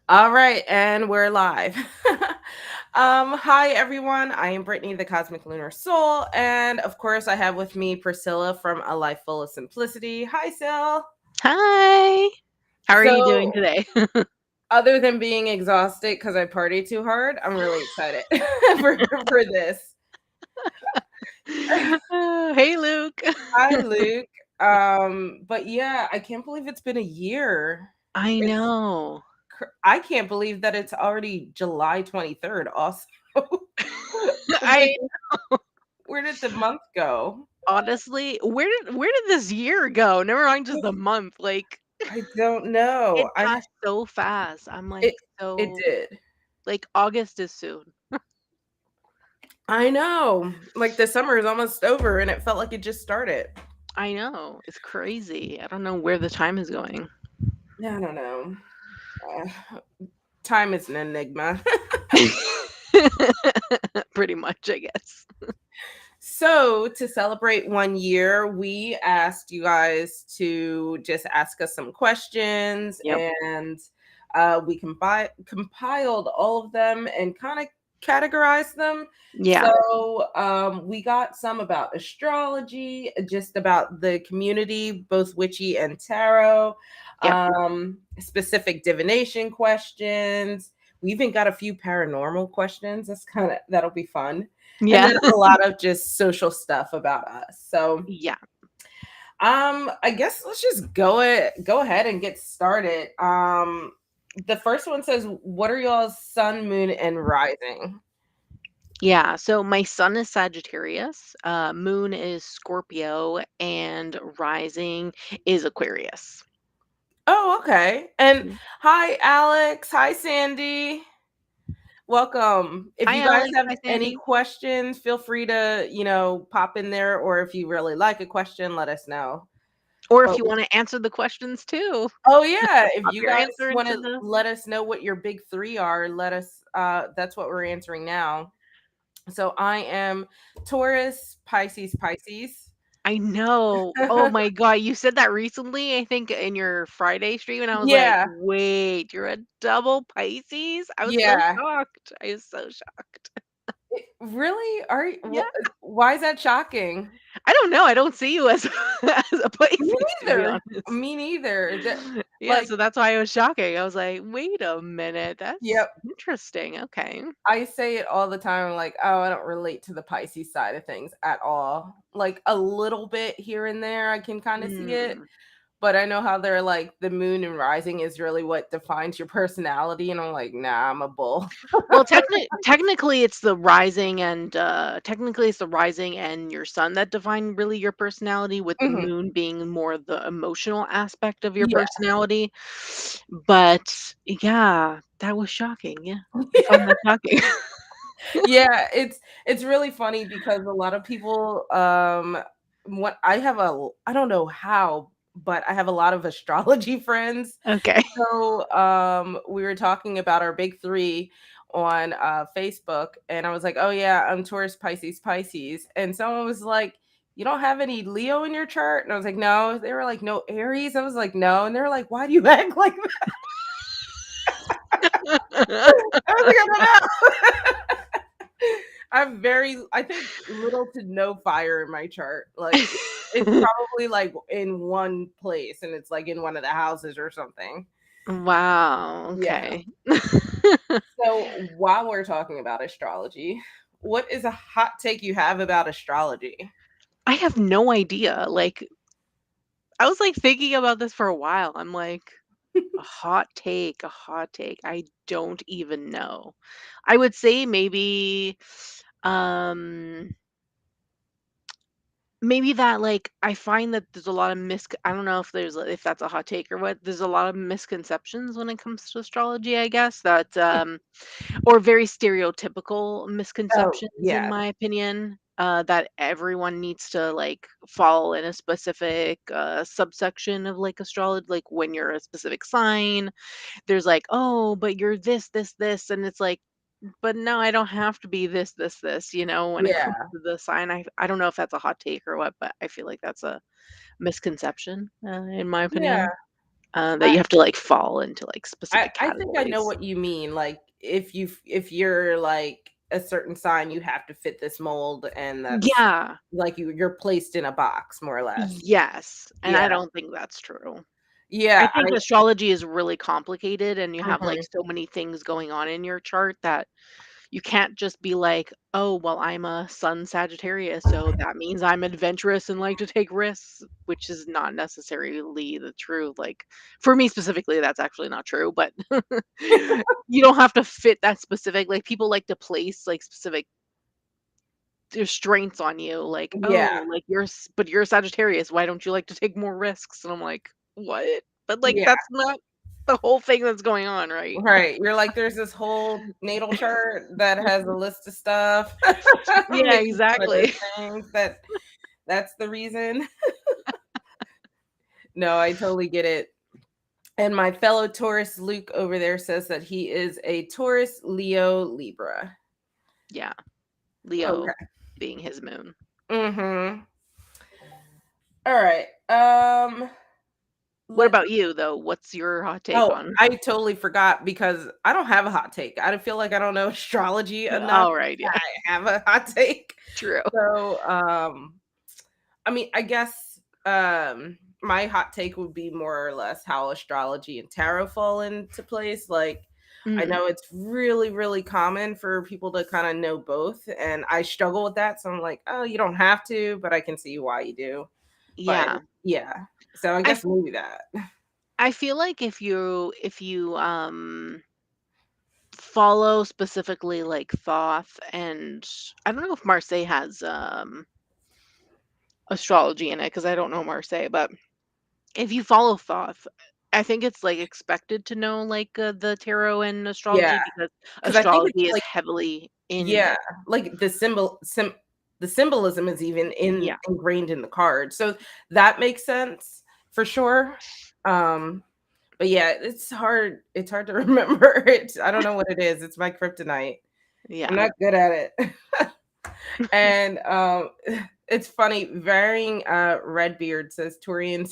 All right, and we're live. Hi everyone. I am Brittany, the Cosmic Lunar Soul, and of course, I have with me Priscilla from A Life Full of Simplicity. Hi, Sil. Hi. How are you doing So, today? other than being exhausted because I partied too hard, I'm really excited for this. Hey, Luke. Hi, Luke. But yeah, I can't believe it's been a year. I It's know. I can't believe that it's already July 23rd. Also, I like, where did the month go? honestly, where did this year go? Never mind just the month. Like I don't it know. passed so fast. I'm It like it so did. like August is soon. I know. Like the summer is almost over and it felt like it just started. I know. It's crazy. I don't know where the time is going. I don't know. Time is an enigma. Pretty much, I guess. So, to celebrate 1 year, we asked you guys to just ask us some questions, Yep. and we compiled all of them and kind of categorized them. Yeah. So, we got some about astrology, just about the community, both witchy and tarot, Yep. specific divination questions. We even got a few paranormal questions. That'll be fun, and Yeah. then a lot of just social stuff about us. So, Yeah. I guess let's just go ahead and get started. The first one says, "What are y'all's sun, moon, and rising?" Yeah, so my sun is Sagittarius, moon is Scorpio, and rising is Aquarius. Oh, okay. And Mm. hi, Alex. Hi, Sandy. Welcome. If Hi, you guys Alex. have Hi, any Sandy. questions, feel free to pop in there, or if you really like a question, let us know. Or if But you want to answer the questions too, Oh yeah, if pop you your guys answer want into to the. let us know what your big 3 are, let us that's what we're answering now. So I am Taurus, Pisces, Pisces. I know. Oh my God, you said that recently, I think in your Friday stream, and I was like, Yeah. wait, you're a double Pisces? I was so Yeah. shocked. I was so shocked. Really? Are you, Yeah. why is that shocking? I don't know. I don't see you as, as a Me Pisces, to be neither. honest. Me neither. Yeah, Like, so that's why it was shocking. I was like, "Wait a minute, that's yep. interesting, okay." I say it all the time, like, oh, I don't relate to the Pisces side of things at all. Like a little bit here and there, I can kind of see it. Mm. But I know how they're like the moon and rising is really what defines your personality. And I'm like, nah, I'm a bull. Well, technically, it's the rising and, technically, it's the rising and your sun that define really your personality, with the Mhm. moon being more the emotional aspect of your Yeah. personality. But, yeah, that was shocking, yeah. I found that shocking. Yeah, it's really funny because a lot of people what I don't know how, but I have a lot of astrology friends. Okay. So we were talking about our big 3 on Facebook, and I was like, "Oh yeah, I'm Taurus, Pisces, Pisces." And someone was like, "You don't have any Leo in your chart?" And I was like, "No." They were like, "No Aries?" I was like, "No." And they were like, "Why do you act like that?" I was like, "I don't know." I think little to no fire in my chart. Like it's probably like in one place and it's like in one of the houses or something. Wow, Yeah. okay. So while we're talking about astrology, what is a hot take you have about astrology? I have no idea, like, I was, like, thinking about this for a while. I'm like, a hot take, a hot take. I don't even know. I would say um, maybe that, like, I find that there's a lot of I don't know if if that's a hot take or what. There's a lot of misconceptions when it comes to astrology, I guess, that, or very stereotypical Oh, misconceptions, in yeah. my opinion, that everyone needs to, like, fall in a specific, subsection of, like, astrology. Like, when you're a specific sign, there's like, "Oh, but you're this," and it's like, "But no, I don't have to be this," when it comes Yeah. to the sign. I don't know if that's a hot take or what, but I feel like that's a misconception, in my Yeah. opinion. that you have to like fall into like specific I think I know categories. what you mean. Like if you're like a certain sign, you have to fit this mold, and that's Yeah. like you're placed in a box more or less. Yes, and I Yeah. don't think that's true. I Yeah, think astrology is really complicated and you have like mhm. so many things going on in your chart that you can't just be like, "Oh, well, I'm a sun Sagittarius, so that means I'm adventurous and like to take risks," which is not necessarily the truth. Like for me specifically, that's actually not true, but you don't have to fit that specific. Like people like to place like specific strengths on you, like, Yeah. "Oh, like but you're a Sagittarius. Why don't you like to take more risks?" And I'm like, "What?" But like Yeah. that's not the whole thing that's going on, right? Right. You're like, there's this whole natal chart that has a list of stuff, Yeah, making fun of those exactly. things that's the reason. No, I totally get it. And my fellow Taurus Luke over there says that he is a Taurus, Leo, Libra. Yeah, Leo Okay. being his moon. Mhm. All right. What Let's about you, though? What's your hot take Oh, on I totally forgot because I don't have a hot take. I feel like I don't know astrology enough. Alright, yeah, I have a hot take. true. So, I mean, I guess my hot take would be more or less how astrology and tarot fall into place. Like, I Mhm. know it's really, really common for people to kind of know both, and I struggle with that. So I'm like, oh, you don't have to, but I can see why you do. But Yeah. yeah, so I I guess f maybe that. I feel like if you follow specifically, like, Thoth and I don't know if Marseille has, astrology in it because I don't know Marseille, but if you follow Thoth, I think it's, like, expected to know, like, the tarot and astrology Yeah, because because I think it's astrology is like heavily in yeah, it. like the symbolism is even Yeah. ingrained in the card, so that makes sense for sure. Um, but yeah, it's hard to remember it. I don't know what it is. It's my kryptonite. I'm Yeah. not good at it. And, it's funny, varying, Redbeard says Turians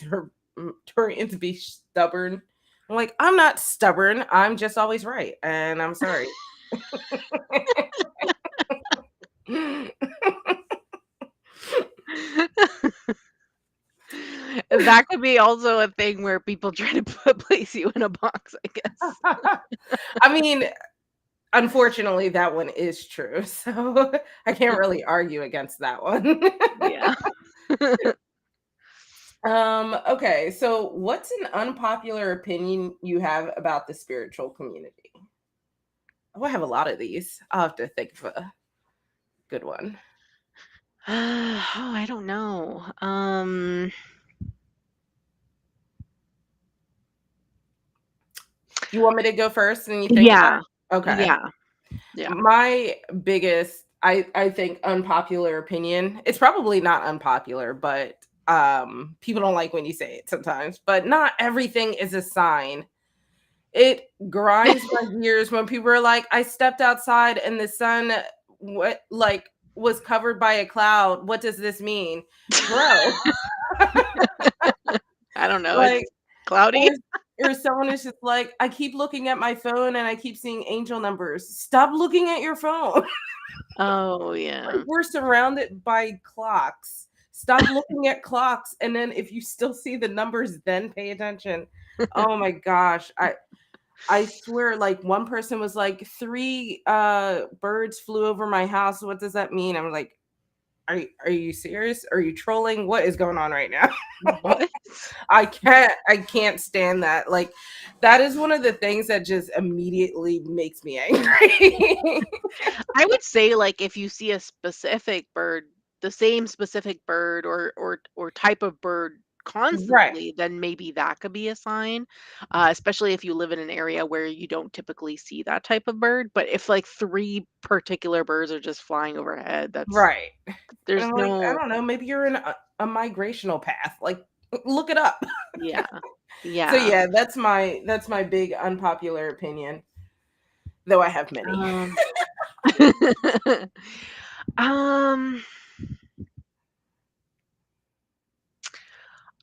be stubborn. I'm like, "I'm not stubborn, I'm just always right, and I'm sorry." That could be also a thing where people try to place you in a box, I guess. I mean, unfortunately, that one is true, so I can't really argue against that one. Yeah. Okay, so what's an unpopular opinion you have about the spiritual community? Oh, I have a lot of these. I'll have to think of a good one. Oh, I don't know. You want me to go first and you think about Yeah. it? Okay. Yeah. Yeah. My biggest, I think, unpopular opinion, it's probably not unpopular, but people don't like when you say it sometimes, but not everything is a sign. It grinds my gears when people are like, I stepped outside and the sun what like was covered by a cloud. What does this mean? Bro, I don't know, like it's cloudy? or or someone is just like, I keep looking at my phone and I keep seeing angel numbers. Stop looking at your phone. Oh, Like, yeah. we're surrounded by clocks. Stop looking at clocks, and then if you still see the numbers, then pay attention. Oh my gosh. I swear, like one person was like, three birds flew over my house. What does that mean? I'm like, are you serious? Are you trolling? What is going on right now? What? I can't stand that. Like that is one of the things that just immediately makes me angry. I would say, like, if you see a specific bird, the same specific bird or type of bird Right. constantly, then maybe that could be a sign, especially if you live in an area where you don't typically see that type of bird. But if like 3 particular birds are just flying overhead, Right. And there's I'm like, I no don't know, maybe you're in a migrational path. Like look it up. yeah. So Yeah. yeah, that's my big unpopular opinion, though I have many. Um um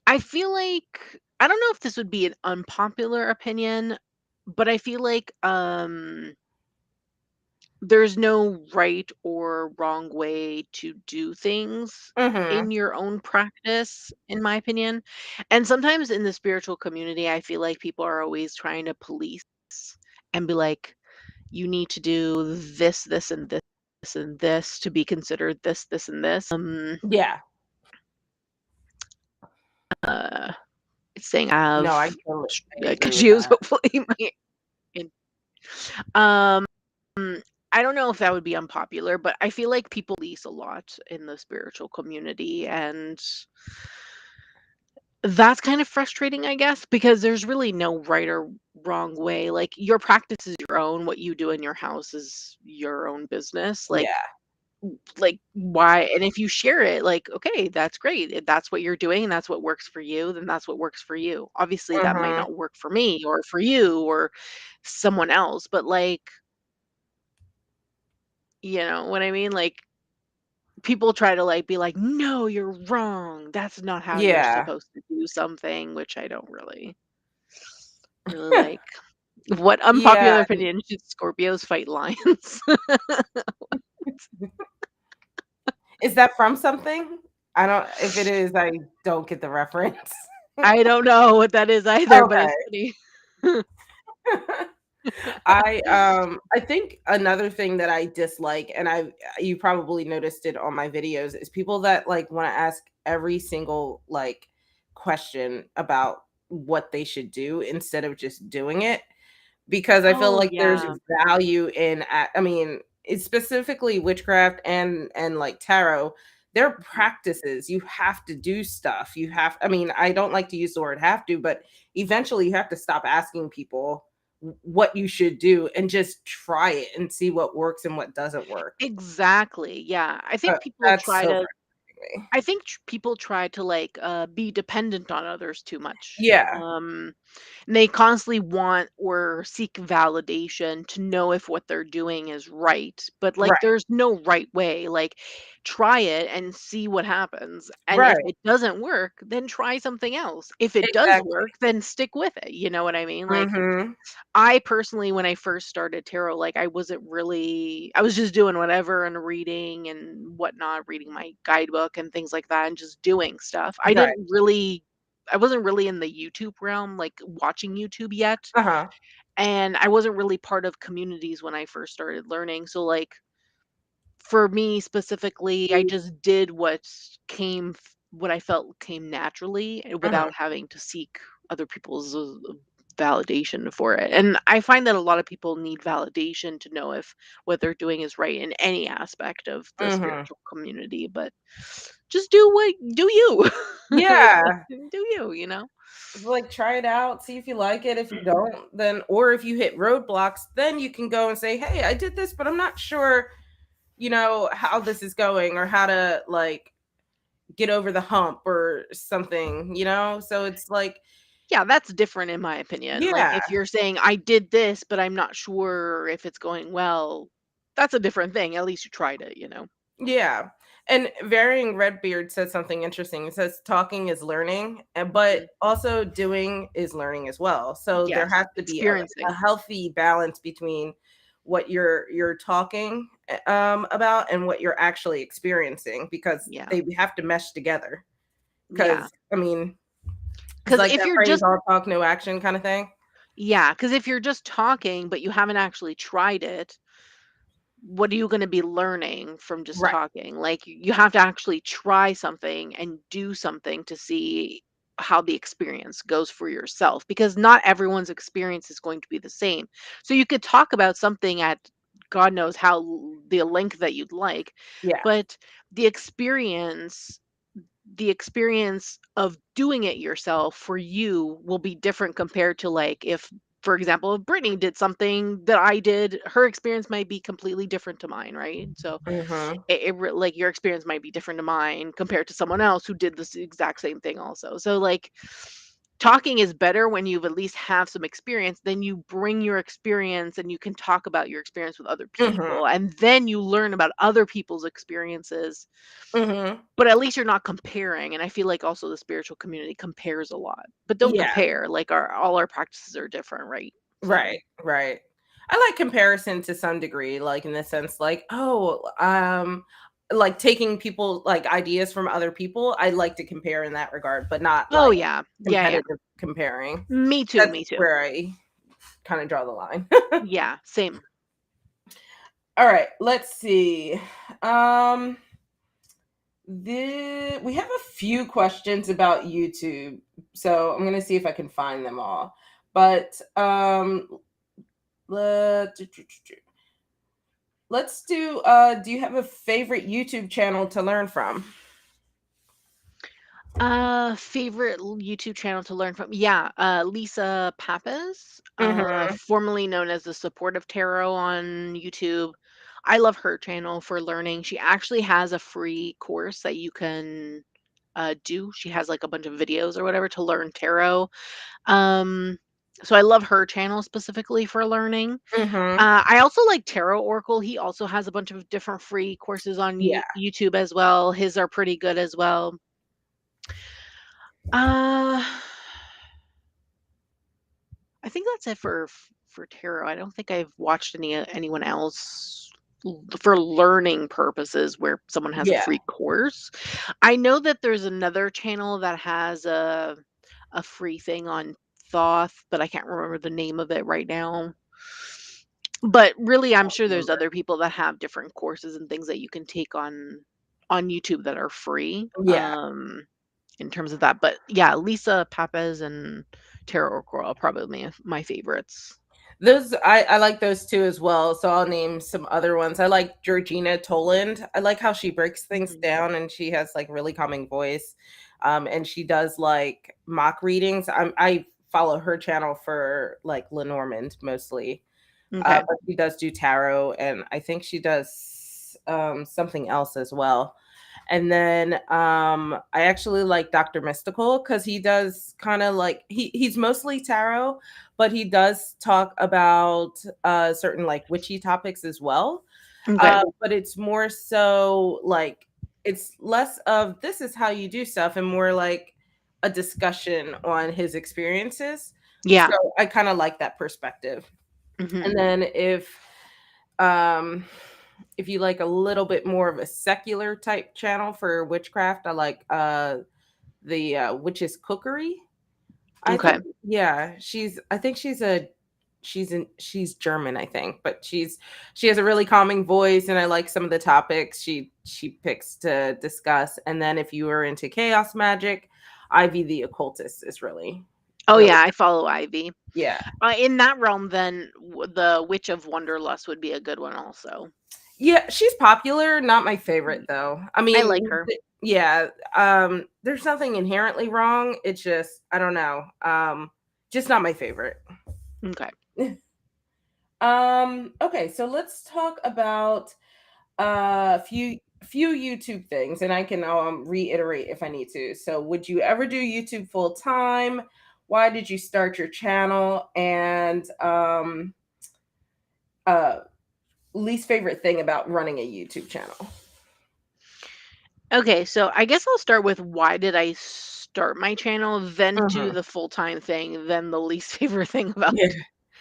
I feel like I don't know if this would be an unpopular opinion, but I feel like there's no right or wrong way to do things Mhm. in your own practice, in my opinion. And sometimes in the spiritual community, I feel like people are always trying to police and be like, you need to do this, and this, and this to be considered this, and this. Yeah. Uh, saying I No, I have totally I agree with issues, that. hopefully. Um, I don't know if that would be unpopular, but I feel like people lease a lot in the spiritual community, and that's kind of frustrating, I guess, because there's really no right or wrong way. Like your practice is your own, what you do in your house is your own business. Yeah. Like why? And if you share it, like okay, that's great. If that's what you're doing and that's what works for you, then that's what works for you. Obviously, that might Mhm. not work for me or for you or someone else, but like, you know what I mean? Like people try to like be like, "No, you're wrong. That's not how you're Yeah. supposed to do something," which I don't really like. What unpopular Yeah. opinion, should Scorpios fight lions? Is that from something? I don't if it is, I don't get the reference. I don't know what that is either, but it's Okay. funny. I think another thing that I dislike, and you probably noticed it on my videos, is people that like want to ask every single like question about what they should do instead of just doing it, because I feel Oh, like there's yeah. value in I mean, it's specifically witchcraft and like tarot. They're Mhm. practices. You have to do stuff. You have I mean, I don't like to use the word have to, but eventually you have to stop asking people what you should do and just try it and see what works and what doesn't work. Exactly, yeah. That's so frustrating me. I think people try to like be dependent on others too much. Yeah, And they constantly want or seek validation to know if what they're doing is right. But like right, there's no right way. Like try it and see what happens. And if right. it doesn't work, then try something else. If it does Exactly. work, then stick with it. You know what I mean? Like Mhm. I personally, when I first started tarot, like I was just doing whatever and reading and whatnot, reading my guidebook and things like that, and just doing stuff. Right. I wasn't really in the YouTube realm, like watching YouTube yet. Uh-huh. And I wasn't really part of communities when I first started learning. So, like, for me specifically, I just did what I felt came naturally Mhm. without having to seek other people's validation for it. And I find that a lot of people need validation to know if what they're doing is right in any aspect of the Mhm. spiritual community, but just do you. Like Yeah. do you, you know? Like, try it out, see if you like it. If you don't, then or if you hit roadblocks, then you can go and say, "Hey, I did this, but I'm not sure, how this is going or how to, like, get over the hump or something," you know? So it's like Yeah, that's different in my opinion. Like yeah, if you're saying I did this, but I'm not sure if it's going well, that's a different thing. At least you tried it, you know? yeah. And Varying Redbeard said something interesting. It says talking is learning, but Mhm. also doing is learning as well. So there Yes, has to be a experiencing. healthy balance between what you're talking about and what you're actually experiencing, because Yeah. they have to mesh together. Yeah. Because I mean, it's Cuz like if that you're phrase, just all talk, no action kind of thing. Yeah, cuz if you're just talking but you haven't actually tried it, what are you going to be learning from just Right. talking? Like you have to actually try something and do something to see how the experience goes for yourself, because not everyone's experience is going to be the same. So you could talk about something at God knows the length that you'd like, Yeah. but the experience the experience of doing it yourself for you will be different compared to like if, for example, if Brittany did something that I did, her experience might be completely different to mine, right? So Mhm. like your experience might be different to mine compared to someone else who did this exact same thing also. So like talking is better when you've at least have some experience. Then you bring your experience and you can talk about your experience with other Mhm. people, and then you learn about other people's experiences, Mhm. but at least you're not comparing. And I feel like also the spiritual community compares a lot, but don't Yeah. compare. Like our all our practices are different, right? So Right, right. I like comparison to some degree, like in the sense like, oh, like taking people like ideas from other people. I like to compare in that regard, but not oh like yeah, yeah, yeah. competitive comparing. Me too, That's me too. where I kind of draw the line. Yeah, same. All right, let's see. Um we have a few questions about YouTube, so I'm gonna see if I can find them all. But let, let's do you have a favorite YouTube channel to learn from? Favorite YouTube channel to learn from? Yeah, Lisa Pappas, Mhm. formerly known as the Supportive Tarot on YouTube. I love her channel for learning. She actually has a free course that you can do. She has like a bunch of videos or whatever to learn tarot. Um, so I love her channel specifically for learning. Mhm. I also like Tarot Oracle. He also has a bunch of different free courses on Yeah. YouTube as well. His are pretty good as well. Uh, I think that's it for tarot. I don't think I've watched anyone else for learning purposes where someone has a Yeah. free course. I know that there's another channel that has a free thing on Thoth, but I can't remember the name of it right now. But really, I'm sure there's Remember. other people that have different courses and things that you can take on YouTube that are free. Yeah. In terms of that. But yeah, Lisa Papez and Tara Oracle are probably my favorites. Those I like those two as well. So I'll name some other ones. I like Georgina Toland. I like how she breaks things Mhm. down and she has like really calming voice. And she does like mock readings. I follow her channel for like Lenormand mostly. Okay. But she does do tarot, and I think she does something else as well. And then I actually like Dr. Mystical because he does kind of like he's mostly tarot, but he does talk about certain like witchy topics as well. Okay. But it's more so like it's less of this is how you do stuff and more like a discussion on his experiences. So Yeah. I kind of like that perspective. Mhm. And then um if you like a little bit more of a secular type channel for witchcraft, I like the Witch's Cookery. I Okay. think yeah, I think she's German, I think, but she has a really calming voice and I like some of the topics she picks to discuss. And then if you are into chaos magic, Ivy the Occultist is really Oh really yeah, I follow Ivy. yeah. In that realm, then the Witch of Wonderlust would be a good one also. Yeah, she's popular, not my favorite Y- though. I I mean, like her. yeah, there's nothing inherently wrong. It's just I don't know. Just not my favorite. Okay. Okay, so let's talk about a few YouTube things and I can reiterate if I need to. So, would you ever do YouTube full time? Why did you start your channel? And uh least favorite thing about running a YouTube channel? Okay, so I guess I'll start with why did I start my channel, then do Mhm. the full-time thing, then the least favorite thing about Yeah.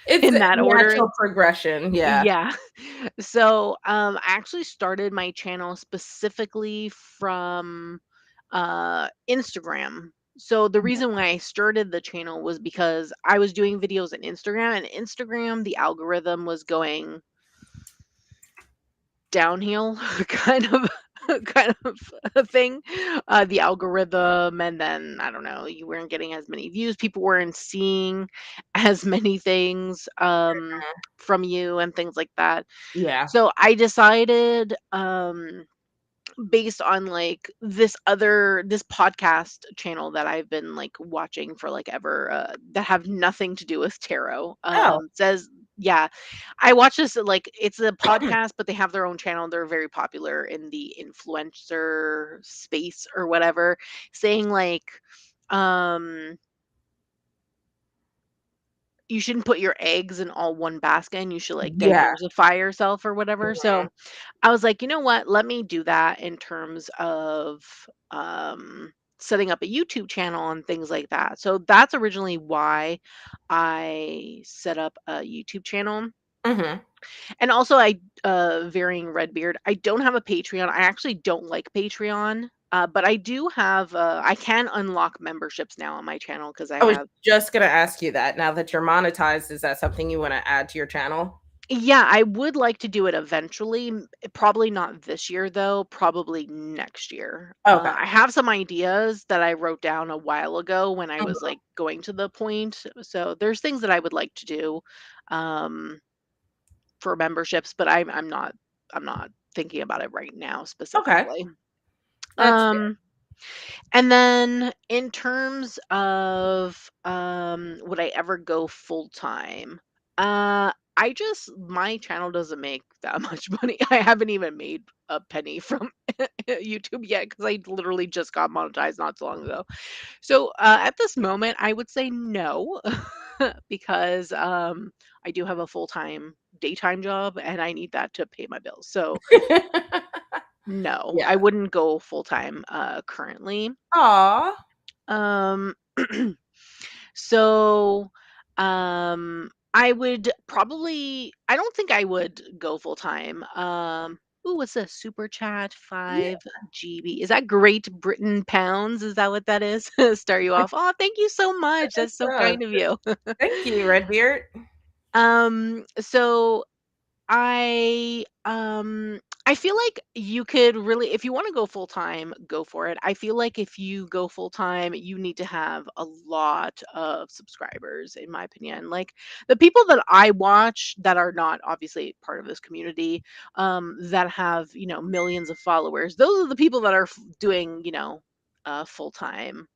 It's in a that order. natural progression, yeah. Yeah. So, I actually started my channel specifically from Instagram. So the reason why I started the channel was because I was doing videos on Instagram, and Instagram, the algorithm was going downhill, kind of kind of a thing. The algorithm, and then I don't know, you weren't getting as many views, people weren't seeing as many things from you and things like that. Yeah. So I decided, based on like this podcast channel that I've been like watching for like ever, that have nothing to do with tarot. Oh. Says yeah, I watch this like it's a podcast, but they have their own channel. They're very popular in the influencer space or whatever, saying like, um you shouldn't put your eggs in all one basket, and you should like Yeah. diversify yourself or whatever. Mhm. So I was like, you know what? Let me do that in terms of um, setting up a YouTube channel and things like that. So that's originally why I set up a YouTube channel. Mhm. And also, varying Redbeard. I don't have a Patreon. I actually don't like Patreon. But I do have, I can unlock memberships now on my channel because I I was have. just gonna ask you that. Now that you're monetized, is that something you wanna add to your channel? Yeah, I would like to do it eventually. Probably not this year, though. Probably next year. Okay. I have some ideas that I wrote down a while ago when I was Mhm. like going to the point. So there's things that I would like to do um, for memberships, but I'm not thinking about it right now Okay. specifically. That's fair. Um, And then in terms of, would I ever go full time? I just my channel doesn't make that much money. I haven't even made a penny from YouTube yet because I literally just got monetized not so long ago. So at this moment, I would say no, because I do have a full time daytime job and I need that to pay my bills. So no, Yeah. I wouldn't go full time currently. Aw. Um, so, I would probably I don't think I would go full time. Ooh, what's this? Super chat Yeah, 5 GB. Is that Great Britain pounds? Is that what that is? Start you off. Oh, thank you so I much. think That's so so. kind of you. Thank you, Redbeard. So I feel like you could really if you wanna go full time, go for it. I feel like if you go full time, you need to have a lot of subscribers, in my opinion. Like, the people that I watch that are not obviously part of this community, that have, millions of followers, those are the people that are doing, full time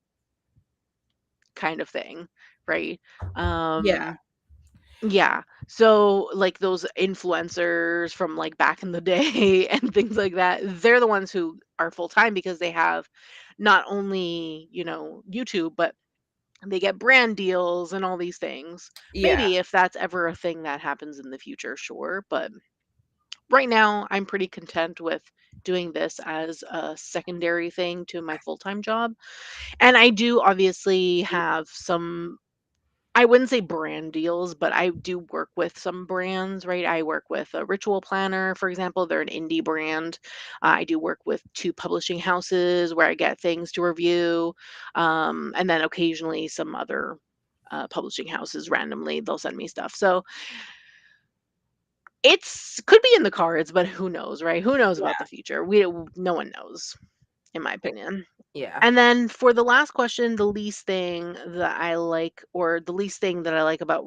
kind of thing, right? Yeah. Um yeah. So, like, those influencers from, like, back in the day and things like that, they're the ones who are full time because they have not only, YouTube, but they get brand deals and all these things. Yeah. Maybe if that's ever a thing that happens in the future, sure, but right now, I'm pretty content with doing this as a secondary thing to my full-time job, and I do obviously have some I wouldn't say brand deals, but I do work with some brands, right? I work with a ritual planner, for example. They're an indie brand. I do work with two publishing houses where I get things to review. And then occasionally some other publishing houses randomly, they'll send me stuff. So it's could be in the cards, but who knows, right? Who knows about the Yeah. future? No one knows, in my opinion. Yeah. And then for the last question, the least thing that I like, or the least thing that I like about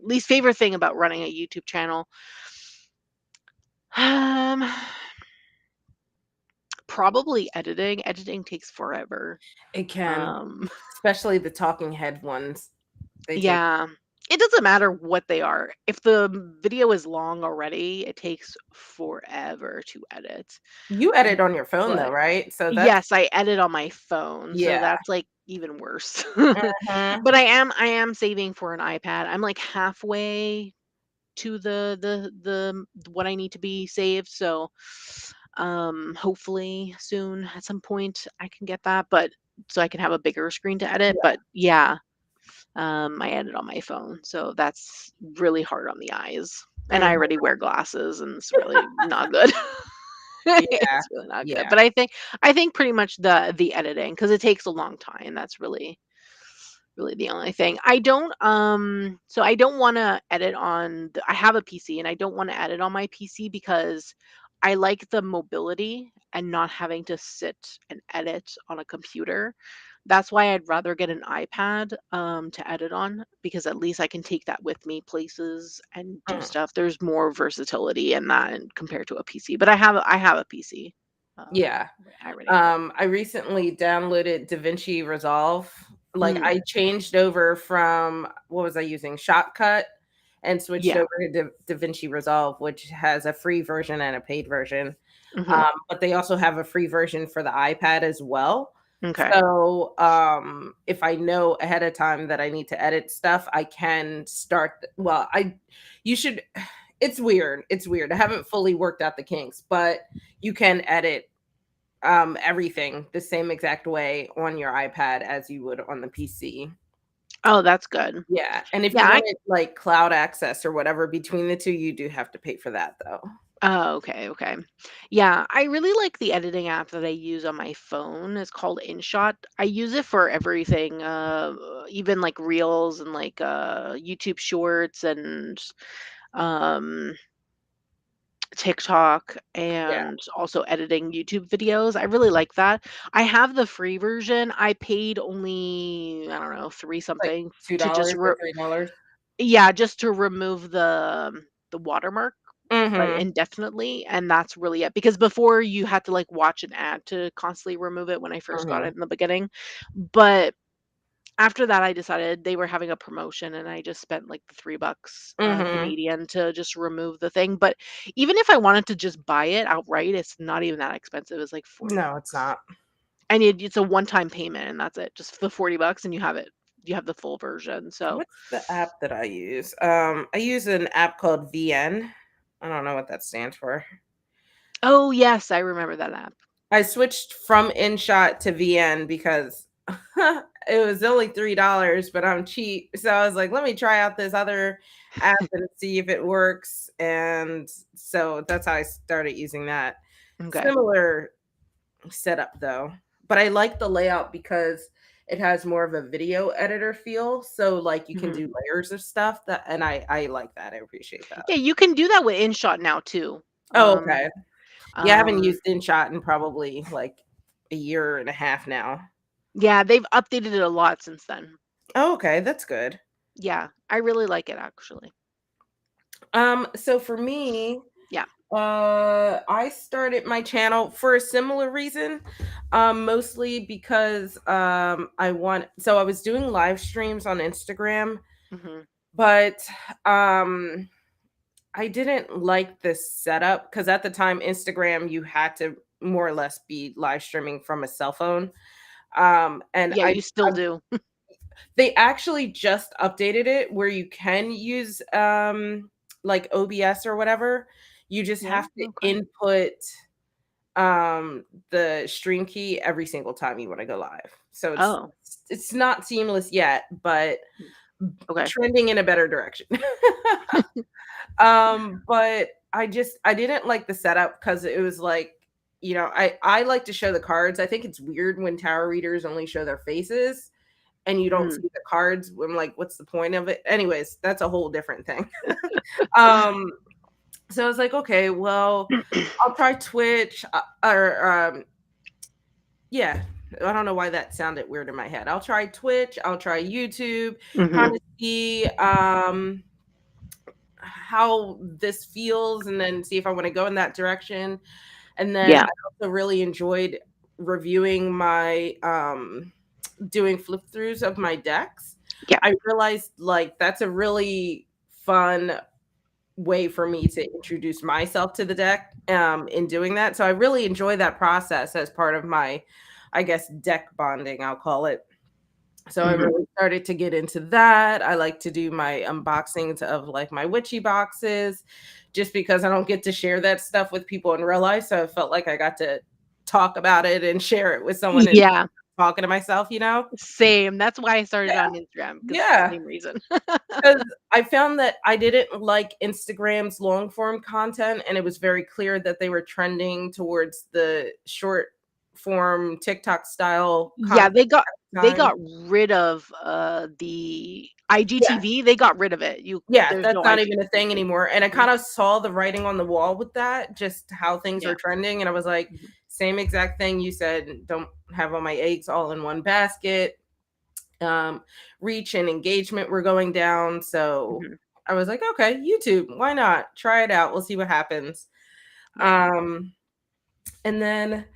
least favorite thing about running a YouTube channel, um, probably editing. Editing takes forever. It can, Um, especially the talking head ones. They take yeah, it doesn't matter what they are. If the video is long already, it takes forever to edit. you edit on your phone though, But right? So that's yes, I edit on my phone, so yeah. that's, like, even worse. Mhm. But I am saving for an iPad. I'm, like, halfway to what I need to be saved, so, hopefully soon at some point I can get that, but so I can have a bigger screen to edit, Yeah. but yeah, I edit on my phone, so that's really hard on the eyes, and I Mhm. already wear glasses, and it's really not good. Yeah. It's really not good, Yeah. but I think pretty much the editing because it takes a long time, that's really the only thing. I don't wanna edit on I have a PC, and I don't wanna edit on my PC because I like the mobility and not having to sit and edit on a computer. That's why I'd rather get an iPad, to edit on, because at least I can take that with me places and do Mm. stuff. There's more versatility in that compared to a PC, but I have a PC. Yeah. I already have it. I recently downloaded DaVinci Resolve. Like Mm, I changed over from what was I using? Shotcut and switched yeah. over to DaVinci Resolve, which has a free version and a paid version. Mhm, But they also have a free version for the iPad as well. Okay. So, if I know ahead of time that I need to edit stuff, I can start well, I you should it's weird. It's weird. I haven't fully worked out the kinks, but you can edit everything the same exact way on your iPad as you would on the PC. Oh, that's good. Yeah, and if Yeah, you I wanted, like, cloud access or whatever between the 2, you do have to pay for that, though. Oh, okay, okay. Yeah, I really like the editing app that I use on my phone. It's called InShot. I use it for everything, even like reels and like YouTube shorts and um TikTok Yeah, and also editing YouTube videos. I really like that. I have the free version. I paid only, I don't know, 3 like something to just $2 or $3. yeah, just to remove the watermark, like, Mhm, indefinitely, and that's really it. Because before you had to, like, watch an ad to constantly remove it when I first got mhm, it in the beginning, but after that, I decided they were having a promotion, and I just spent, like, the $3, mhm. Canadian to just remove the thing, but even if I wanted to just buy it outright, it's not even that expensive, it's, like, 40 No, it's bucks. not. And it's a one-time payment, and that's it, just the 40 bucks, and you have it. You have the full version, so What's the app that I use? I use an app called VN. I don't know what that stands for. Oh, yes, I remember that app. I switched from InShot to VN because it was only $3, but I'm cheap. So I was like, let me try out this other app and see if it works. And so that's how I started using that. Okay. Similar setup though, but I like the layout because it has more of a video editor feel. So like you can Mhm. do layers of stuff that, and I like that. I appreciate that. Yeah, you can do that with InShot now too. Oh, okay. Yeah, I haven't Um, used InShot in probably like a year and a half now. yeah, they've updated it a lot since then. Oh, okay, that's good. Yeah, I really like it actually. So for me, Yeah. I started my channel for a similar reason, mostly because I was doing live streams on Instagram, Mhm. but um I didn't like this setup because at the time Instagram you had to more or less be live streaming from a cell phone. And Yeah, you still do. they actually just updated it where you can use like OBS or whatever. You just Yeah, have to okay. input the stream key every single time you want to go live. So Oh, it's not seamless yet, but mm, okay. trending in a better direction. But I didn't like the setup because it was like, I like to show the cards. I think it's weird when tarot readers only show their faces and you don't see Mm. the cards. I'm like, what's the point of it? Anyways, that's a whole different thing. um, so I was like, okay, well, I'll try Twitch or yeah. I don't know why that sounded weird in my head. I'll try Twitch, I'll try YouTube, kind Mhm. of see how this feels and then see if I want to go in that direction. And then Yeah. I also really enjoyed reviewing my doing flip throughs of my decks. Yeah. I realized like that's a really fun way for me to introduce myself to the deck in doing that. So I really enjoy that process as part of my, I guess, deck bonding, I'll call it. So I Mhm. really started to get into that. I like to do my unboxings of like my witchy boxes just because I don't get to share that stuff with people in real life. So I felt like I got to talk about it and share it with someone and Yeah, talking to myself, you know? same. That's why I started Yeah. on Instagram because Yeah. same reason. Because I found that I didn't like Instagram's long form content, and it was very clear that they were trending towards the short form TikTok style Yeah, content at the they time. got rid of, the Yeah. IGTV, they got rid of it. You Yeah, There's that's no not even a thing IGTV. anymore, and I Mhm. kinda saw the writing on the wall with that, just how things Yeah. were trending, and I was like, Mhm. "Same exact thing you said, don't have all my eggs all in one basket." Um, Reach and engagement were going down, so Mhm. I was like, "Okay, YouTube, why not? Try it out, we'll see what happens." Yeah. Um, and then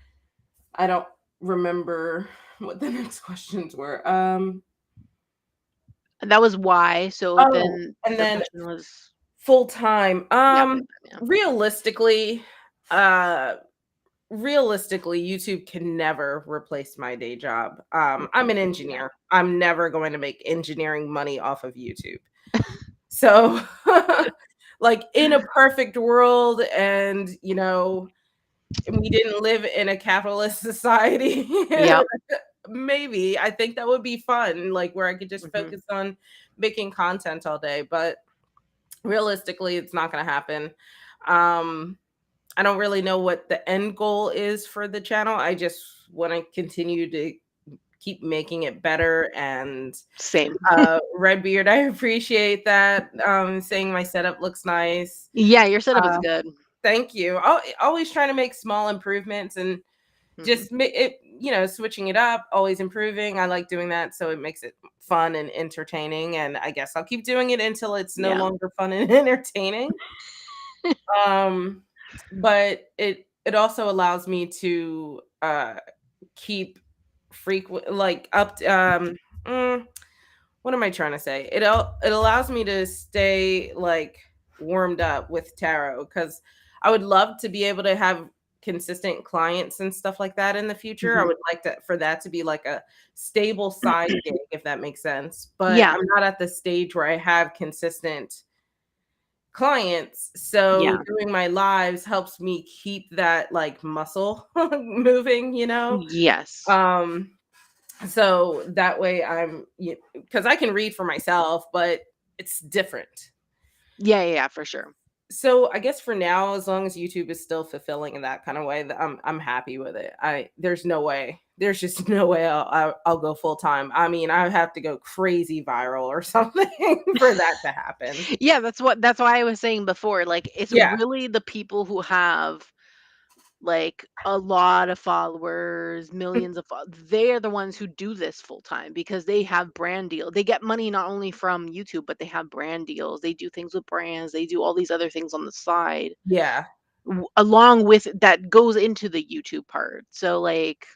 I don't remember what the next questions were. And that was why, so Oh, then and the then question was full time. yeah, full time, yeah. Realistically, uh realistically, YouTube can never replace my day job. I'm an Yeah. engineer. I'm never going to make engineering money off of YouTube. So, like in a perfect world, and we didn't live in a capitalist society, Yep. maybe I think that would be fun, like where I could just Mhm. focus on making content all day. But realistically, it's not going to happen. Um, I don't really know what the end goal is for the channel. I just want to continue to keep making it better. And Same. Redbeard, I appreciate that. Saying my setup looks nice. Yeah, your setup is Uh, good. Thank you. Always trying to make small improvements and Mhm. just it, switching it up, always improving. I like doing that, so it makes it fun and entertaining. And I guess I'll keep doing it until it's no Yeah. longer fun and entertaining. Um, but it also allows me to keep frequent like mm, what am I trying to say? It allows me to stay like warmed up with tarot, because I would love to be able to have consistent clients and stuff like that in the future. I Mhm. would like to for that to be like a stable side gig, if that makes sense. But Yeah. I'm not at the stage where I have consistent clients. So Yeah. doing my lives helps me keep that like muscle moving, Yes. Um so that way because I can read for myself, but it's different. Yeah, yeah, yeah, for sure. So I guess for now, as long as YouTube is still fulfilling in that kind of way, I'm happy with it. There's just no way I'll go full time. I mean, I have to go crazy viral or something for that to happen. Yeah, that's why I was saying before, like, it's Yeah, really the people who have, like, a lot of followers, millions of they're the ones who do this full time because they have brand deal. They get money not only from YouTube, but they have brand deals. They do things with brands. They do all these other things on the side yeah. along with that goes into the YouTube part. So like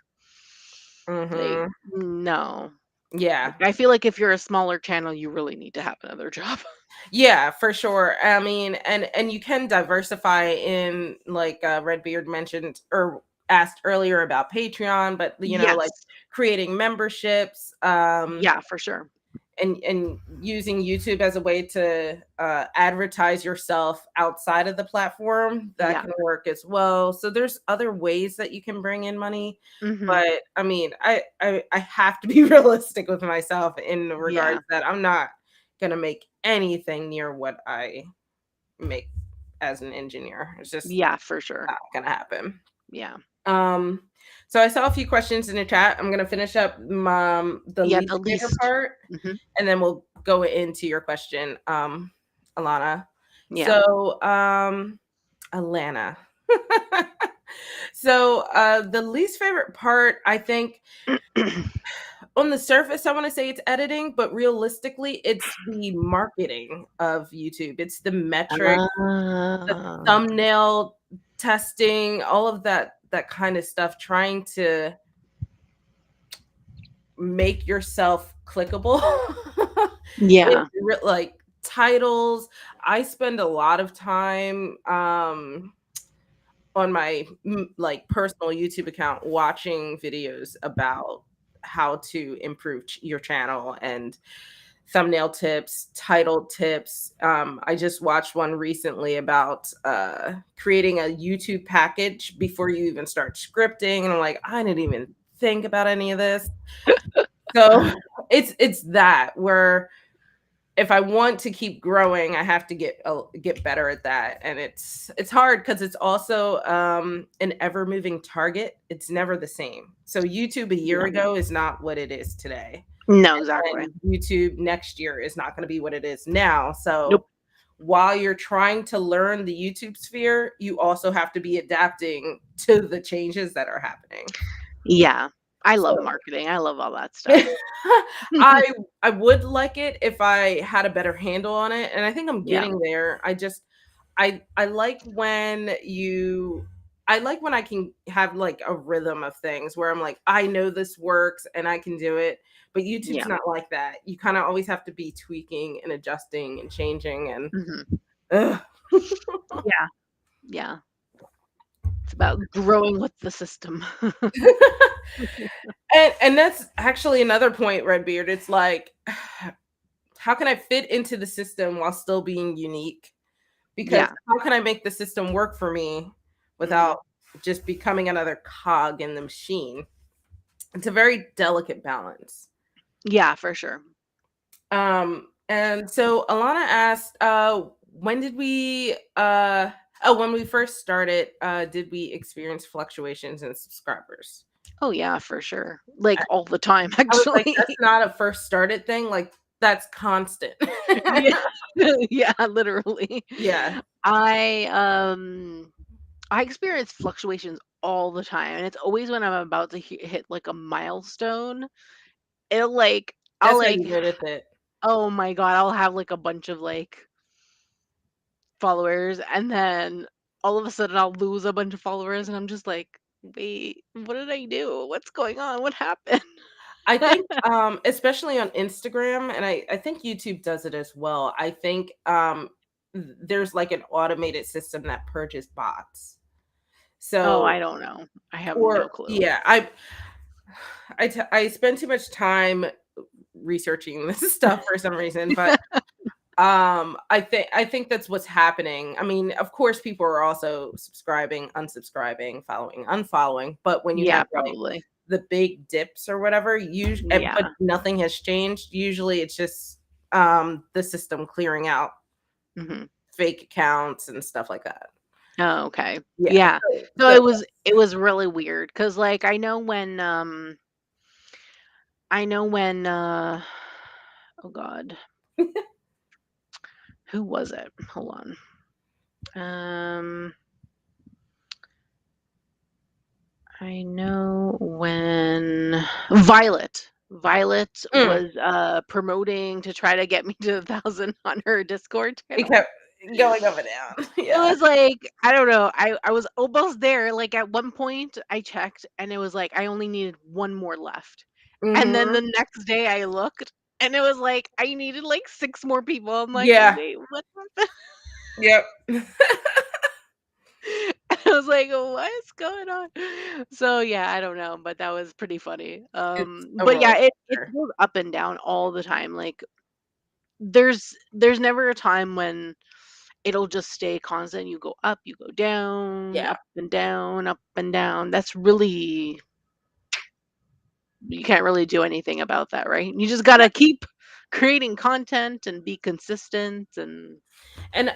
Hmm. no. Like, Yeah. I feel like if you're a smaller channel, you really need to have another job. Yeah, for sure. I mean, and you can diversify in like Redbeard mentioned or asked earlier about Patreon, but like Yes. creating memberships, Yeah, for sure. and using YouTube as a way to advertise yourself outside of the platform, that Yeah. can work as well. So there's other ways that you can bring in money, Mhm. but I mean, I have to be realistic with myself in regards Yeah. that I'm not gonna make anything near what I make as an engineer. It's just Yeah, for sure. not gonna happen. Yeah. Um, so I saw a few questions in the chat. I'm gonna finish up the Yeah, least the favorite least. part, Mhm. and then we'll go into your question, Alana. Yeah. So, Alana. So, the least favorite part, I think, on the surface, I want to say it's editing, but realistically, it's the marketing of YouTube. It's the metrics, the Ah. thumbnail testing, all of that kind of stuff, trying to make yourself clickable. Yeah. Like titles. I spend a lot of time on my like personal YouTube account watching videos about how to improve your channel and thumbnail tips, title tips. I just watched one recently about creating a YouTube package before you even start scripting, and I'm like, I didn't even think about any of this. So it's that where if I want to keep growing, I have to get better at that, and it's hard because it's also an ever moving target. It's never the same. So YouTube a year Yeah. ago is not what it is today, No, exactly. and YouTube next year is not going to be what it is now. Nope. So while you're trying to learn the YouTube sphere, you also have to be adapting to the changes that are happening. Yeah. I So love marketing. I love all that stuff. I I would like it if I had a better handle on it, and I think I'm Yeah. getting there. I like when I can have like a rhythm of things where I'm like, I know this works and I can do it. But YouTube's Yeah. not like that. You kind of always have to be tweaking and adjusting and changing and Mhm. ugh. Yeah. Yeah. It's about growing with the system. And that's actually another point, Redbeard. It's like, how can I fit into the system while still being unique? Because Yeah. how can I make the system work for me Mhm. without just becoming another cog in the machine? It's a very delicate balance. Yeah, for sure. And so Alana asked, when did we when we first started, did we experience fluctuations in subscribers? Oh, yeah, for sure. Like, I, all the time, I was like, actually. that's not a first started thing, like that's constant. Yeah. Yeah, literally. Yeah, I, um I experience fluctuations all the time, and it's always when I'm about to hit, like, a milestone. It'll, like I'll, that's how you like notice it. oh my god, I'll have, like, a bunch of, like, followers, and then all of a sudden I'll lose a bunch of followers, and I'm just like, "Wait, what did I do? What's going on? What happened?" I think, especially on Instagram, and I think YouTube does it as well. I think there's like an automated system that purges bots. Oh, So, I don't know. I have or no clue. yeah, I spend too much time researching this stuff for some reason, but I think that's what's happening. I mean, of course, people are also subscribing, unsubscribing, following, unfollowing, but when you Yeah, have like probably. the big dips or whatever, but Yeah. nothing has changed. Usually, it's just the system clearing out Mhm. fake accounts and stuff like that. Oh, okay. Yeah. Yeah. So So it was really weird because, like, oh god, who was it? Hold on. Um, I know when Violet mm, was, promoting to try to get me to 1,000 on her Discord it channel. kept going up and down. It Yeah. was like, I don't know, I was almost there, like, at one point, I checked, and it was like, I only needed 1 more left, and then Hmm. the next day, I looked, and it was like, I needed, like, 6 more people. I'm like, Yeah. "Wait, what happened?" Yep. I was like, "What's going on?" So, yeah, I don't know, but that was pretty funny. It's a But roller yeah, it coaster. goes up and down all the time, like, there's never a time when it'll just stay constant. You go up, you go down, Yeah. up and down, up and down. That's really you can't really do anything about that, right? You just gotta keep creating content and be consistent and And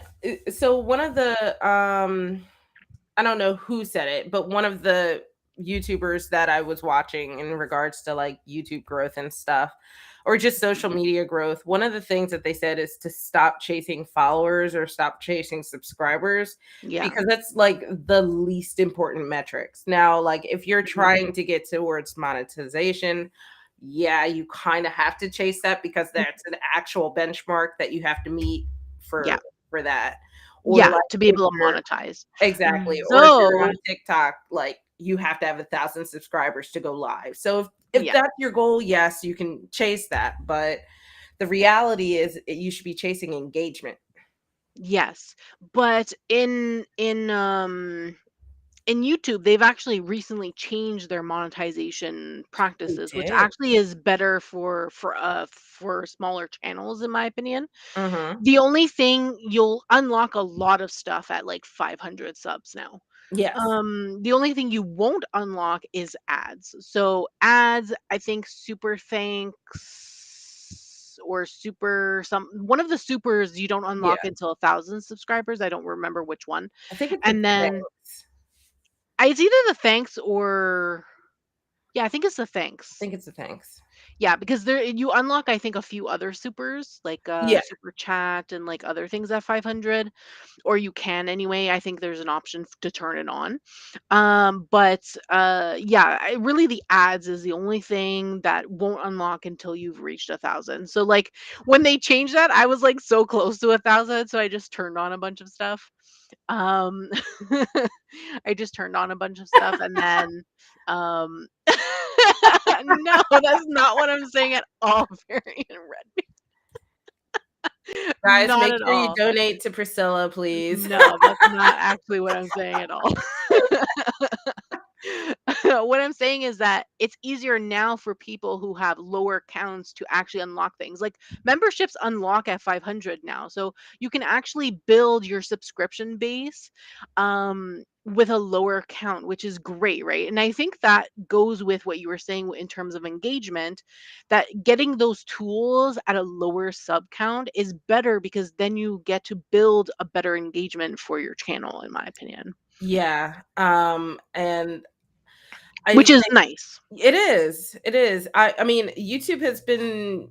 so one of the I don't know who said it, but one of the YouTubers that I was watching in regards to like YouTube growth and stuff, or just social media growth, one of the things that they said is to stop chasing followers or stop chasing subscribers yeah. because that's like the least important metrics. Now, like if you're Mhm. trying to get towards monetization, yeah, you kind of have to chase that because that's an actual benchmark that you have to meet Yeah. for that. Or Yeah, like to be if able to you're monetize. exactly, or if you're on Though TikTok, like, you have to have 1,000 subscribers to go live. So if yeah. that's your goal, yes, you can chase that, but the reality is you should be chasing engagement. Yes. But in YouTube, they've actually recently changed their monetization They practices, which did. actually is better for smaller channels, in my opinion. Mhm. The only thing you'll unlock a lot of stuff at like 500 subs now. Yes. The only thing you won't unlock is ads. So ads, I think super thanks or super some one of the supers you don't Yeah. unlock until 1,000 subscribers. I don't remember which one. I think it's a And then thanks. it's either the thanks or yeah, I think it's the I thanks. think it's a thanks. Yeah, because there you unlock I think a few other supers like Yeah. super chat and like other things at 500 or you can anyway. I think there's an option to turn it on. But yeah, really the ads is the only thing that won't unlock until you've reached 1,000. So like when they changed that, I was like so close to 1,000, so I just turned on a bunch of stuff. Um, I just turned on a bunch of stuff and then um no, that's not what I'm saying at all, Very Red. Guys, Not make at sure you all. donate to Priscilla, please. No, that's not actually what I'm saying at all. What I'm saying is that it's easier now for people who have lower counts to actually unlock things. Like memberships unlock at 500 now. So you can actually build your subscription base with a lower count, which is great, right? And I think that goes with what you were saying in terms of engagement, that getting those tools at a lower sub count is better because then you get to build a better engagement for your channel, in my opinion, Yeah. And which I is nice, it is. It is. I mean, YouTube has been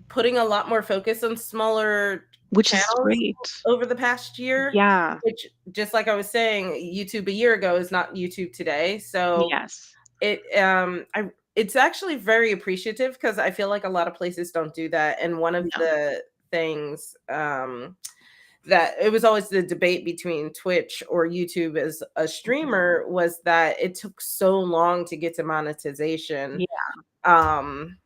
putting a lot more focus on smaller which is channels great. over the past year, Yeah. which just like I was saying, YouTube a year ago is not YouTube today. So Yes. it's actually very appreciative because I feel like a lot of places don't do that. And one of No. the things that it was always the debate between Twitch or YouTube as a Mhm. streamer was that it took so long to get to monetization. Yeah. Um,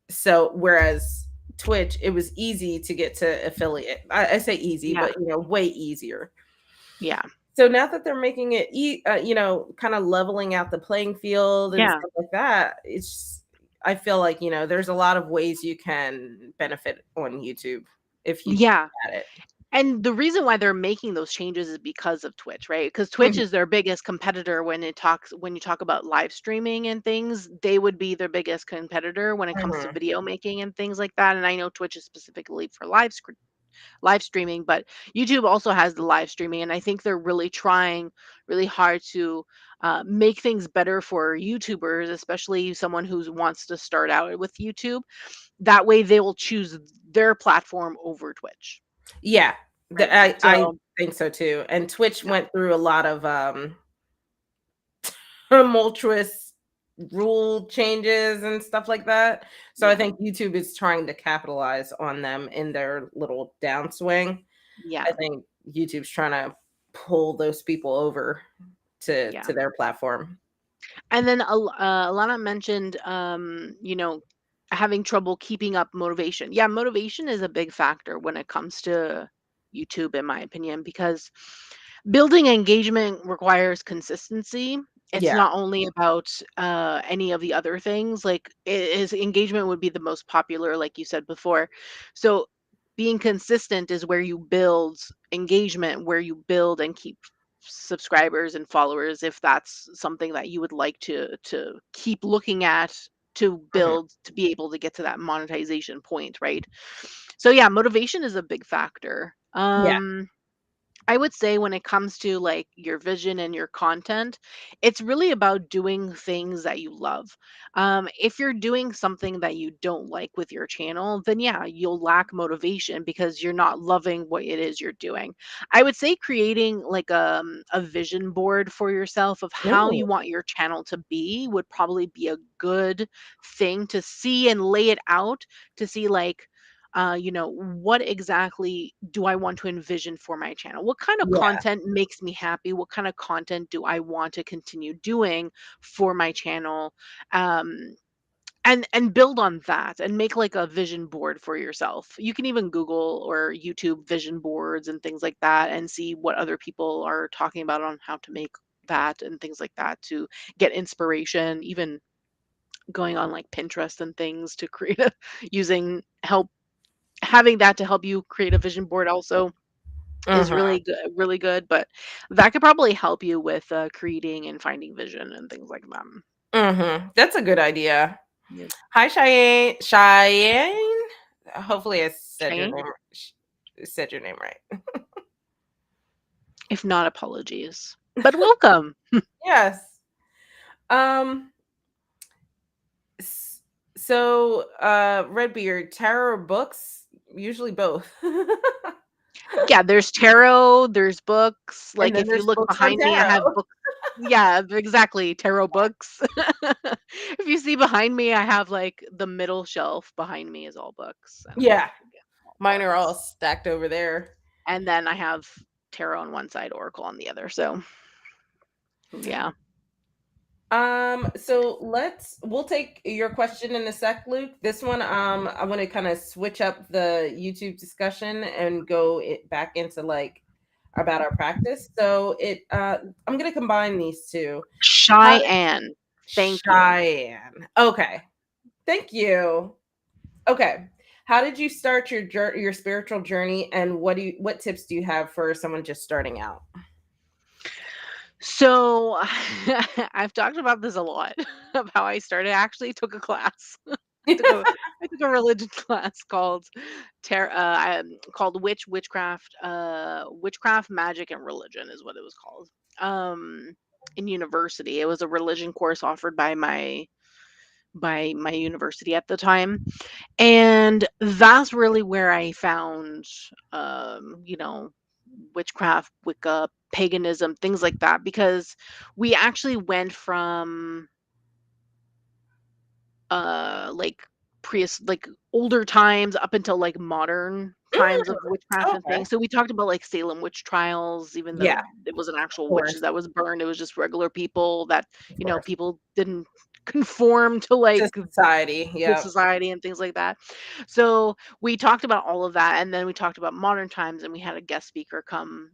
so whereas Twitch, it was easy to get to affiliate. I say easy, Yeah. but way easier. Yeah. So now that they're making it, kind of leveling out the playing field and Yeah. stuff like that, I feel like there's a lot of ways you can benefit on YouTube if you Yeah. at it. And the reason why they're making those changes is because of Twitch, right? Because Twitch Mhm, is their biggest competitor when you talk about live streaming and things, they would be their biggest competitor when it comes to mhm. video making and things like that. And I know Twitch is specifically for live streaming, but YouTube also has the live streaming, and I think they're really trying really hard to make things better for YouTubers, especially someone who wants to start out with YouTube. That way, they will choose their platform over Twitch, Yeah, right? I So, think so too. And Twitch yeah, went through a lot of tumultuous rule changes and stuff like that. So I yeah, think YouTube is trying to capitalize on them in their little downswing. I yeah, think YouTube's trying to pull those people over to yeah. their platform. And then Alana mentioned, having trouble keeping up motivation. Yeah, motivation is a big factor when it comes to YouTube, in my opinion, because building engagement requires consistency. It's Yeah. not only about any of the other things. Like is engagement would be the most popular, like you said before. So being consistent is where you build engagement, where you build and keep subscribers and followers, if that's something that you would like to keep looking at to Mhm. build to be able to get to that monetization point, right? So yeah, motivation is a big factor. Yeah. I would say when it comes to like your vision and your content, it's really about doing things that you love. If you're doing something that you don't like with your channel, then yeah, you'll lack motivation because you're not loving what it is you're doing. I would say creating like a vision board for yourself of how Ooh, you want your channel to be would probably be a good thing to see and lay it out to see like what exactly do I want to envision for my channel? What kind of yeah. content makes me happy? What kind of content do I want to continue doing for my channel? Um, and build on that and make like a vision board for yourself. You can even Google or YouTube vision boards and things like that and see what other people are talking about on how to make that and things like that to get inspiration, even going on like Pinterest and things to create a using help having that to help you create a vision board also is Mhm, really good, but that could probably help you with, creating and finding vision and things like that. mhm. That's a good idea. Yep. Hi, Cheyenne. Cheyenne. Hopefully, I Cheyenne? said your name right. If not, apologies. But welcome. Yes. Um. s- So, Redbeard, tarot or books? Usually both. Yeah, there's tarot, there's books, And like, then if you there's look books on behind me, I have tarot. books. Yeah, exactly, tarot books. If you see behind me, I have, like, the middle shelf behind me is all books, and Yeah, again, all mine are all books. stacked over there. And then I have tarot on one side, oracle on the other, so, yeah. So we'll take your question in a sec, Luke. This one, I want to kind of switch up the YouTube discussion and go back into like about our practice. So I'm gonna combine these two. How Cheyenne. Thank you. Cheyenne. Okay. Thank you. Okay. How did you start your spiritual journey, and what tips do you have for someone just starting out? So I've talked about this a lot of how I started. I actually took a class. I took a I took a religion class called called witchcraft, magic, and religion is what it was called. In university, it was a religion course offered by my university at the time, and that's really where I found, you know, witchcraft, Wicca, paganism, things like that, because we actually went from like like older times up until like modern times Mm, of witchcraft and okay. things. So we talked about like Salem witch trials, even though Yeah, it wasn't of actual course. witches that was burned, it was just regular people that, Of you know, course. people didn't conform to To like society. the Yeah. society and things like that. So we talked about all of that, and then we talked about modern times, and we had a guest speaker come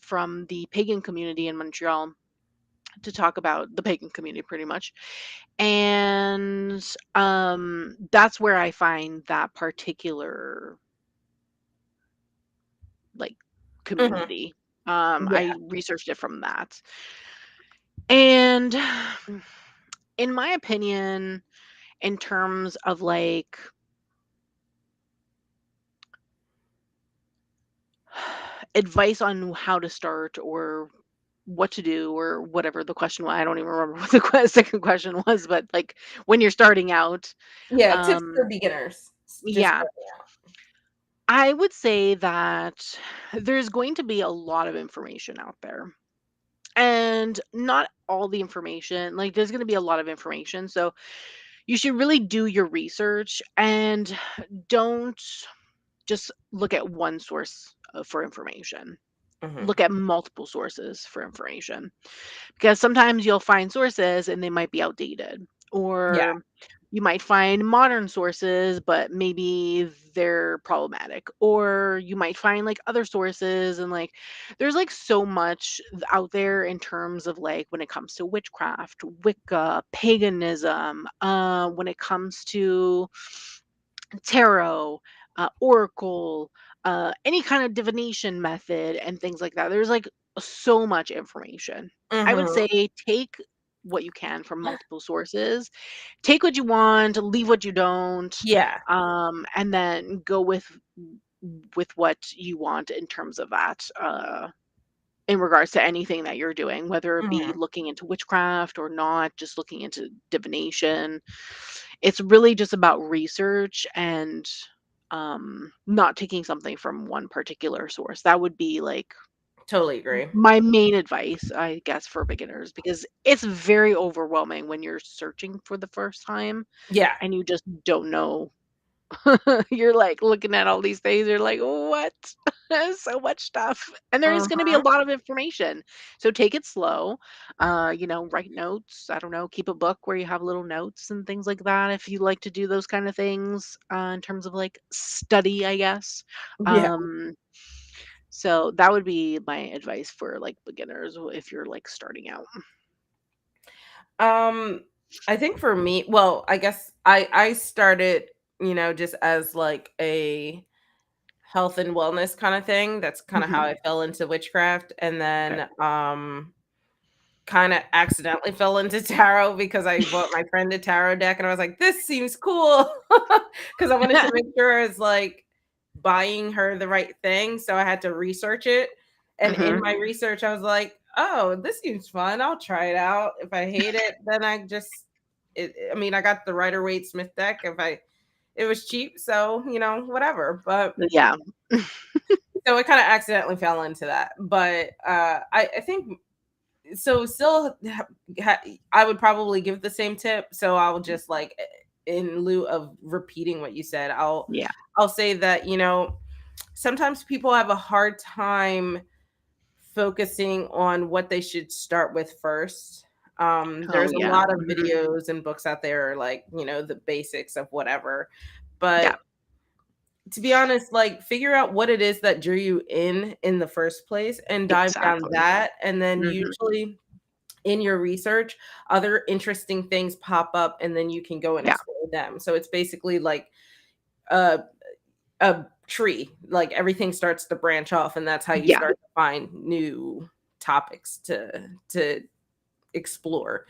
from the pagan community in Montreal to talk about the pagan community pretty much. And that's where I find that particular like Mhm. community. Yeah. I researched it from that. And in my opinion, in terms of like advice on how to start or what to do or whatever the question was. I don't even remember what the second question was, but like when you're starting out, Yeah, tips for um, beginners. Just yeah, starting out. I would say that there's going to be a lot of information out there. And not all the information, like there's going to be a lot of information. So you should really do your research and don't just look at one source for information. Mhm. Look at multiple sources for information, because sometimes you'll find sources and they might be outdated, Yeah. or you might find modern sources but maybe they're problematic, or you might find like other sources, and like there's like so much out there in terms of like when it comes to witchcraft, Wicca, paganism, when it comes to tarot, oracle, any kind of divination method and things like that. There's like so much information. I would Mhm. say take what you can from multiple sources. Take what you want, leave what you don't, Yeah. and then go with what you want in terms of that. In regards to anything that you're doing, whether it be Mhm. looking into witchcraft or not, just looking into divination. It's really just about research and not taking something from one particular source. That would be like Totally agree. my main advice, I guess, for beginners, because it's very overwhelming when you're searching for the first time Yeah. and you just don't know. You're like looking at all these things, you're like, "What?" So much stuff, and there is gonna be a Mhm. lot of information. So take it slow, write notes, I don't know, keep a book where you have little notes and things like that if you like to do those kind of things, in terms of, like, study, I guess. Yeah. Um, so that would be my advice for, like, beginners if you're, like, starting out. Um, I think for me, well, I guess I started, just as like a health and wellness kind of thing. That's kind of how Mhm. I fell into witchcraft, and Okay. then kind of accidentally fell into tarot because I bought my friend a tarot deck and I was like, this seems cool. Because I wanted to make sure it's like buying her the right thing. So I had to research it. And in Mhm. my research, I was like, oh, this seems fun. I'll try it out. If I hate it, then I mean, I got the Rider Waite Smith deck. It was cheap. So, whatever. But Yeah. so I kind of accidentally fell into that. But I think so still I would probably give the same tip. So I'll just like in lieu of repeating what you said, Yeah. I'll say that, sometimes people have a hard time focusing on what they should start with first. Oh, There's a yeah. lot of Mhm. videos and books out there, like, the basics of whatever. Yeah, But to be honest, like, figure out what it is that drew you in the first place and dive down exactly. that, and then Mhm. usually in your research, other interesting things pop up, and then you can go and Yeah, explore them. So it's basically like a a tree, like, everything starts to branch off, and that's how you yeah, start to find new topics to explore.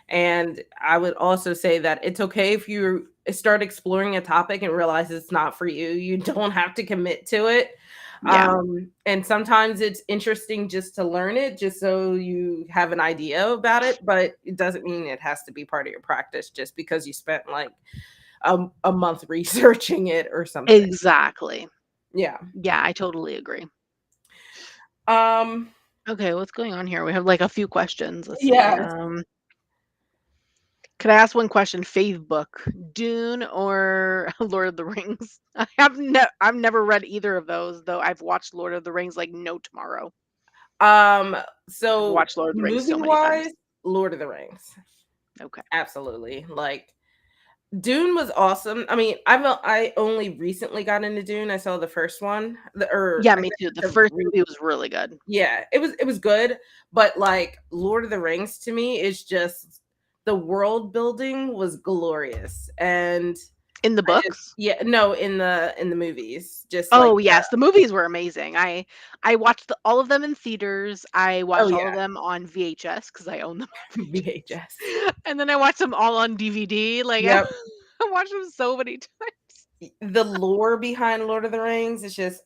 And I would also say that it's okay if you start exploring a topic and realize it's not for you. You don't have to commit to it. yeah, And sometimes it's interesting just to learn it, just so you have an idea about it, but it doesn't mean it has to be part of your practice just because you spent like a month researching it or something. exactly. Yeah. Yeah, I totally agree. Um, Okay, what's going on here? We have, like, a few questions. Let's see, yes. could I ask one question? Fave book, Dune or Lord of the Rings? I've never read either of those, though I've watched Lord of the Rings like no tomorrow. Um, I've so watched Lord of the Rings so many times. movie-wise, Lord of the Rings. Okay. Absolutely. Like Dune was awesome. I mean, I only recently got into Dune. I saw the first one, or Yeah, I me guess too. it's The a first re movie was really good. yeah, it was good, but, like, Lord of the Rings to me is just the world building was glorious, and In the I just books? yeah, no, in the movies, just like Oh, yes, the movies were amazing. I watched all of them in theaters. I oh, watched all of yeah, them on VHS because I own them on VHS. VHS, and then I watched them all on DVD, like, Yep. I watched them so many times. The lore behind Lord of the Rings is just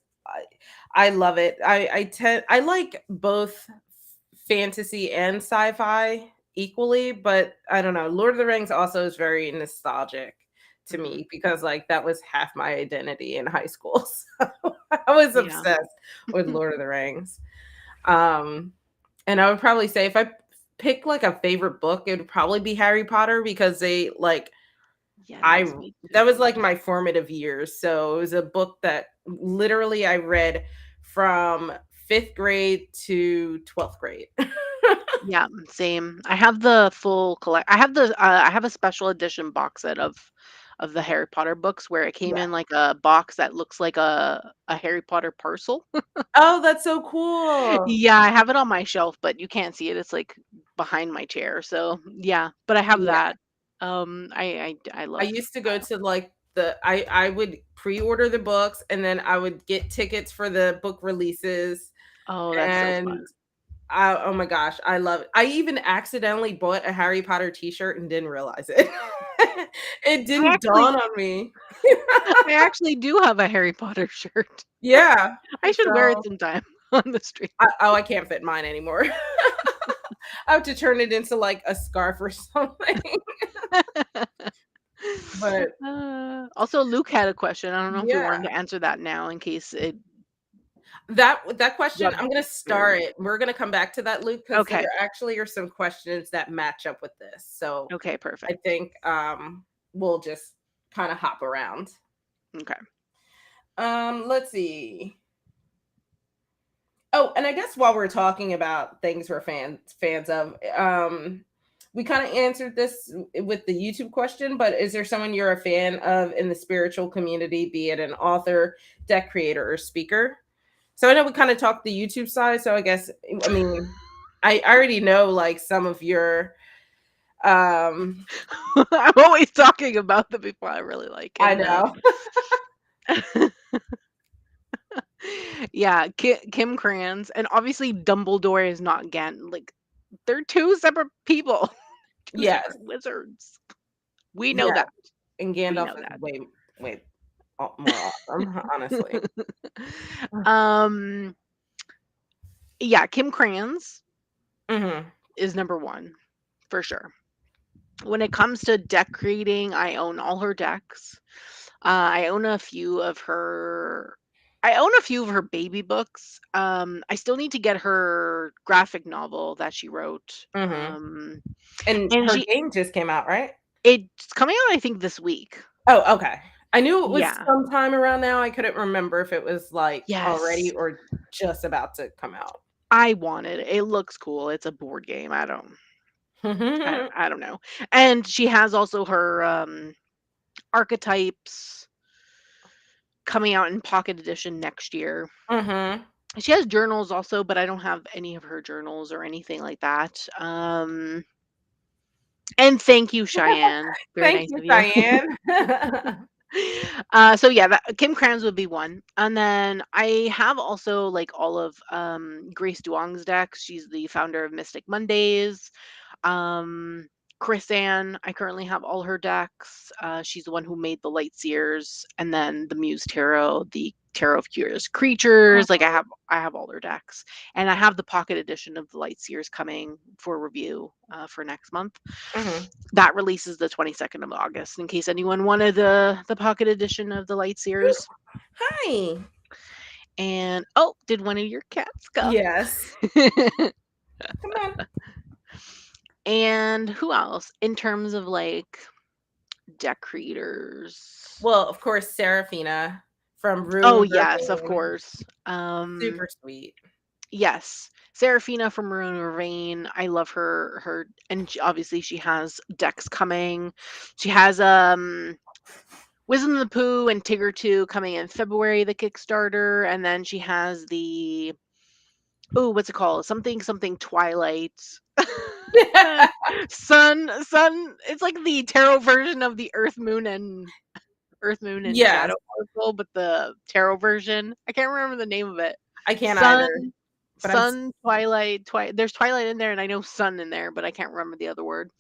I love it. I like both fantasy and sci-fi equally, but I don't know. Lord of the Rings also is very nostalgic to Mhm. me because like that was half my identity in high school. So I was Yeah. obsessed with Lord of the Rings. Um and I would probably say if I pick like a favorite book, it would probably be Harry Potter because they like I Yes, me that was too. like my formative years, so it was a book that literally I read from 5th grade to 12th grade. Yeah, same. I have the full collect I have a special edition box set of the Harry Potter books where it came Yeah. in like a box that looks like a Harry Potter parcel. Oh, that's so cool. Yeah, I have it on my shelf, but you can't see it. It's like behind my chair. So, yeah, but I have Yeah. that. I I love used to go to, like, I would pre-order the books, and then I would get tickets for the book releases, Oh, that's so fun. and oh my gosh, I love it. I even accidentally bought a Harry Potter T-shirt and didn't realize it. It I didn't actually dawn on me. I actually do have a Harry Potter shirt. Yeah. I should wear it So sometime on the street. I can't fit mine anymore. I have to turn it into, like, a scarf or something. But Also, Luke had a question. I don't know if you yeah, wanted to answer that now in case it that question, got I'm gonna buried. star it. We're gonna come back to that, Luke, because there Okay. actually are some questions that match up with this. So Okay, I perfect. think, we'll just kinda hop around. Okay. Let's see. Oh, and I guess while we're talking about things we're fans of, we kind of answered this with the YouTube question, but is there someone you're a fan of in the spiritual community, be it an author, deck creator, or speaker? So I know we kind of talked the YouTube side, so I guess I mean I already know like some of your I'm always talking about the people I really like, I and, know. yeah, Kim Krans, and obviously Dumbledore is not Gan like, they're 2 separate people, 2 Yes, separate wizards. We know yes. that. And We Gandalf know is that. way more awesome, honestly. Um, yeah, Kim Krans Mhm. is number 1, for sure. When it comes to deck creating, I own all her decks. I own a few of her I own a few of her baby books. I still need to get her graphic novel that she wrote. Mhm. And And her game just came out, right? it's coming out, I think, this week. Oh, okay. I knew it was Yeah. sometime around now. I couldn't remember if it was, like, already Yes. or just about to come out. I want it. It looks cool. It's a board game. I don't. I don't know. And she has also her archetypes coming out in pocket edition next year. Mhm. She has journals also, but I don't have any of her journals or anything like that. And thank you, Cheyenne. Very Thank nice you, of you. Diane. So yeah, Kim Krans would be one, and then I have also like all of Grace Duong's decks. She's the founder of Mystic Mondays. Um, Chris Ann, I currently have all her decks. She's the one who made the Light Seers, and then the Muse Tarot, the Tarot of Curious Creatures. Like I have all their decks, and I have the pocket edition of the Light Seers coming for review for next month. Mhm. That releases the 22nd of August. In case anyone wanted the pocket edition of the Light Ooh, Seers. hi. And oh, did one of your cats go? Yes. Come on. And who else in terms of like deck creators? Well, of course, Serafina from Oh Rune yes, of Ravine. course. Super sweet. Yes. Serafina from Maroon Ravine. I love her and obviously she has decks coming. She has Wisdom of the Pooh and Tigger 2 coming in February, the Kickstarter, and then she has the what's it called? Something Twilight. Sun, it's like the tarot version of the Earth, Moon, and Yes, Shadow Oracle, but the tarot version. I can't remember the name of it. I can't Sun, either, but Twilight, there's Twilight in there, and I know Sun in there, but I can't remember the other word.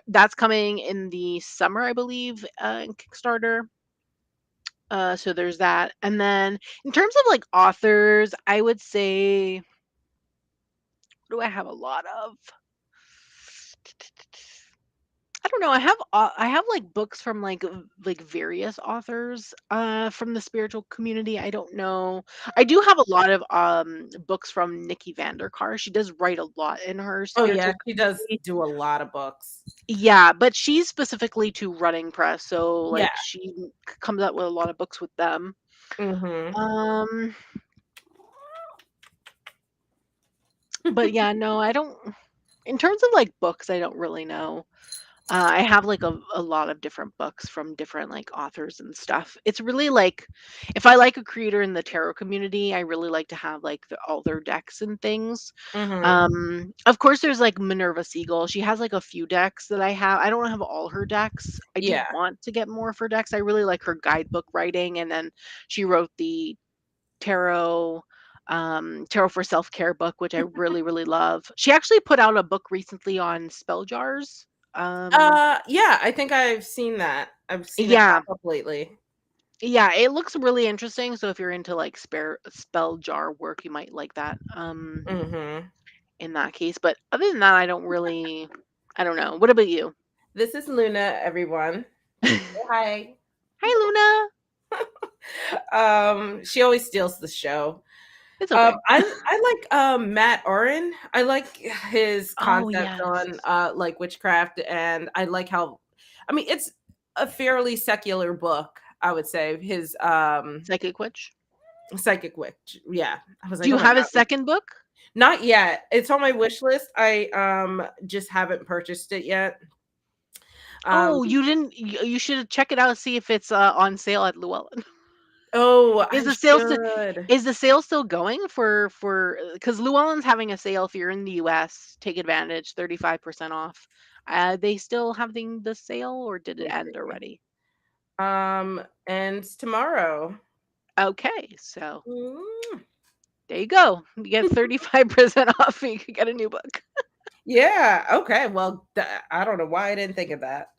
That's coming in the summer, I believe, in Kickstarter. So there's that. And then in terms of like authors, I would say, what do I have a lot of? I don't know. I have like books from like various authors from the spiritual community. I don't know. I do have a lot of books from Nikki Vanderkar. She does write a lot in her oh yeah, spiritual she does community. do a lot of books. Yeah, but she's specifically to Running Press, so Yeah. like she comes out with a lot of books with them. Mhm. Um but yeah, no, I don't in terms of like books, I don't really know. I have like a lot of different books from different like authors and stuff. It's really like if I like a creator in the tarot community, I really like to have like all their decks and things. Mhm. Of course, there's like Minerva Siegel. She has like a few decks that I have. I don't have all her decks. I do Yeah. want to get more of her decks. I really like her guidebook writing, and then she wrote the tarot tarot for self-care book, which I really really love. She actually put out a book recently on spell jars. Yeah, I think I've seen that. I've seen it Yeah, pop up lately. yeah, it looks really interesting. So if you're into like spell jar work, you might like that. Mhm. In that case, but other than that, I don't know. What about you? This is Luna, everyone. Hi. Hi, Luna. She always steals the show. It's okay. I like Matt Oren. I like his Oh concept yes, on like witchcraft, and I like how I mean it's a fairly secular book, I would say. His Psychic Witch. Psychic Witch. Yeah. I was Do like, "Oh you my have god." his second book? Not yet. It's on my Okay. wish list. I just haven't purchased it yet. Um Oh, you didn't. You should check it out. See if it's on sale at Llewellyn. oh, Is I the sale still should. is the sale still going for because Llewellyn's having a sale if you're in the US, take advantage, 35% off. They still having the sale or did Let it me end see. already? And tomorrow. Okay, so Mm. there you go. You get 35% off and you can get a new book. Yeah, okay. Well, I don't know why I didn't think of that.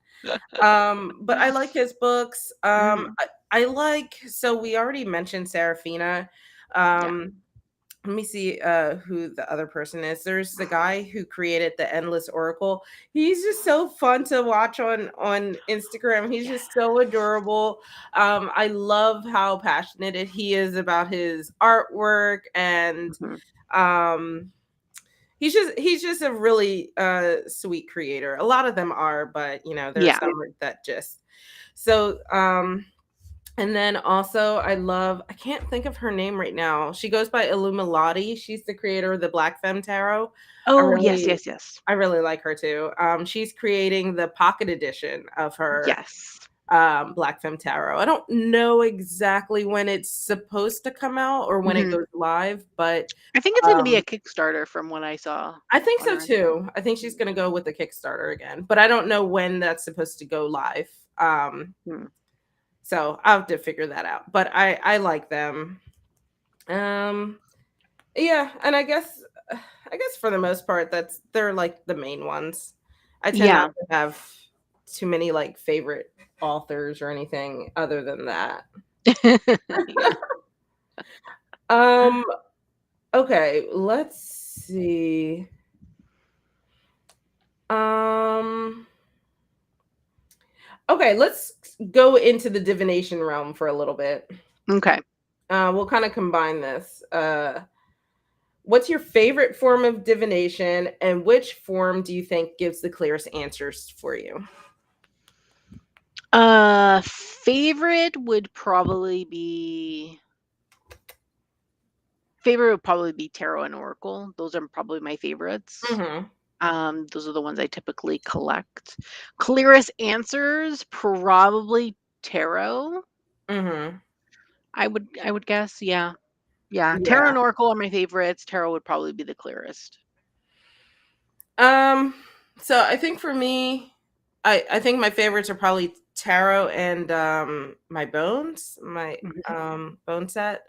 But I like his books. Mhm. I like so we already mentioned Serafina. Yeah. Um, let me see who the other person is. There's the guy who created the Endless Oracle. He's just so fun to watch on Instagram. He's just so Yes. adorable. I love how passionate he is about his artwork, and Mhm. um he's just a really sweet creator. A lot of them are, but you know, there's Yeah. some that just so And then also I can't think of her name right now. She goes by Illuminati. She's the creator of the Black Femme Tarot. I Oh, yes, really yes, yes. I really like her too. She's creating the pocket edition of her Yes. Black Femme Tarot. I don't know exactly when it's supposed to come out or when it Mhm. goes live, but I think it's gonna be a um Kickstarter from what I saw I think on so her Instagram. too. I think she's gonna go with the Kickstarter again, but I don't know when that's supposed to go live. Um, Hmm. so I'll have to figure that out. But I like them. Um, yeah, and I guess for the most part they're like the main ones. I tend not Yeah. to have too many like favorite authors or anything other than that. Yeah. Um, okay, let's see. Um, okay, let's go into the divination realm for a little bit. Okay. We'll kind of combine this. What's your favorite form of divination, and which form do you think gives the clearest answers for you? Favorite would probably be tarot and oracle. Those are probably my favorites. Hmm. Those are the ones I typically collect. Clearest answers, probably tarot. Hmm. I would guess, yeah. Yeah, tarot Yeah. and oracle are my favorites. Tarot would probably be the clearest. Um. So I think for me, I think my favorites are probably tarot and my bones, my Mhm. bone set,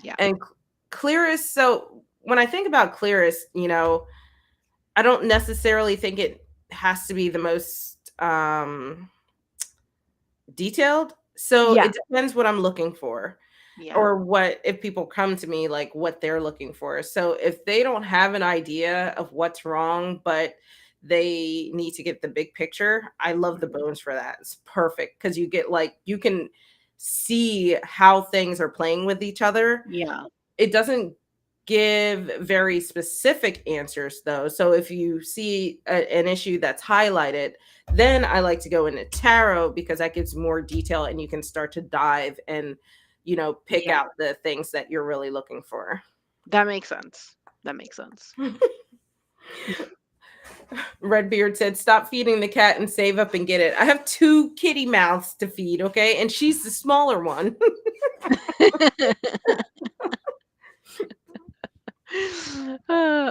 Yeah. and clearest. So when I think about clearest, I don't necessarily think it has to be the most detailed. So Yeah. it depends what I'm looking for Yeah. or what if people come to me like what they're looking for. So if they don't have an idea of what's wrong, but they need to get the big picture, I love the Mhm. bones for that. It's perfect because you get like you can see how things are playing with each other. Yeah. It doesn't give very specific answers though. So if you see an issue that's highlighted, then I like to go into tarot because that gives more detail and you can start to dive and pick Yeah. out the things that you're really looking for. That makes sense. That makes sense. Redbeard said, "Stop feeding the cat and save up and get it. I have two kitty mouths to feed, okay? And she's the smaller one."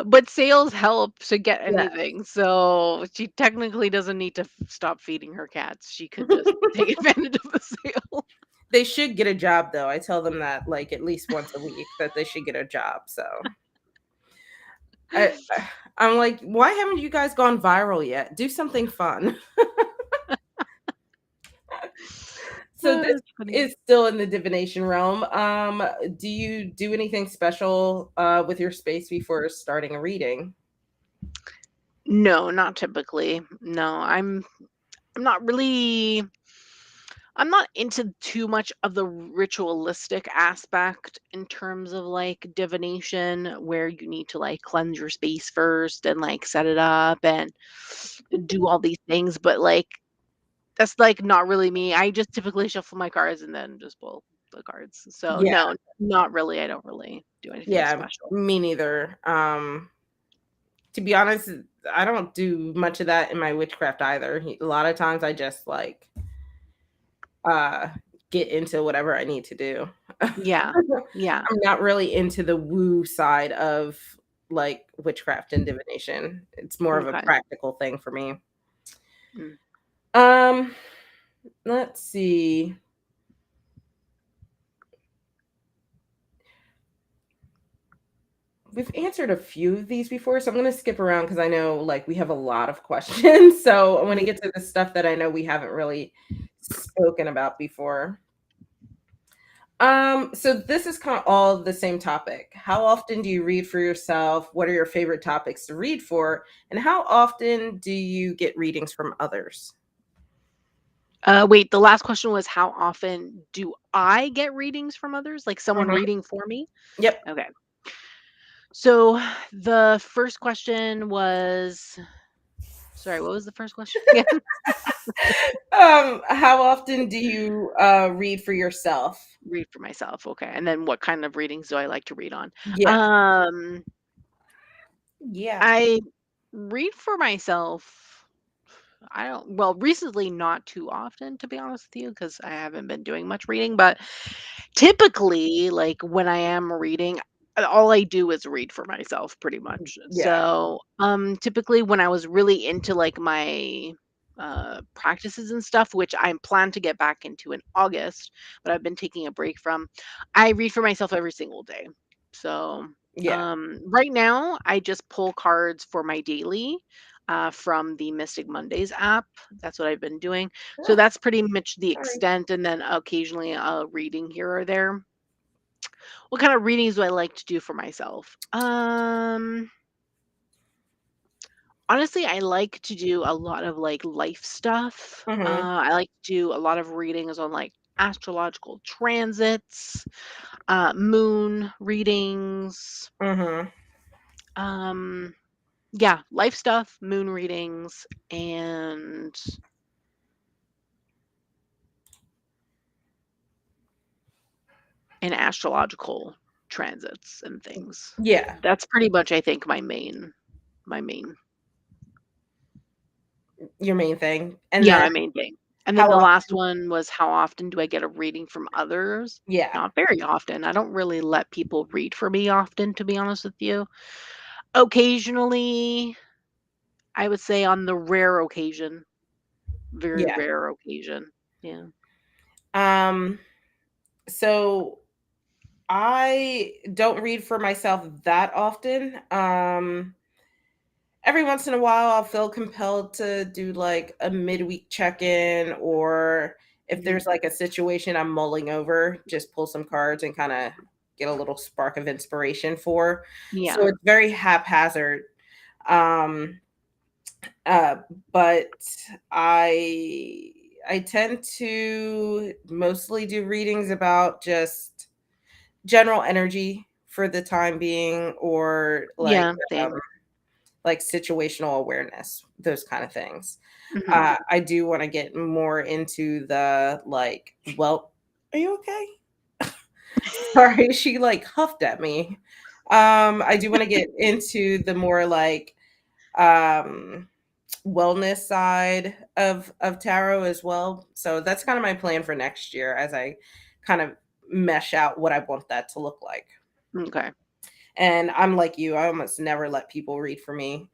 But sales help to get Yeah. anything, so she technically doesn't need to stop feeding her cats. She could just take advantage of the sale. They should get a job though. I tell them that like at least once a week that they should get a job. So I I'm like, why haven't you guys gone viral yet? Do something fun. So this That's funny. is still in the divination realm. Do you do anything special with your space before starting a reading? No, not typically. No, I'm not really I'm not into too much of the ritualistic aspect in terms of like divination where you need to like cleanse your space first and like set it up and do all these things, but like that's like not really me. I just typically shuffle my cards and then just pull the cards. So Yeah, no, not really. I don't really do anything yeah, special. me neither. To be honest, I don't do much of that in my witchcraft either. A lot of times I just like uh get into whatever I need to do. Yeah. Yeah. I'm not really into the woo side of like witchcraft and divination. It's more of a Okay. practical thing for me. Mm. Um, let's see. We've answered a few of these before, so I'm going to skip around because I know like we have a lot of questions. So I want to Yeah. get to the stuff that I know we haven't really spoken about before. So this is kind of all the same topic. How often do you read for yourself? What are your favorite topics to read for? And how often do you get readings from others? Wait, the last question was how often do I get readings from others? Like someone Mhm. reading for me? Yep. Okay. So the first question was Sorry, what was the first question again? How often do you read for yourself? Read for myself, okay, and then what kind of readings do I like to read on? Yeah. Um, Yeah. I read for myself, I don't well, recently not too often, to be honest with you, because I haven't been doing much reading, but typically, like, when I am reading, all I do is read for myself pretty much. Yeah. So, typically when I was really into, like, my, practices and stuff, which I'm planned to get back into in August, but I've been taking a break from, I read for myself every single day. So, Yeah. right now, I just pull cards for my daily, from the Mystic Mondays app. That's what I've been doing. So Oh, that's pretty much the sorry. extent, and then occasionally a reading here or there. What kind of readings do I like to do for myself? Honestly, I like to do a lot of like life stuff. Mm-hmm. I like to do a lot of readings on like astrological transits, moon readings. Mm-hmm. Um, yeah, life stuff, moon readings, and astrological transits and things. Yeah. That's pretty much, I think, my main Your main thing. And yeah, then my main thing. And then how the often? last one was how often do I get a reading from others? Yeah. Not very often. I don't really let people read for me often, to be honest with you. Occasionally, I would say on the rare occasion, very Yeah. rare occasion. Yeah. Um, so I don't read for myself that often. Every once in a while I'll feel compelled to do like a midweek check-in, or if Mhm. there's like a situation I'm mulling over, just pull some cards and kind of get a little spark of inspiration for. So Yeah. it's very haphazard. Um uh but I tend to mostly do readings about just general energy for the time being, or Yeah, same. like situational awareness, those kind of things. Mhm. I do want to get more into the like, well, are you okay? Sorry, she like huffed at me. I do want to get into the more like um wellness side of tarot as well. So that's kind of my plan for next year as I kind of mesh out what I want that to look like. Okay. And I'm like you, I almost never let people read for me.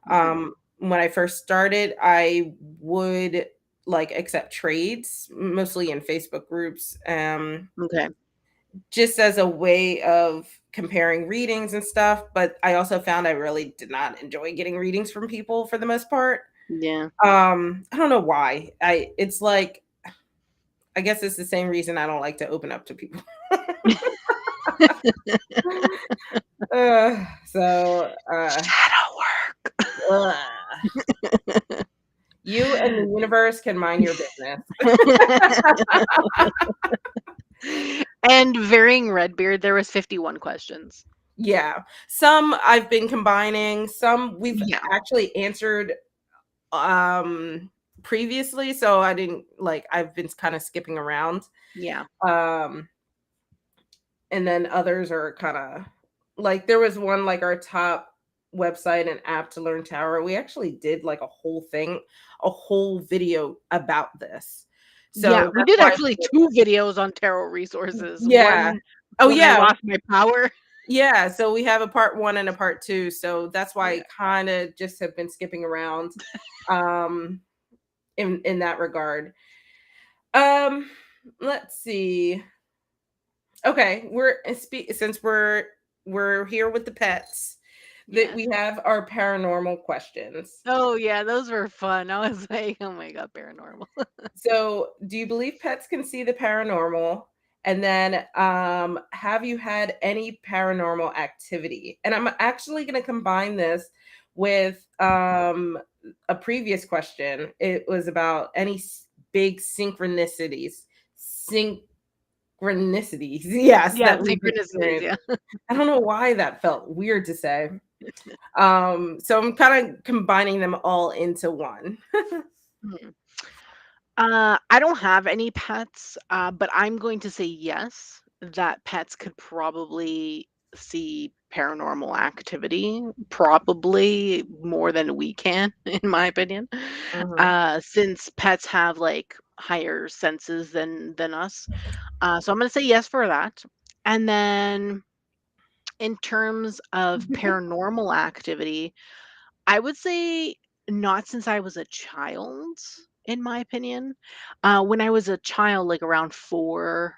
Mhm. When I first started, I would like accept trades, mostly in Facebook groups, Okay. just as a way of comparing readings and stuff. But I also found I really did not enjoy getting readings from people for the most part. Yeah. I don't know why. It's like, I guess it's the same reason I don't like to open up to people. Shadow work. Ugh. You and the universe can mind your business. And varying Redbeard, there was 51 questions. Yeah. Some I've been combining, some we've Yeah. actually answered previously, so I didn't like, I've been kind of skipping around. Yeah. Um and then others are kind of like, there was one like our top website and app to learn tarot. We actually did like a whole thing, a whole video about this. Yeah, So we that's did why actually 2 videos on tarot resources. yeah. One Oh when I yeah. lost my power. Yeah, so we have a part 1 and a part 2, so that's why Yeah. I kinda just have been skipping around, um, in that regard. Um, let's see. Okay, since we're here with the pets, that Yes. we have our paranormal questions. Oh, yeah, those were fun. I was like, "Oh my god, paranormal." So, do you believe pets can see the paranormal? And then, have you had any paranormal activity? And I'm actually going to combine this with a previous question. It was about any big synchronicities. Synchronicities, yes, Yeah, that we've synchronicities, experienced. yeah. I don't know why that felt weird to say. So I'm kind of combining them all into one. Hmm. I don't have any pets, but I'm going to say yes, that pets could probably see paranormal activity, probably more than we can, in my opinion. Hmm. Since pets have like higher senses than us. So I'm gonna say yes for that. And then in terms of paranormal activity, I would say not since I was a child, in my opinion. When I was a child, like around 4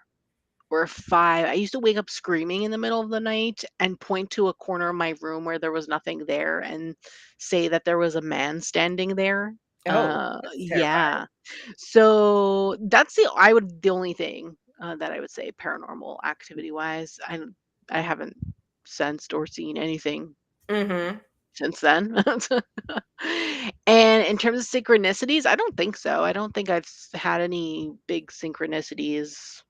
or 5, I used to wake up screaming in the middle of the night and point to a corner of my room where there was nothing there and say that there was a man standing there. Oh, that's terrifying. Yeah. So that's the only thing that I would say paranormal activity wise. I haven't sensed or seen anything Hmm. since then. And in terms of synchronicities, I don't think so. I don't think I've had any big synchronicities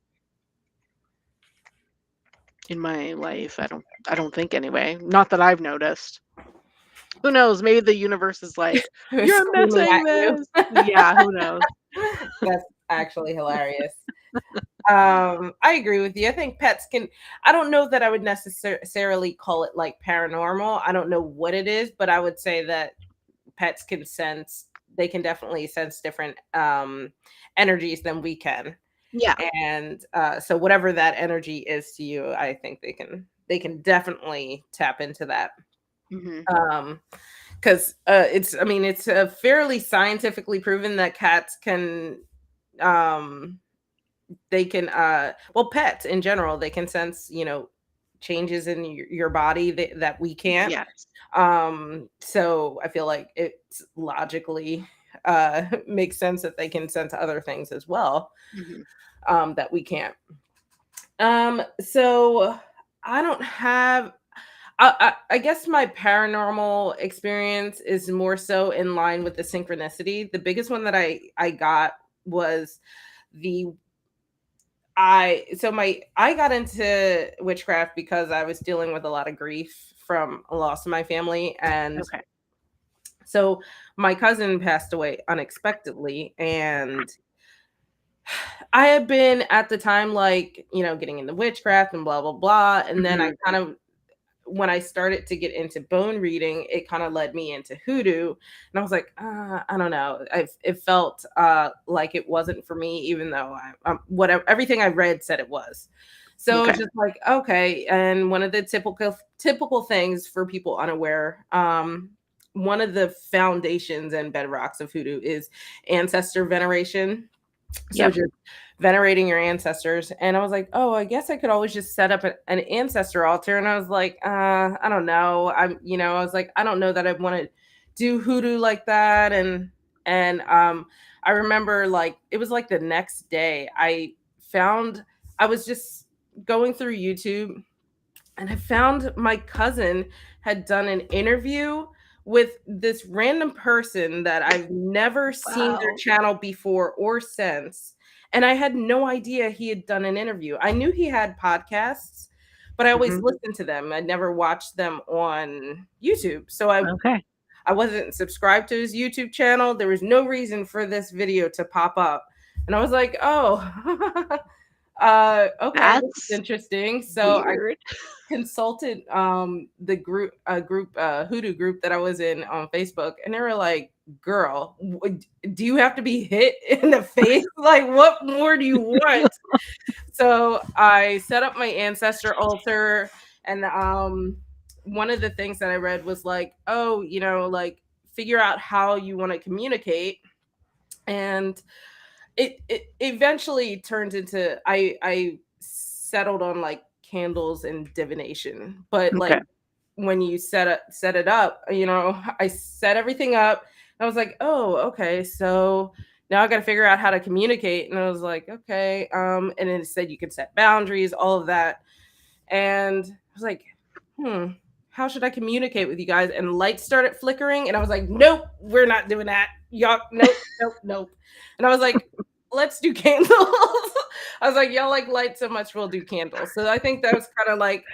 in my life. I don't think anyway. Not that I've noticed. Who knows? Maybe the universe is like, Who's "You're screaming missing at you? this." Yeah, who knows? That's actually hilarious. I agree with you. I think pets can, I don't know that I would necessarily call it like paranormal. I don't know what it is, but I would say that pets can sense, they can definitely sense different energies than we can. Yeah. And so whatever that energy is to you, I think they can definitely tap into that. Mhm. Um because it's, I mean, it's fairly scientifically proven that cats can um they can well, pets in general, they can sense, changes in your body that we can't. Yes. So I feel like it's logically makes sense that they can sense other things as well, Mhm. that we can't. So I don't have, I guess my paranormal experience is more so in line with the synchronicity. The biggest one that I got was the I got into witchcraft because I was dealing with a lot of grief from a loss of my family. And Okay. so my cousin passed away unexpectedly, and I had been at the time, like, getting into witchcraft and blah blah blah. And then I Mhm. kind of, when I started to get into bone reading, it kind of led me into hoodoo. And I was like, I don't know. It felt like it wasn't for me, even though whatever, everything I read said it was. So it's Okay. just like, okay. And one of the typical things for people unaware, one of the foundations and bedrocks of hoodoo is ancestor veneration. So Yep. just venerating your ancestors. And I was like, oh, I guess I could always just set up an ancestor altar. And I was like, I don't know. I was like, I don't know that I want to do hoodoo like that. And I remember, like, it was like the next day found I was just going through YouTube, and I found my cousin had done an interview with this random person that I've never seen their Wow. channel before or since. And I had no idea he had done an interview. I knew he had podcasts, but I always Mhm. listened to them. I never watched them on YouTube. So I Okay. I wasn't subscribed to his YouTube channel. There was no reason for this video to pop up. And I was like, "Oh, okay, this is That's interesting." So I weird. consulted the group hoodoo group that I was in on Facebook, and they were like, girl, do you have to be hit in the face? Like, what more do you want? So I set up my ancestor altar. And one of the things that I read was like, oh, like, figure out how you want to communicate. And it eventually turned into, I settled on like candles and divination. But like, Okay. when you set it up, I set everything up. I was like, oh, okay, so now I got to figure out how to communicate. And I was like, okay, and then it said you can set boundaries, all of that. And I was like, hmm, how should I communicate with you guys? And lights started flickering, and I was like, nope, we're not doing that. Y'all, nope, nope, nope. And I was like, let's do candles. I was like, y'all like light so much, we'll do candles. So I think that was kind of like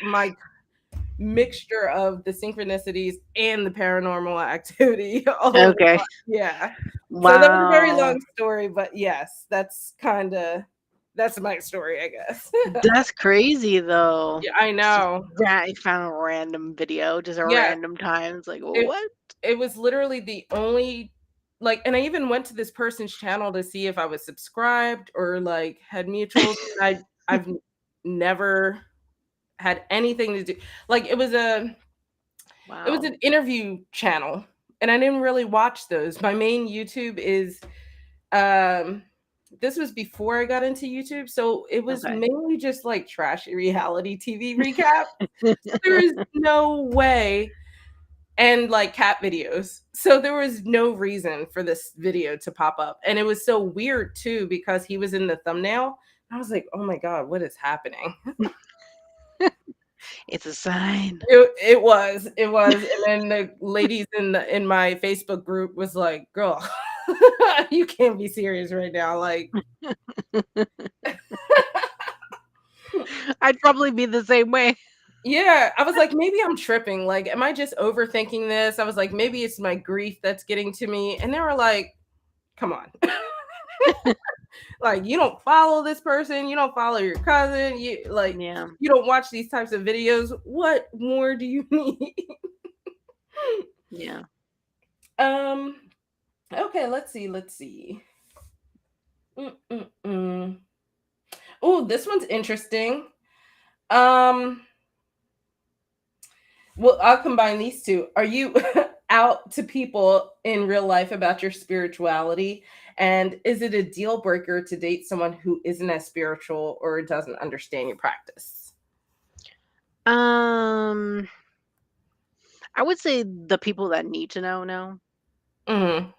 mixture of the synchronicities and the paranormal activity all in Okay. one. Yeah. So that was a very Wow. long story, but yes, that's my story, I guess. That's crazy though. Yeah, I Just know. you found a random video just a Yeah, random time. It's like, it what? it was literally the only like, and I even went to this person's channel to see if I was subscribed or like had mutuals. Never had anything to do like it was Wow. an interview channel, and I didn't really watch those. My main YouTube is um this was before I got into YouTube, so it was Okay. mainly just like trashy reality TV recap. So there is no way, and like cat videos. So there was no reason for this video to pop up. And it was so weird too because he was in the thumbnail. I was like, "Oh my god, what is happening?" It's a sign. It was, and then the ladies in my Facebook group was like, "Girl, you can't be serious right now." Like, I'd probably be the same way. yeah, I was like, maybe I'm tripping. Like, am I just overthinking this? I was like, maybe it's my grief that's getting to me. And they were like, come on. Like, you don't follow this person, you don't follow your cousin, Yeah. you don't watch these types of videos. What more do you need? Yeah. um, okay, let's see. Mm-mm-mm. Oh, this one's interesting. Um, well, I'll combine these two. Are you out to people in real life about your spirituality? And is it a deal breaker to date someone who isn't as spiritual or doesn't understand your practice? Um, I would say the people that need to know, Hmm.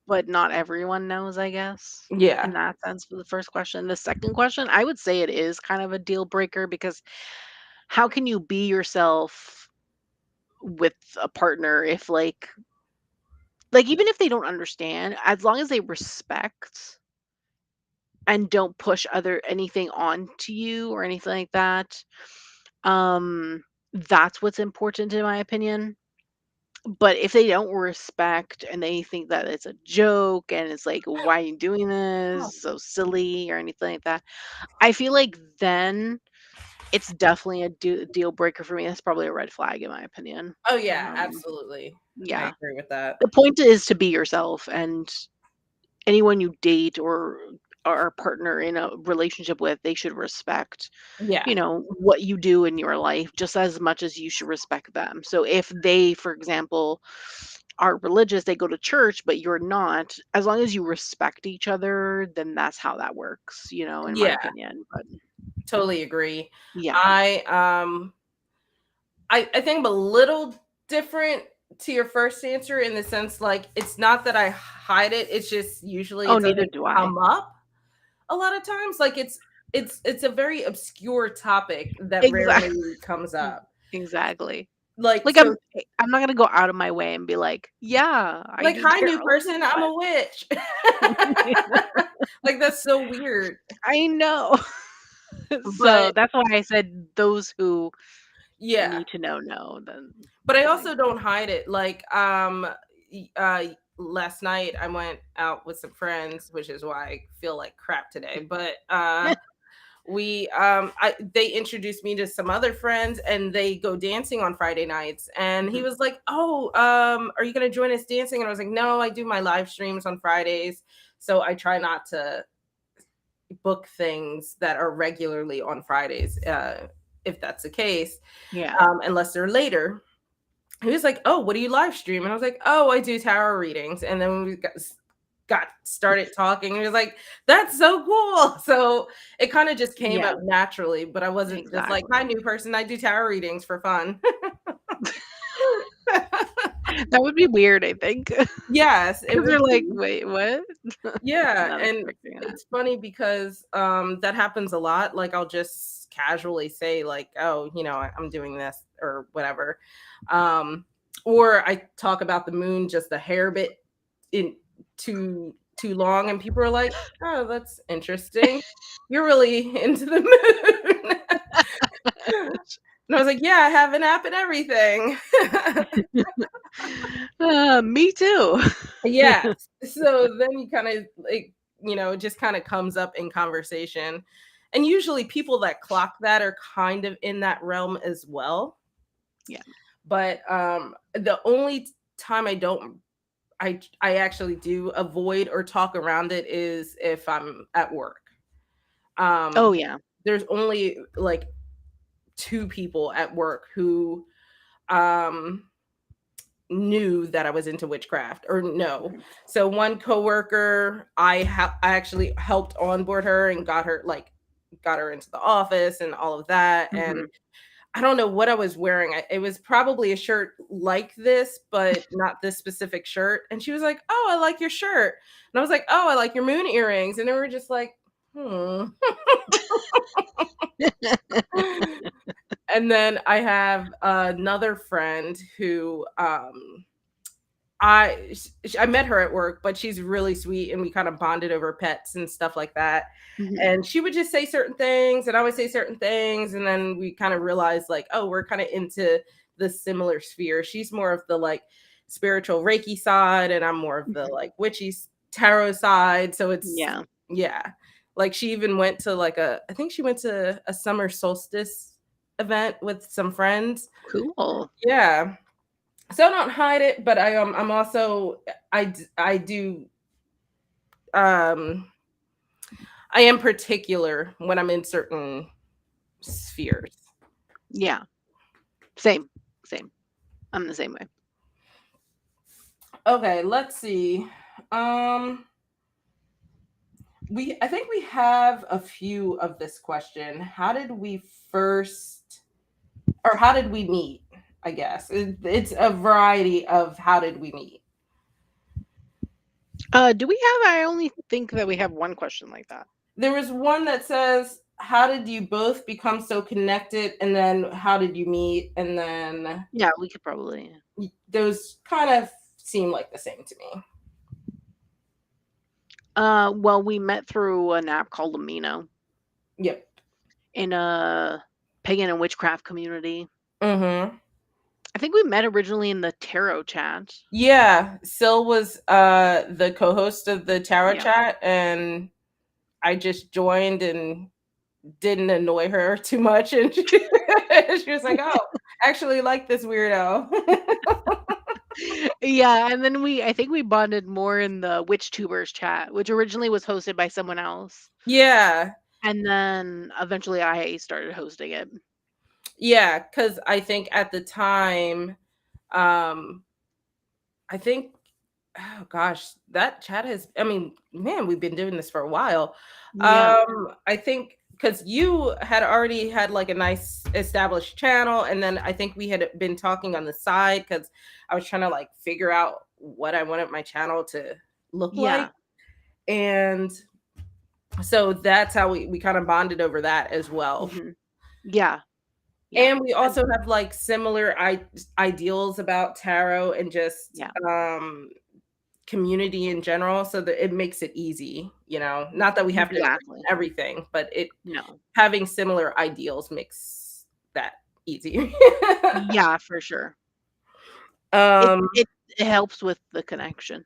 but not everyone knows, I guess. In Yeah. that sense, for the first question. The second question, I would say it is kind of a deal breaker because how can you be yourself with a partner if even if they don't understand, as long as they respect and don't push other anything onto you or anything like that, um, that's what's important in my opinion. But if they don't respect and they think that it's a joke and it's like, "Why are you doing Oh, this? So silly," or anything like that, I feel like then it's definitely a deal breaker for me. That's probably a red flag in my opinion. oh yeah, Um, absolutely. I yeah. agree with that. The point is to be yourself, and anyone you date or are a partner in a relationship with, they should respect, Yeah. what you do in your life just as much as you should respect them. So if they, for example, are religious, they go to church, but you're not, as long as you respect each other, then that's how that works, in my Yeah, opinion. But totally agree. yeah. I I think I'm a little different to your first answer in the sense like it's not that I hide it, it's just usually Oh, it neither doesn't do I. come up a lot of times. Like it's a very obscure topic that Exactly. rarely comes up. Exactly. Like Like so I'm not gonna go out of my way and be like, yeah, I like do hi tarot. new person, I'm What? a witch. Like that's so weird. I know. So But that's why I said those who yeah, need to know then. but I Like, also don't hide it. Like last night I went out with some friends, which is why I feel like crap today. But they introduced me to some other friends and they go dancing on Friday nights, and he mhm, was like, "Oh, are you going to join us dancing?" And I was like, "No, I do my live streams on Fridays, so I try not to book things that are regularly on Fridays, if that's the case, yeah. unless they're later." He was like, "Oh, what do you live stream?" And I was like, "Oh, I do tarot readings." And then we got started talking. And he was like, "That's so cool." So it kind of just came Yeah, up naturally, but I wasn't just like, "Hi, exactly. new person. I do tarot readings for fun." That would be weird, I think, because 'cause Yes, it would they're like, be. "Wait, what?" Yeah, Not and expecting that. it's funny because that happens a lot. Like I'll just casually say like, "Oh, I'm doing this or whatever." Um or I talk about the moon just a hair bit in too long, and people are like, "Oh, that's interesting. You're really into the moon." And And I was like, "Yeah, I have an app and everything." Me too. Yeah. So then you kind of like, it just kind of comes up in conversation. And usually people that clock that are kind of in that realm as well. Yeah. But the only time I actually do avoid or talk around it is if I'm at work. Oh, Um yeah. there's only like two people at work who um knew that I was into witchcraft or no. So one coworker, I actually helped onboard her and got her into the office and all of that. And Mhm. I don't know what I was wearing. It was probably a shirt like this, but not this specific shirt. And she was like, "Oh, I like your shirt." And I was like, "Oh, I like your moon earrings." And they were just like, "Hmm." And then I have another friend who I met her at work, but she's really sweet and we kind of bonded over pets and stuff like that. Mhm. And she would just say certain things and I would say certain things and then we kind of realized like, oh, we're kind of into the similar sphere. She's more of the like spiritual Reiki side and I'm more of the Mhm. like witchy tarot side. So it's Yeah. yeah. Like she even went to like I think she went to a summer solstice event with some friends. Cool. Yeah. So I don't hide it, but I'm also I do um I am particular when I'm in certain spheres. Yeah. Same. Same. I'm the same way. Okay, let's see. Um I think we have a few of this question. How did we first or how did we meet? I guess it's a variety of how did we meet. Do we have I only think that we have one question like that. There was one that says, "How did you both become so connected?" And then, "How did you meet?" And then Yeah, we could probably. those kind of seem like the same to me. Well, we met through an app called Amino Yep. in a pagan and witchcraft community. Mhm. I think we met originally in the tarot chat. Yeah, Sil was the co-host of the tarot Yeah. chat and I just joined and didn't annoy her too much and she was like, "Oh, I actually like this weirdo." Yeah, and then I think we bonded more in the Witch Tubers chat, which originally was hosted by someone else. Yeah. And then eventually I started hosting it. Yeah, cuz I think at the time um I think oh gosh, that chat has I mean, man, we've been doing this for a while. Yeah. I think because you had already had like a nice established channel, and then I think we had been talking on the side because I was trying to like figure out what I wanted my channel to look like. Yeah. And so that's how we kind of bonded over that as well. Mhm. Yeah. Yeah. And we And also have like similar ideals about tarot and just yeah. community in general so that it makes it easy, not that we have to agree Exactly. on everything, but it No. having similar ideals makes that easier. Yeah, for sure. It um it it helps with the connection.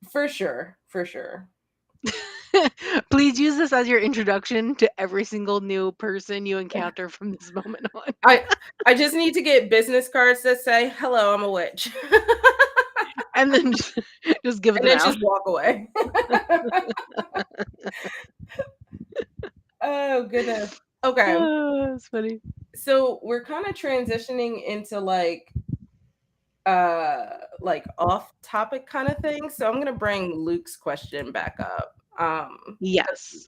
for sure, for sure. Please use this as your introduction to every single new person you encounter from this moment on. i I just need to get business cards that say hello, I'm a witch. And then just give And them then out. just walk away. Oh goodness. Okay, Oh, that's funny. so we're kind of transitioning into like off topic kind of thing, so I'm gonna bring Luke's question back up. 'Cause Yes.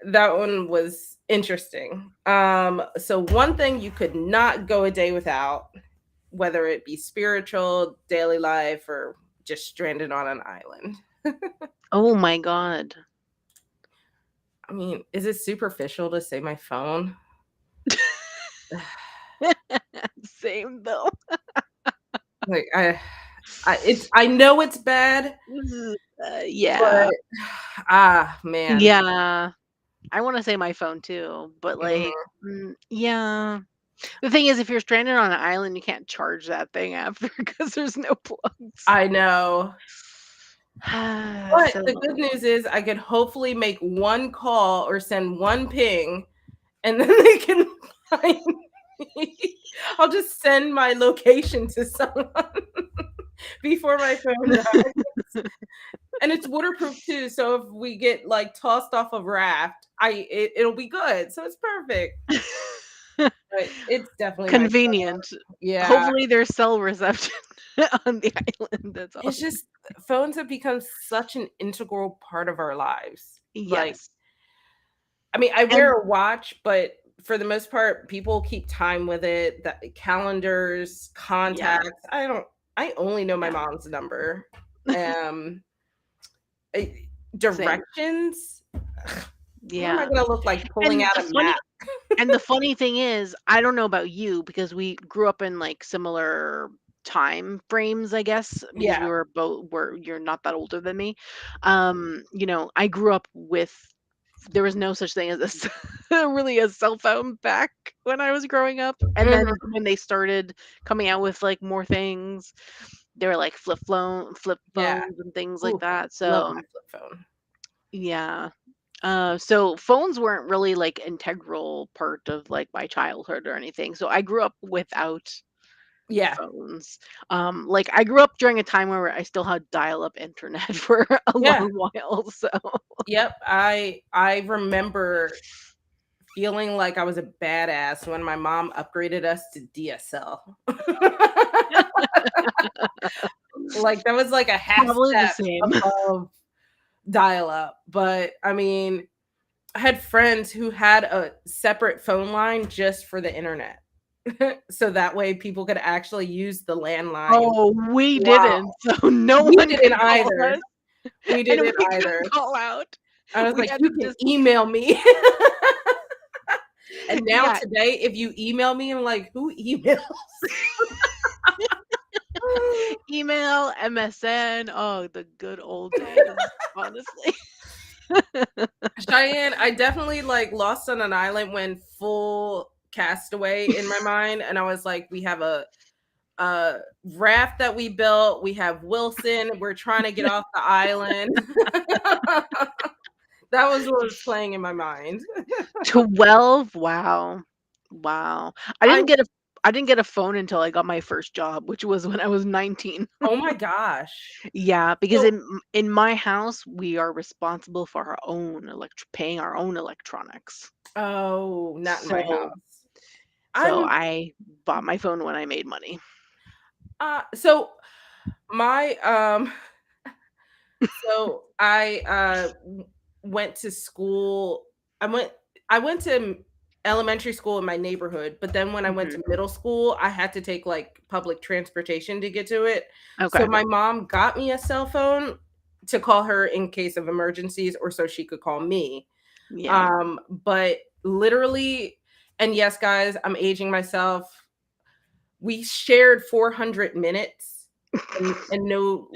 that one was interesting. So one thing you could not go a day without, whether it be spiritual, daily life, or just stranded on an island. Oh my god. I mean, is it superficial to say my phone? Same though. Like I know it's bad, but Yeah. man. Yeah. I wanna say my phone too, but, like, Mhm. yeah. The thing is, if you're stranded on an island, you can't charge that thing after because there's no plugs. I know. But the good So news is I could hopefully make one call or send one ping and then they can find me. I'll just send my location to someone before my phone dies. And it's waterproof too, so if we get like tossed off a raft, it'll be good. So it's perfect. But it's definitely my phone. convenient. Yeah. Hopefully, there's cell reception on the island. That's all. It's just phones have become such an integral part of our lives. Like, Yes. I mean, I wear And a watch, but for the most part, people keep time with it. The calendars, yeah, contacts. I only know my yeah, mom's number. Um, eh, same. directions. What am I Yeah. gonna look like pulling And out the a funny map? and the funny thing is, I don't know about you because we grew up in like similar time frames, I guess, because Yeah, we were both were you're not that older than me. I grew up with there was no such thing as really a cell phone back when I was growing up. And mhm, then when they started coming out with like more things, they were like flip yeah. phones and things like Ooh, that. love my So flip phone. yeah. So phones weren't really like integral part of like my childhood or anything. So I grew up without Yeah, phones. Like I grew up during a time where I still had dial-up internet for a yeah, long while. So yep. I remember feeling like I was a badass when my mom upgraded us to DSL. Like, that was like a half probably the step same. above dial up, but I mean, I had friends who had a separate phone line just for the internet. So that way people could actually use the landline. Oh, we Wow. didn't. So no We one didn't could call either. us We and didn't we either. couldn't call out. I was We like, had "You to can just email me." And now yeah, today, if you email me, I'm like, "Who emails?" email, MSN. Oh, the good old days, honestly. Cheyenne, I definitely, like, Lost on an Island went full Castaway in my mind, and I was like, "We have a raft that we built, we have Wilson, we're trying to get off the island." That was what was playing in my mind. 12? Wow. Wow. I I didn't get a phone until I got my first job, which was when I was 19. Oh my gosh. Yeah, because So in my house, we are responsible for our own paying our own electronics. Oh, not in my So house. so I'm I bought my phone when I made money. so my so went to school. I went I went to elementary school in my neighborhood, but then when I went Mhm. to middle school, I had to take like public transportation to get to it. So Okay. my mom got me a cell phone to call her in case of emergencies or so she could call me. Yeah. But literally, and yes, guys, I'm aging myself. We shared 400 minutes and no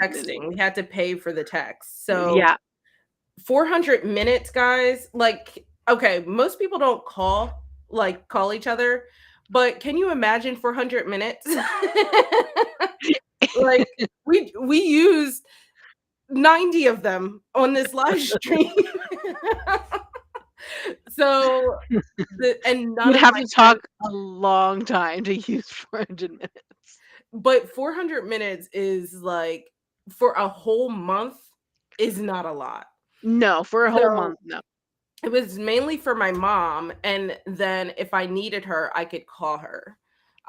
texting. We had to pay for the text. So Yeah. 400 minutes, guys, like, okay, most people don't call each other, but can you imagine 400 minutes? Like, we used 90 of them on this live stream. So, none You'd of have my to friends, talk a long time to use 400 minutes. but 400 minutes is like for a whole month is not a lot. No, for a whole So month, no. it was mainly for my mom, and then if I needed her, I could call her.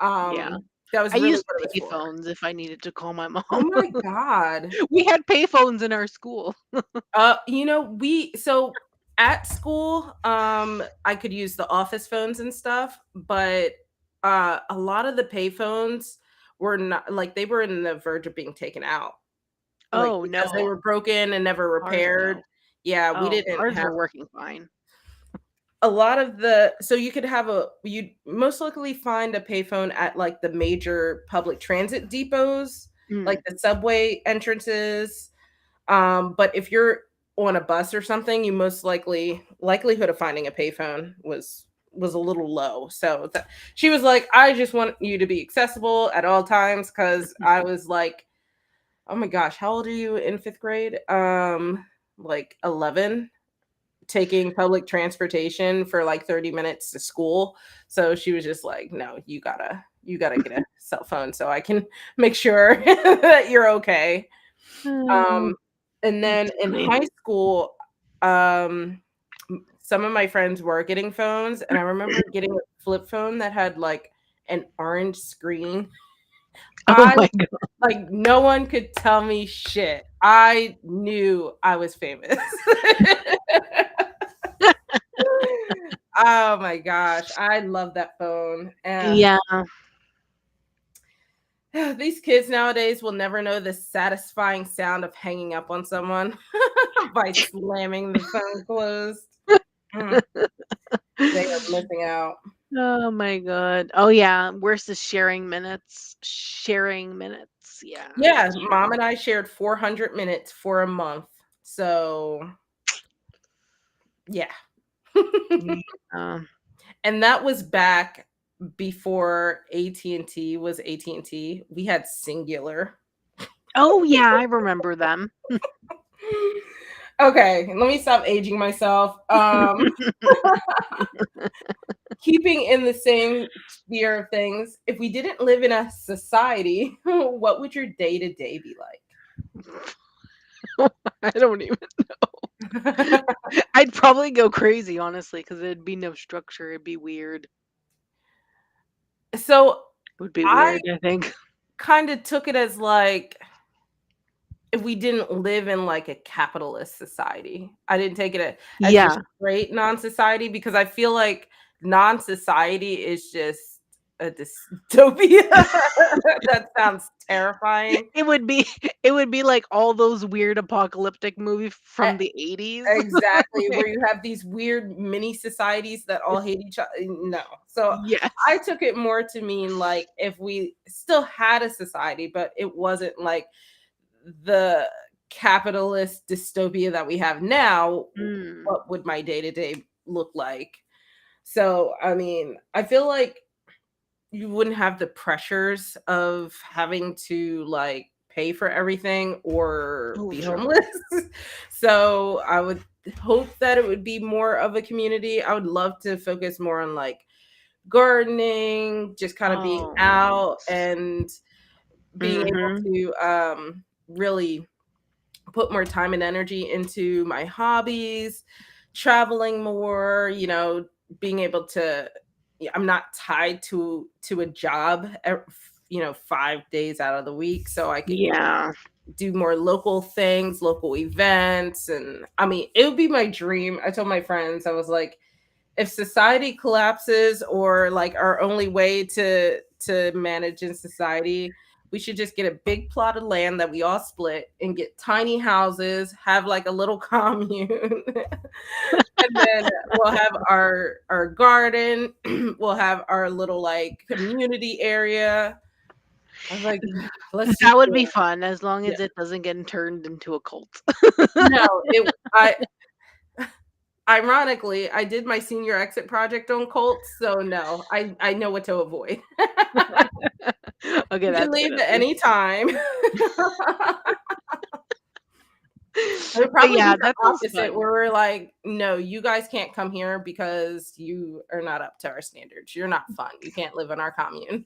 Yeah. That was I really used what it was for. payphones if I needed to call my mom. Oh my god. We had payphones in our school. We so at school, I could use the office phones and stuff, but a lot of the payphones were not like they were in the verge of being taken out, like Oh, because they no. were broken and never Ours repaired. no. Yeah, we Oh, didn't ours have were working fine. a lot of the so you could have a you'd most likely find a payphone at like the major public transit depots, like Mm. the subway entrances. But if you're on a bus or something, you most likelihood of finding a payphone was was a little low. So she was like, I just want you to be accessible at all times, because I was like, oh my gosh, how old are you in fifth grade? Like 11, taking public transportation for like 30 minutes to school. So she was just like, no, you gotta get a cell phone so I can make sure that you're okay. Oh, Um, and then that's in funny. high school, um, some of my friends were getting phones, and I remember getting a flip phone that had like an orange screen. Oh I my god. like no one could tell me shit. I knew I was famous. Oh my gosh, I love that phone. Yeah. These kids nowadays will never know the satisfying sound of hanging up on someone by slamming the phone closed. Mm, they are missing out. Oh my god. Oh yeah, worse is sharing minutes. Sharing minutes. Yeah, Yeah, that's mom true. and I shared 400 minutes for a month. So, yeah. Yeah. And that was back before AT&T was AT&T. We had Singular. Oh yeah, I remember them. Okay, let me stop aging myself. Keeping in the same sphere of things, if we didn't live in a society, what would your day to day be I don't even. like? I'd probably go crazy, honestly, because there'd be no structure. It'd be weird. So Would be I weird, I think. kind of took it as like, if we didn't live in like a capitalist society. I didn't take it as a Yeah. straight non-society, because I feel like non-society is just a dystopia. That sounds terrifying. It would be it would be like all those weird apocalyptic movies E- from the 80s. Exactly, where you have these weird mini societies that all hate each other. No. So I Yes. took it more to mean like, if we still had a society, but it wasn't like the capitalist dystopia that we have now, Mm. what would my day to day look like? So, I mean, I feel like you wouldn't have the pressures of having to like pay for everything or Oh, be true. homeless. So, I would hope that it would be more of a community. I would love to focus more on like gardening, just kind of being Oh, out nice. and being able Mhm. to really put more time and energy into my hobbies, traveling more, being able to, yeah, I'm not tied to a job, 5 days out of the week, so I can Yeah. do more local things, local events. And I mean, it would be my dream. I told my friends, I was like, if society collapses, or like our only way to manage in society, we should just get a big plot of land that we all split and get tiny houses, have like a little commune. And then we'll have our garden, we'll have our little like community area. I was like, let's just That would do be it. fun as long Yeah. as it doesn't get turned into a cult. No, it I ironically, I did my senior exit project on cults, so no, I know what to avoid. Okay, You can that's good leave at at least. any time. It would But probably be yeah, the that sounds opposite, fun. where we're like, "No, you guys can't come here because you are not up to our standards. You're not fun. You can't live in our commune."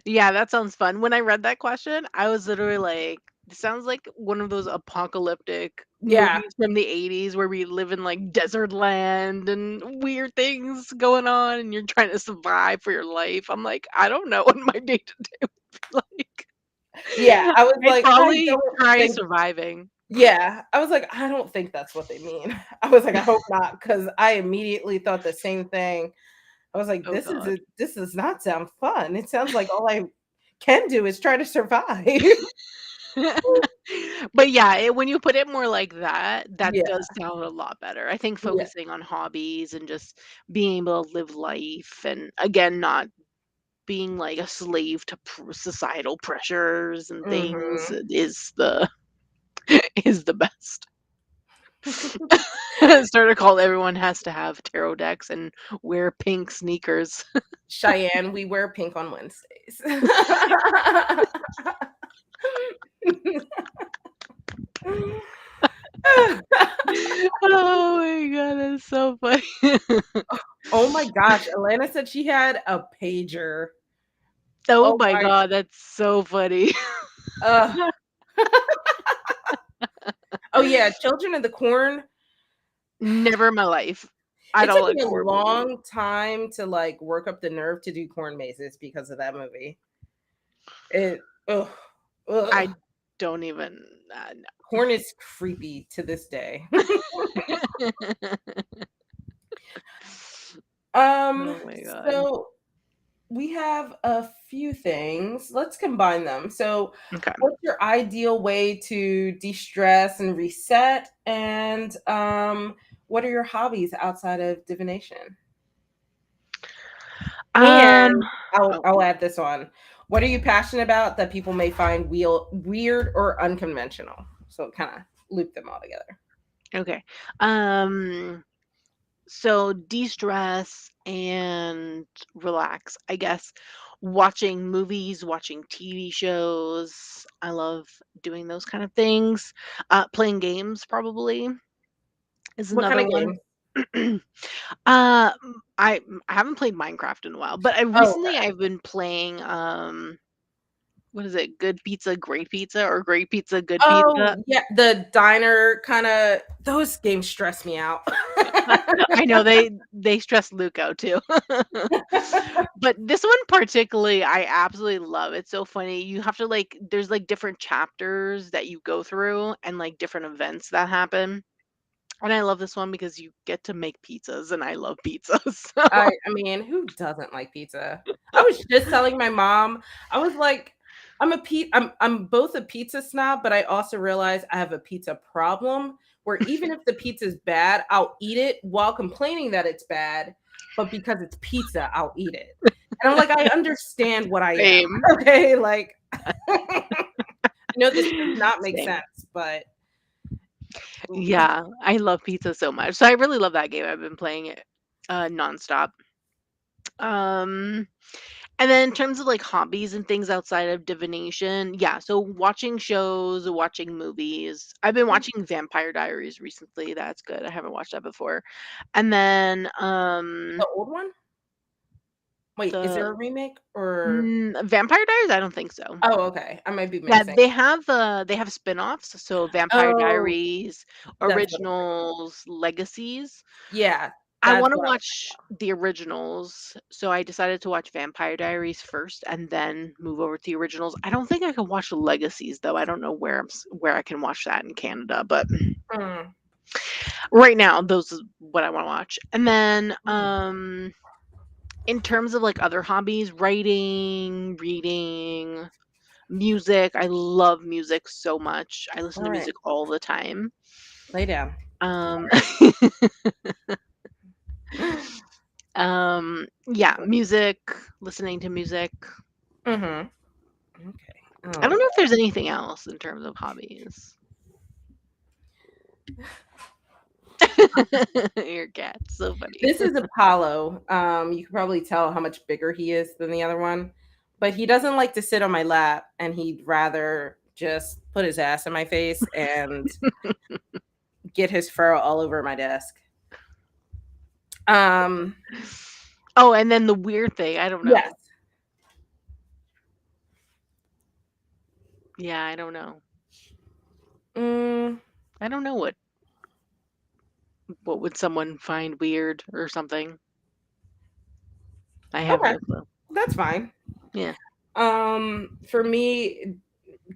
Yeah, that sounds fun. When I read that question, I was literally like, this sounds like one of those apocalyptic Yeah. movies from the 80s where we live in like desert land and weird things going on and you're trying to survive for your life. I'm like, I don't know what my day to day would be like. Yeah, I was I'd like, "I probably don't try think." surviving. Yeah, I was like, "I don't think that's what they mean." I was like, "I hope not," because I immediately thought the same thing. I was like, Oh God. this does not sound fun. It sounds like all I can do is try to survive." But yeah, when you put it more like that, that Yeah, does sound a lot better. I think yeah. focusing on hobbies and just being able to live life and again, not being like a slave to societal pressures and things Mhm. is the is the best. Started called everyone has to have tarot decks and wear pink sneakers. Cheyenne, we wear pink on Wednesdays. Oh my god, that's so funny. Oh my gosh, Alana said she had a pager. Oh Oh my my, god, that's so funny. uh, oh yeah, Children of the Corn. Never in my life. I It don't took like me a horror movies. long time to like work up the nerve to do corn mazes because of that movie. It, ugh, ugh. I don't even Corn is creepy to this day. no. um, Oh my god. so we have a few things. Let's combine them. So, Okay. what's your ideal way to de-stress and reset? And what are your hobbies outside of divination? Um, And I'll oh, I'll add this on. What are you passionate about that people may find weird or unconventional? So kind of loop them all together. okay. Um, so de-stress and relax, I guess. Watching movies, watching TV shows. I love doing those kind of things. Playing games probably is What kind another of one. game? I haven't played Minecraft in a while, but I Oh, recently okay. I've been playing what is it? Good Pizza, Great Pizza, or Great Pizza, Good Pizza? Oh, yeah, the diner kind of those games stress me out. I know they stress Luke out too. But this one particularly, I absolutely love. It's so funny. You have to like there's like different chapters that you go through and like different events that happen. And I love this one because you get to make pizzas and I love pizzas. I mean, who doesn't like pizza? I was just telling my mom, I was like, I'm both a pizza snob, but I also realize I have a pizza problem where even if the pizza's bad, I'll eat it while complaining that it's bad, but because it's pizza, I'll eat it. And I'm like, I understand what I am. Same. Okay, like I know this does not make Same. sense, but Yeah, I love pizza so much. So I really love that game. I've been playing it nonstop. Um And then in terms of like hobbies and things outside of divination, yeah, so watching shows, watching movies. I've been watching Vampire Diaries recently. That's good. I haven't watched that before. And then the old one? Wait, is the there a remake or Vampire Diaries, I don't think so. oh, okay. I might be Yeah, mixing. they have spin-offs, so Vampire Oh, Diaries, that's what I'm thinking. Originals, Legacies. Yeah, I that's wanna what I was watch the originals, so I decided to watch Vampire Diaries first and then move over to the originals. I don't think I can watch the Legacies, though. I don't know where I can watch that in Canada, but mm, right now, those is what I wanna watch. And then, mm, in terms of, like, other hobbies, writing, reading, music, I love music so much. I listen to alright, music all the time. lay down. Um yeah, music, listening to music. Mhm. Okay. I Oh, don't know if there's anything else in terms of hobbies. Your cat, so funny. this is Apollo. You can probably tell how much bigger he is than the other one, but he doesn't like to sit on my lap, and he'd rather just put his ass in my face and get his fur all over my desk. Um, Oh, and then the weird thing, I don't yes. know. Yeah, I don't know. Mm, I don't know what would someone find weird or something. I have okay, no clue. that's fine. Yeah. For me,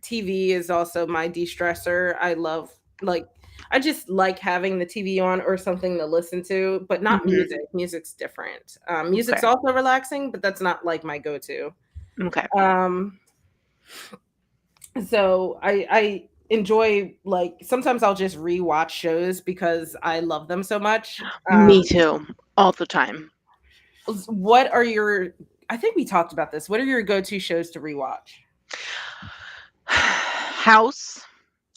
TV is also my de-stressor. I love like I just like having the TV on or something to listen to, but not music. Mhm. Music's different. Okay. Music's also relaxing, but that's not like my go-to. Okay. Um, so I enjoy like sometimes I'll just rewatch shows because I love them so much. Me too. All the time. What are your I think we talked about this. What are your go-to shows to rewatch? House,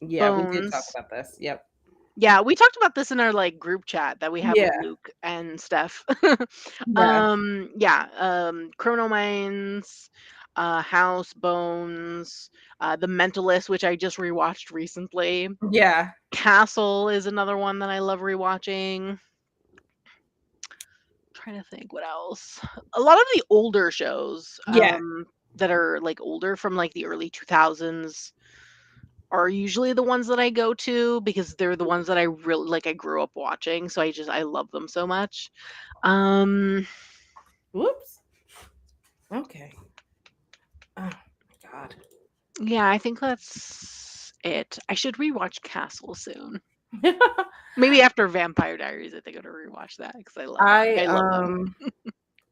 Yeah, we did talk Bones, about this. Yep. Yeah, we talked about this in our like group chat that we have with Yeah, Luke and Steph. yeah, Yeah, Criminal Minds, House, Bones, The Mentalist, which I just rewatched recently. yeah, Castle is another one that I love rewatching. Trying to think what else. A lot of the older shows yeah. that are like older from like the early 2000s are usually the ones that I go to because they're the ones that I really like I grew up watching, so I love them so much. Um Whoops. Okay. Oh my god. yeah, I think that's it. I should rewatch Castle soon. Maybe after Vampire Diaries, I think I'm gonna rewatch that because I I love them.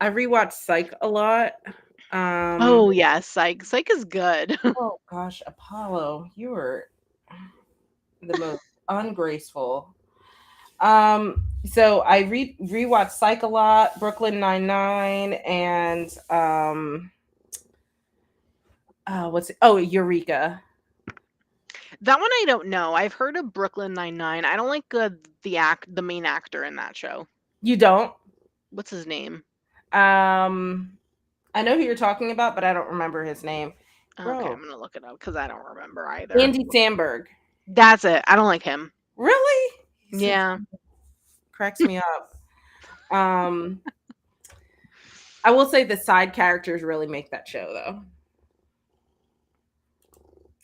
I rewatch Psych a lot. Um Oh yeah, Psych is good. oh gosh, Apollo, you were the most ungraceful. So I rewatched Psych a lot, Brooklyn Nine Nine, and what's it? Oh, Eureka. That one I don't know. I've heard of Brooklyn Nine-Nine. I don't like the main actor in that show. You don't? What's his name? Um, I know who you're talking about, but I don't remember his name. Okay, I'm Bro, gonna look it up because I don't remember either. Andy Samberg. That's it. I don't like him. Really? He's so Yeah. cracks me up. Um, I will say the side characters really make that show though.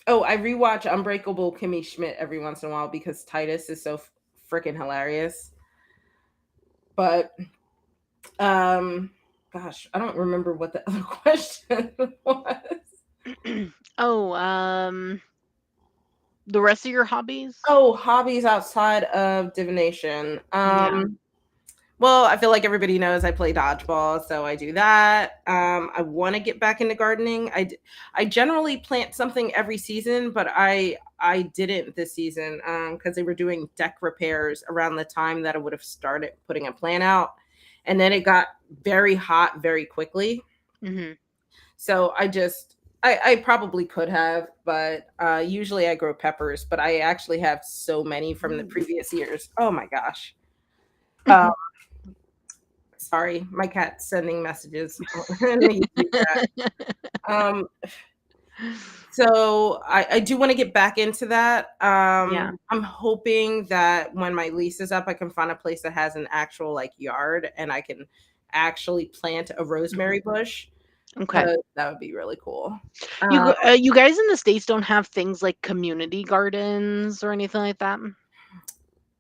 Oh, I rewatch Unbreakable Kimmy Schmidt every once in a while because Titus is so freaking hilarious. But um gosh, I don't remember what the other question was. Oh, the rest of your hobbies? Oh, hobbies outside of divination. Yeah. Well, I feel like everybody knows I play dodgeball, so I do that. I want to get back into gardening. I generally plant something every season, but I didn't this season because they were doing deck repairs around the time that I would have started putting a plant out, and then it got very hot very quickly. Mhm. So I probably could have, but usually I grow peppers, but I actually have so many from the Ooh. previous years. Oh my gosh. Uh, Sorry, my cat's sending messages in the YouTube chat. Um, so I do want to get back into that. Yeah. I'm hoping that when my lease is up, I can find a place that has an actual like yard and I can actually plant a Mhm. rosemary bush Okay. because that would be really cool. Um, You guys in the States don't have things like community gardens or anything like that?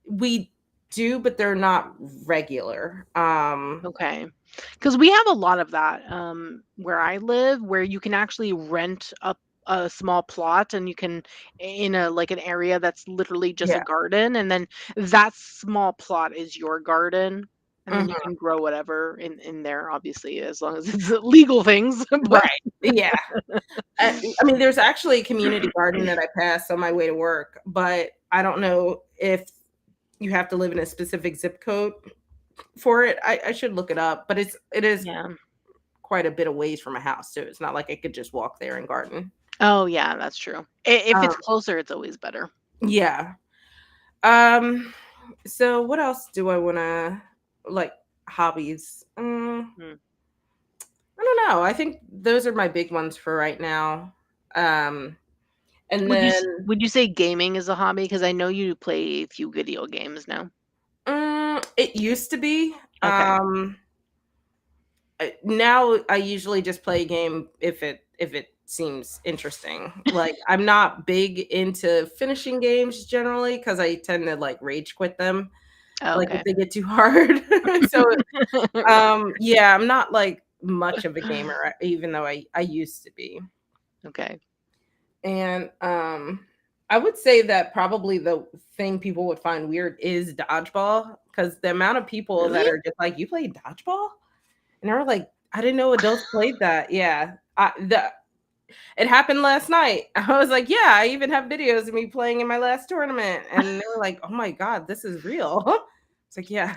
we do, but they're not regular. Okay, because we have a lot of that, where I live, where you can actually rent a small plot and you can in a like, an area that's literally just a Yeah. garden, and then that small plot is your garden, and then you Mhm. can grow whatever in there, obviously, as long as it's legal things, but Right. Yeah. I mean, there's actually a community garden that I pass on my way to work, but I don't know if you have to live in a specific zip code for it. I should look it up, but it is Yeah. quite a bit of ways from my house too. It's not like I could just walk there and garden. Oh, yeah, that's true. If Um, it's closer, it's always better. yeah. Um, so what else do I wanna like hobbies? Mm. I don't know. I think those are my big ones for right now. Um, and then Would you say gaming is a hobby? Because I know you play a few video games now. it used to be. Okay. Now I usually just play a game if it seems interesting. Like I'm not big into finishing games generally because I tend to like rage quit them. Like if Okay. they get too hard. So yeah, I'm not like much of a gamer, even though I used to be. Okay. And I would say that probably the thing people would find weird is dodgeball because the amount of people Really? that are just like, you play dodgeball? And I was like, I didn't know adults played that. Yeah. It happened last night. I was like, yeah, I even have videos of me playing in my last tournament. And they were like, oh my God, this is real. It's like, yeah.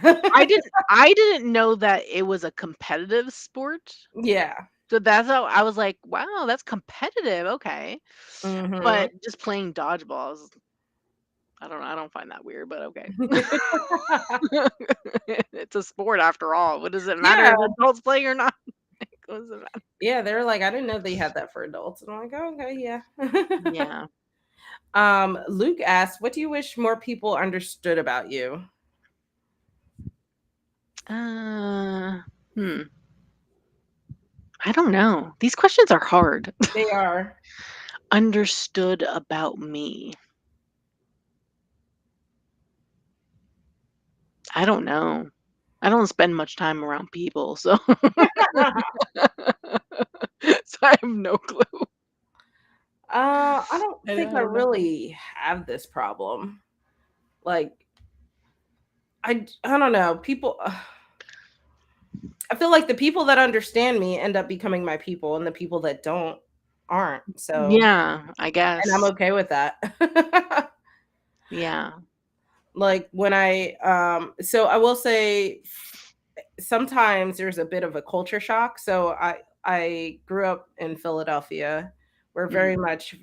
I didn't know that it was a competitive sport. Yeah. So that's how I was like, "Wow, that's competitive, okay." Hmm. But just playing dodgeball is I don't know. I don't find that weird, but okay. It's a sport after all. What does it matter Yeah. if adults play or not? What does it matter? Yeah, they were like, "I didn't know they had that for adults." And I'm like, "Oh, okay, yeah." Yeah. Luke asked, "What do you wish more people understood about you?" Uh, hmm. I don't know. These questions are hard. They are. Understood about me. I don't know. I don't spend much time around people, so so I have no clue. I don't I think I don't know. really have this problem. Like, I don't know. People, I feel like the people that understand me end up becoming my people, and the people that don't aren't. So, Yeah, I and I'm guess. okay with that. Yeah. Like when so I will say sometimes there's a bit of a culture shock. So I grew up in Philadelphia. We're Mhm. very much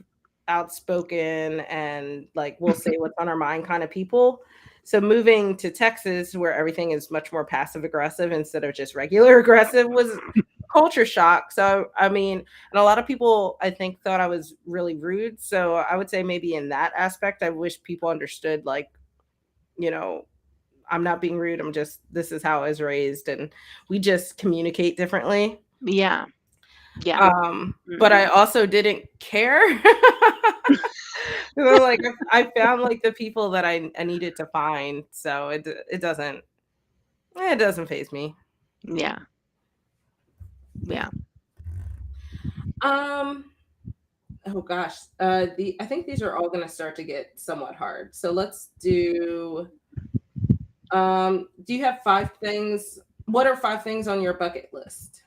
outspoken and like we'll say what's on our mind kind of people. So moving to Texas where everything is much more passive aggressive instead of just regular aggressive was culture shock. So I mean, and a lot of people I think thought I was really rude. So I would say maybe in that aspect I wish people understood like, you know, I'm not being rude. I'm just this is how I was raised and we just communicate differently. Yeah. Yeah. But I Mhm. also didn't care. So like I found like the people that I needed to find. So it doesn't phase me. Yeah. Yeah. Um oh gosh. I think these are all gonna start to get somewhat hard. So let's do you have 5 things? What are 5 things on your bucket list?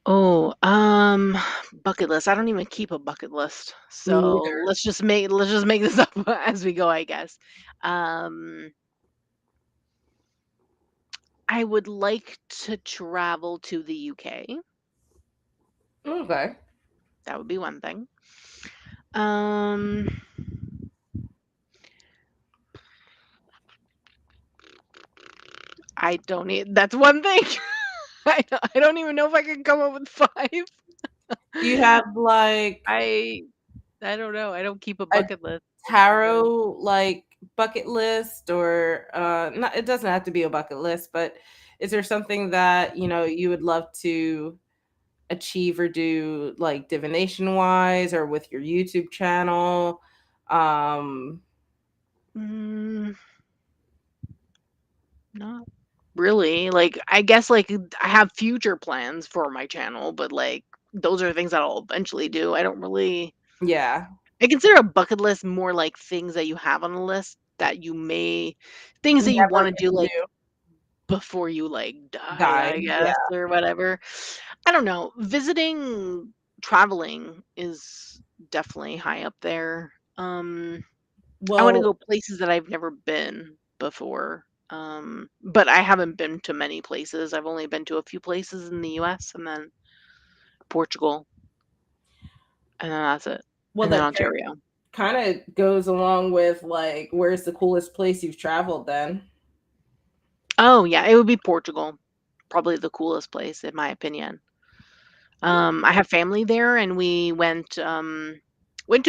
Oh, bucket list. I don't even keep a bucket list. Me So neither. let's just make this up as we go, I guess. Um, I would like to travel to the UK. Okay. That would be one thing. Um, I don't need that's one thing. I don't even know if I can come up with 5. Do you have like I I don't know. I don't keep a a bucket list. I really tarot like bucket list or not it doesn't have to be a bucket list, but is there something that, you would love to achieve or do like divination wise or with your YouTube channel? Um mm, not really. Like I guess like I have future plans for my channel, but like those are things that I'll eventually do. I don't really yeah, I consider a bucket list more like things that you have on a list that you may things that you never want to get do to like do. before you like die, Die. I guess, Yeah. or whatever. I don't know. Traveling is definitely high up there. I want to Well, go places that I've never been before. But I haven't been to many places. I've only been to a few places in the US and then Portugal, and then that's it. well And then that Ontario. kind of goes along with like where's the coolest place you've traveled then? Oh, yeah, it would be Portugal. Probably the coolest place in my opinion. I have family there and we went to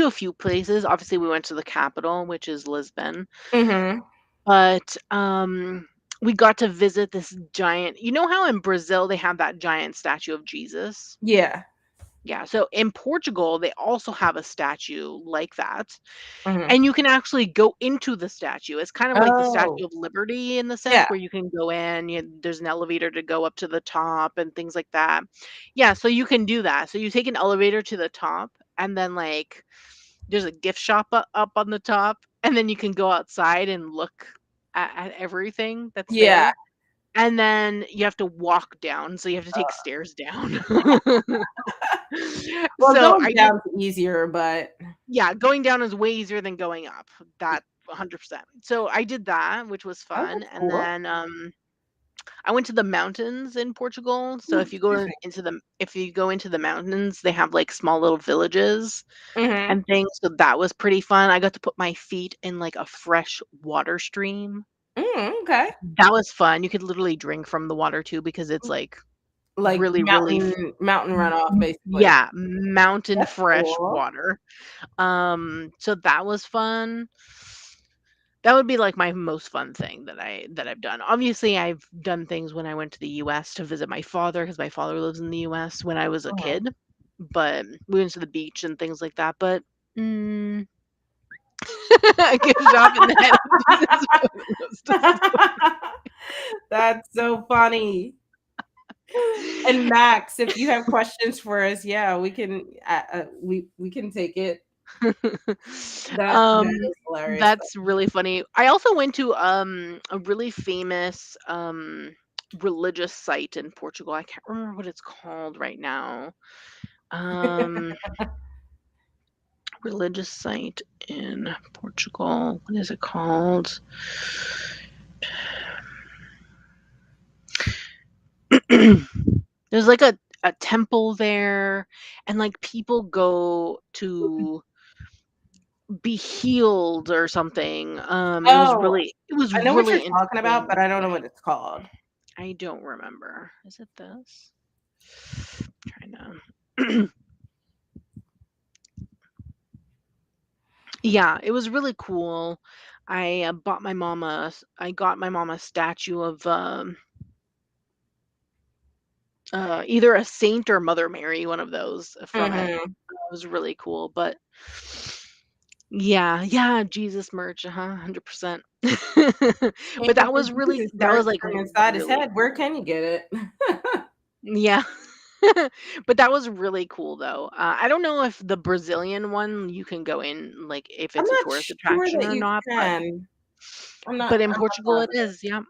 a few places. Obviously, we went to the capital, which is Lisbon. Mhm. But, we got to visit this giant you know how in Brazil they have that giant statue of Jesus? Yeah. Yeah, so in Portugal, they also have a statue like that, Mhm. and you can actually go into the statue. It's kind of like the Oh, Statue of Liberty in the yeah. sense where you can go in, there's an elevator to go up to the top and things like that. Yeah, so you can do that. So you take an elevator to the top, and then, like, there's a gift shop up on the top, and then you can go outside and look at everything that's Yeah. there, and then you have to walk down, so you have to take stairs down. Well, So going I did down's easier, but yeah, going down is way easier than going up. That 100%. So I did that, which was oh, fun, that's and cool. then, I went to the mountains in Portugal. So Ooh, perfect. if you go into the mountains, they have like small little villages Mhm. and things. So that was pretty fun. I got to put my feet in like a fresh water stream. Okay. That was fun. You could literally drink from the water too because it's like Like really, really mountain runoff, basically. yeah, mountain That's fresh cool. water. So that was fun. That would be like my most fun thing that I've done. Obviously, I've done things when I went to the US to visit my father because my father lives in the US when I was a Mhm. kid, but we went to the beach and things like that. But mm, a gift shop in the head of Jesus most of That's so funny. And Max, if you have questions for us, yeah, we can we can take it. That is hilarious. That's really funny. I also went to, a really famous, religious site in Portugal. I can't remember what it's called right now. Um, Religious site in Portugal. What is it called? There's like a temple there, and, like, people go to be healed or something. Oh, It was I know what really you're talking about, interesting. but I don't know what it's called. I don't remember. Is it this? Trying to. Yeah, it was really cool. I got my mom a statue of either a saint or Mother Mary, one of those from it. Mhm. It was really cool, but yeah, yeah, Jesus merch, 100%. Can't But get the Jesus that was merch like from inside his really head. Where cool. can you get it? Yeah. But that was really cool though. I don't know if the Brazilian one you can go in, like, if I'm it's a not tourist sure attraction that or you not, can. but in I'm not Portugal it positive. is, yeah.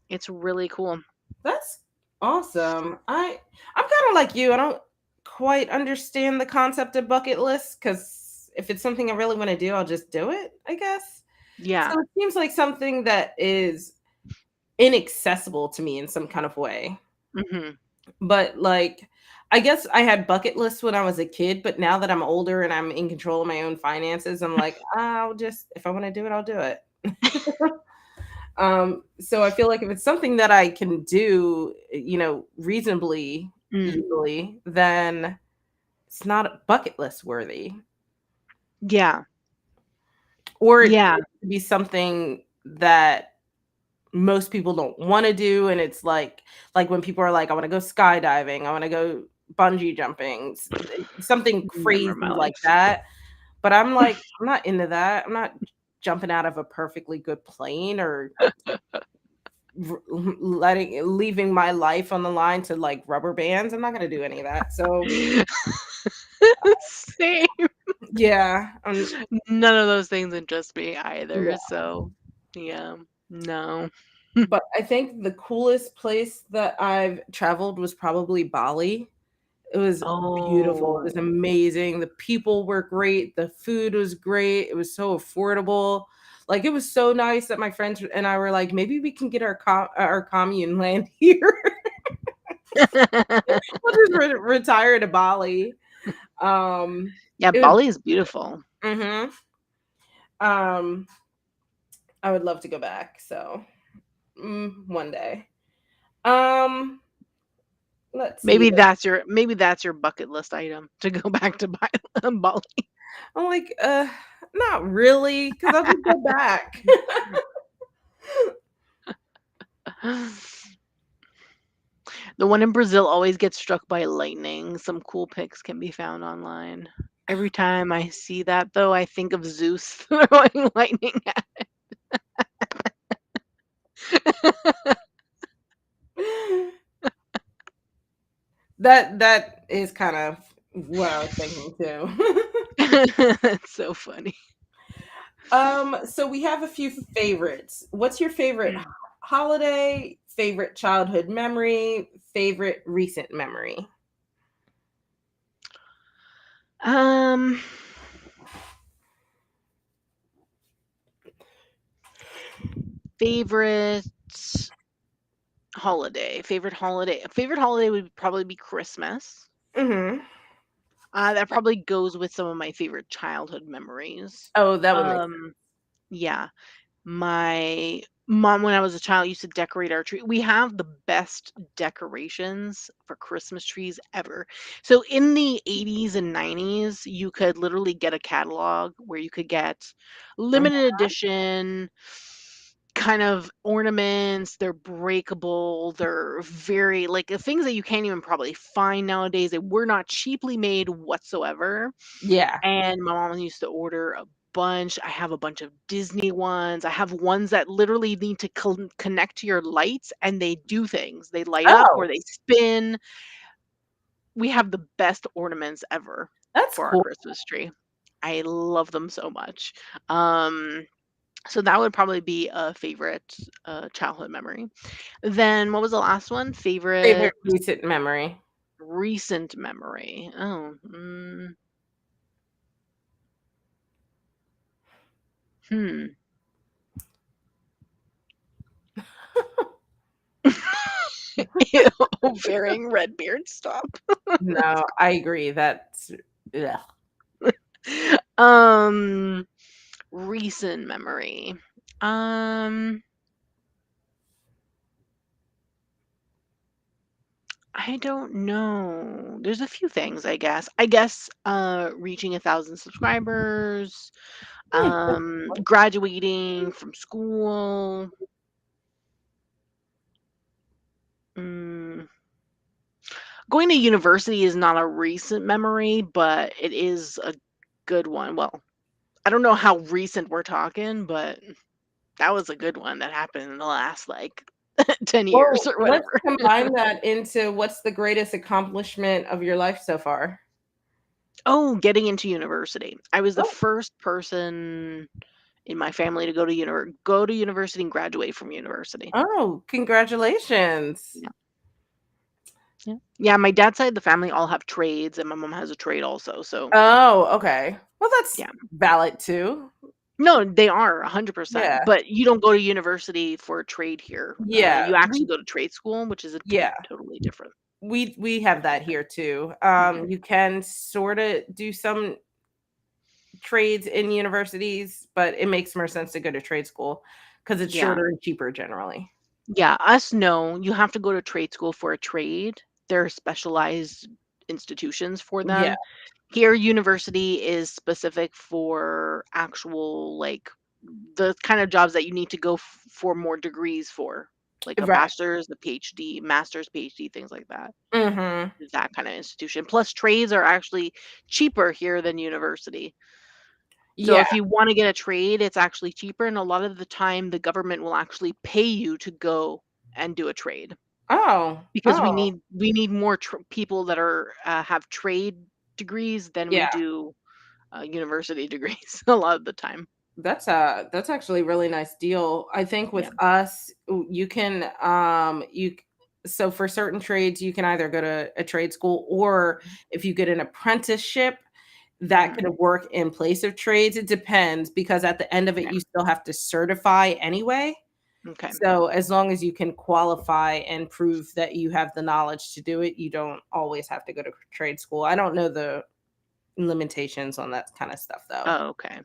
It's really cool. That's awesome. I'm kind of like you. I don't quite understand the concept of bucket lists because if it's something I really want to do, I'll just do it, I guess. Yeah. So it seems like something that is inaccessible to me in some kind of way. Mhm. But like I guess I had bucket lists when I was a kid, but now that I'm older and I'm in control of my own finances, I'm like, I'll just if I want to do it, I'll do it. So I feel like if it's something that I can do, reasonably Mm. easily, then it's not bucket list worthy. Yeah. Or it Yeah. needs to be something that most people don't want to do. And it's like when people are like, I want to go skydiving, I want to go bungee jumping, something Never in my crazy like life. that. But I'm like, I'm not into that. I'm not jumping out of a perfectly good plane or leaving my life on the line to like rubber bands. I'm not gonna do any of that. So Same. yeah, None of those things interest me either, no. so yeah. No. But I think the coolest place that I've traveled was probably Bali. It was beautiful. It was Oh. amazing. The people were great. The food was great. It was so affordable. Like it was so nice that my friends and I were like, maybe we can get our commune land here. We'll just retire to Bali. Um, Yeah, it was Bali is beautiful. mhm. Um, I would love to go back, so, one day. Um, let's see. Maybe that's your bucket list item to go back to Bali. I'm like, not really, because 'cause I'll just go back. The one in Brazil always gets struck by lightning. Some cool pics can be found online. Every time I see that, though, I think of Zeus throwing lightning at That is kind of what I was thinking too. It's so funny. So we have a few favorites. What's your favorite holiday, favorite childhood memory, favorite recent memory? Um, Favorite Favorite holiday would probably be Christmas. Mhm. That probably goes with some of my favorite childhood memories. Oh, that would make sense. Um, yeah. My mom, when I was a child, used to decorate our tree. We have the best decorations for Christmas trees ever. So in the 80s and 90s, you could literally get a catalog where you could get Mhm. limited edition kind of ornaments. They're breakable. They're very like things that you can't even probably find nowadays. They were not cheaply made whatsoever, Yeah. and my mom used to order a bunch. I have a bunch of Disney ones. I have ones that literally need to connect to your lights and they do things. They light up or Oh, they spin. We have the best ornaments ever that's for our cool. Christmas tree. I love them so much. Um, so that would probably be a favorite childhood memory. Then what was the last one? Favorite Favorite recent memory. recent memory. Oh, hmm. Ew, varying red beard, stop. No, I agree. That's ugh. Um, recent memory. Um, I don't know. There's a few things, I guess. Reaching 1,000 subscribers, That's graduating from school, mm, going to university is not a recent memory, but it is a good one. Well, I don't know how recent we're talking, but that was a good one that happened in the last, like, 10 years well, or let's whatever. combine that into what's the greatest accomplishment of your life so far? Oh, getting into university. I was the Oh, first person in my family to go to university and graduate from university. oh, congratulations. Yeah, yeah. Yeah, my dad's side of the family all have trades, and my mom has a trade also, so Oh, okay. Well, that's yeah. valid too. No, they are 100%, Yeah. but you don't go to university for a trade here. Yeah. You actually go to trade school, which is a Yeah. totally different. We have that here too. Mhm. You can sorta do some trades in universities, but it makes more sense to go to trade school because it's Yeah. shorter and cheaper generally. Yeah, us, no. You have to go to trade school for a trade. There are specialized institutions for Yeah. them. Here, university is specific for actual, like, the kind of jobs that you need to go for more degrees for, like a Right. bachelor's, a PhD, master's, PhD, things like that. Mhm. That kind of institution. Plus, trades are actually cheaper here than university. So Yeah. if you want to get a trade, it's actually cheaper, and a lot of the time, the government will actually pay you to go and do a trade. Oh. Because we Oh. need more people that are, have trade degrees than we Yeah. do, university degrees a lot of the time. That's actually a really nice deal. I think Yeah. with us, you can so for certain trades you can either go to a trade school or if you get an apprenticeship that Mhm. could work in place of trades. It depends because at the end of it Yeah. you still have to certify anyway. Okay. So as long as you can qualify and prove that you have the knowledge to do it, you don't always have to go to trade school. I don't know the limitations on that kind of stuff though. Oh, okay.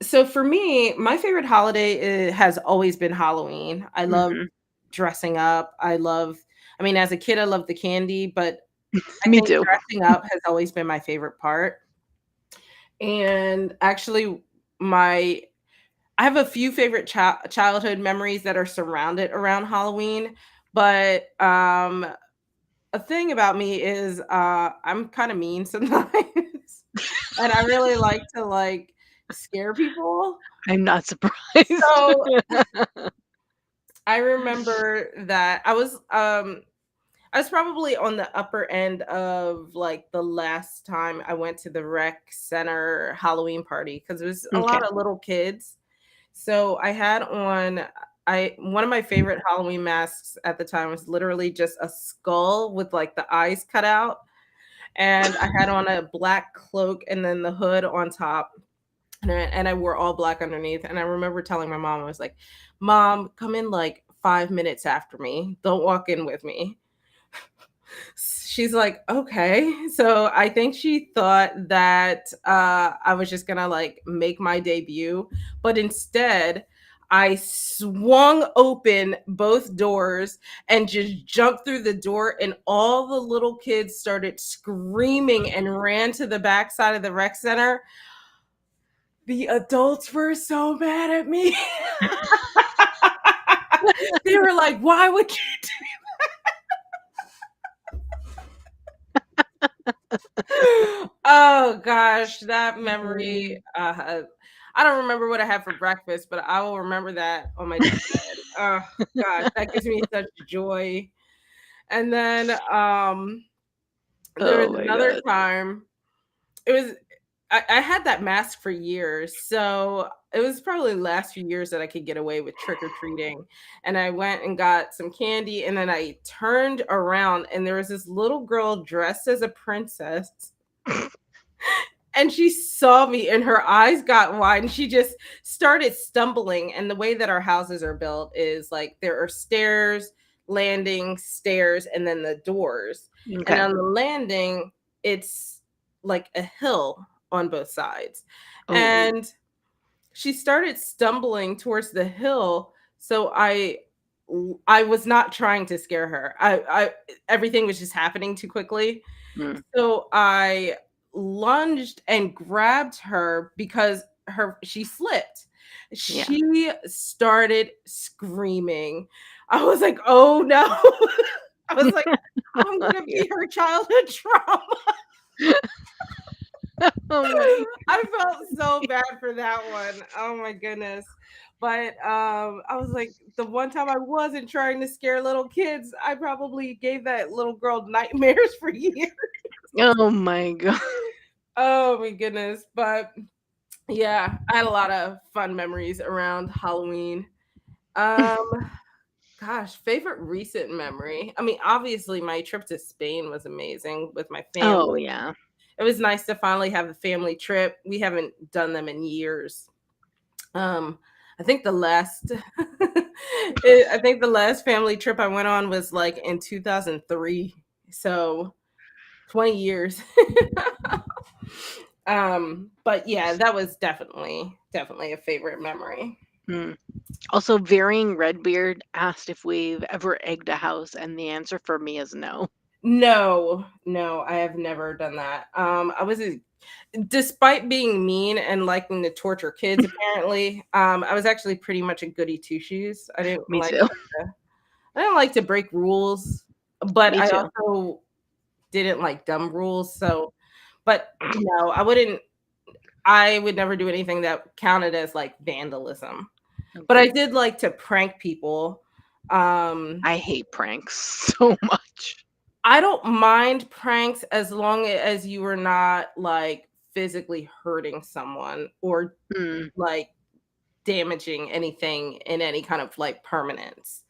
So for me, my favorite holiday has always been Halloween. I love Mhm. dressing up. I mean, as a kid, I loved the candy, but I Me think too. dressing up has always been my favorite part. And actually, my I have a few favorite childhood memories that are surrounded around Halloween, but a thing about me is I'm kind of mean sometimes, and I really like to scare people. I'm not surprised. So I remember that I was probably on the upper end of like the last time I went to the rec center Halloween party because it was a Okay. lot of little kids. So I had on I one of my favorite Halloween masks at the time was literally just a skull with like the eyes cut out. And I had on a black cloak and then the hood on top. And I wore all black underneath. And I remember telling my mom, I was like, Mom, come in like 5 minutes after me. Don't walk in with me." She's like, "Okay." So I think she thought that I was just gonna like make my debut, but instead I swung open both doors and just jumped through the door, and all the little kids started screaming and ran to the back side of the rec center. The adults were so mad at me. They were like, "Why would you Oh gosh, that memory. Mm. I don't remember what I had for breakfast, but I will remember that on my deathbed. Oh gosh, that gives me such joy. And then there was Oh my another god. time. It was I had that mask for years, so it was probably the last few years that I could get away with trick or treating. And I went and got some candy, and then I turned around, and there was this little girl dressed as a princess, and she saw me and her eyes got wide and she just started stumbling. And the way that our houses are built is like there are stairs, landing, stairs, and then the doors. And Okay. on the landing, it's like a hill on both sides. Oh. And she started stumbling towards the hill. So I was not trying to scare her. I everything was just happening too quickly. Mm. So I lunged and grabbed her because she slipped. Yeah. She started screaming. I was like, "Oh no." I was like, "I'm gonna Yeah. be her childhood trauma." Oh my. I felt so bad for that one. Oh my goodness. But I was like, the one time I wasn't trying to scare little kids, I probably gave that little girl nightmares for years. Oh my god. Oh my goodness. But yeah, I had a lot of fun memories around Halloween. Um, gosh, favorite recent memory. I mean, obviously my trip to Spain was amazing with my Oh family. yeah. It was nice to finally have a family trip. We haven't done them in years. Um, I think the last I think the last family trip I went on was like in 2003. So 20 years. But yeah, that was definitely a favorite memory. Mm. Also, Varying Redbeard asked if we've ever egged a house, and the answer for me is no. No, no, I have never done that. Despite being mean and liking to torture kids, apparently, I was actually pretty much a goody two shoes. Me too. I didn't like to break rules, but Me I too. also didn't like dumb rules. So, but no, I wouldn't. I would never do anything that counted as like vandalism. But I Agreed. did like to prank people. Um, I hate pranks so much. I don't mind pranks as long as you are not like physically hurting someone or Mm, like damaging anything in any kind of like permanence,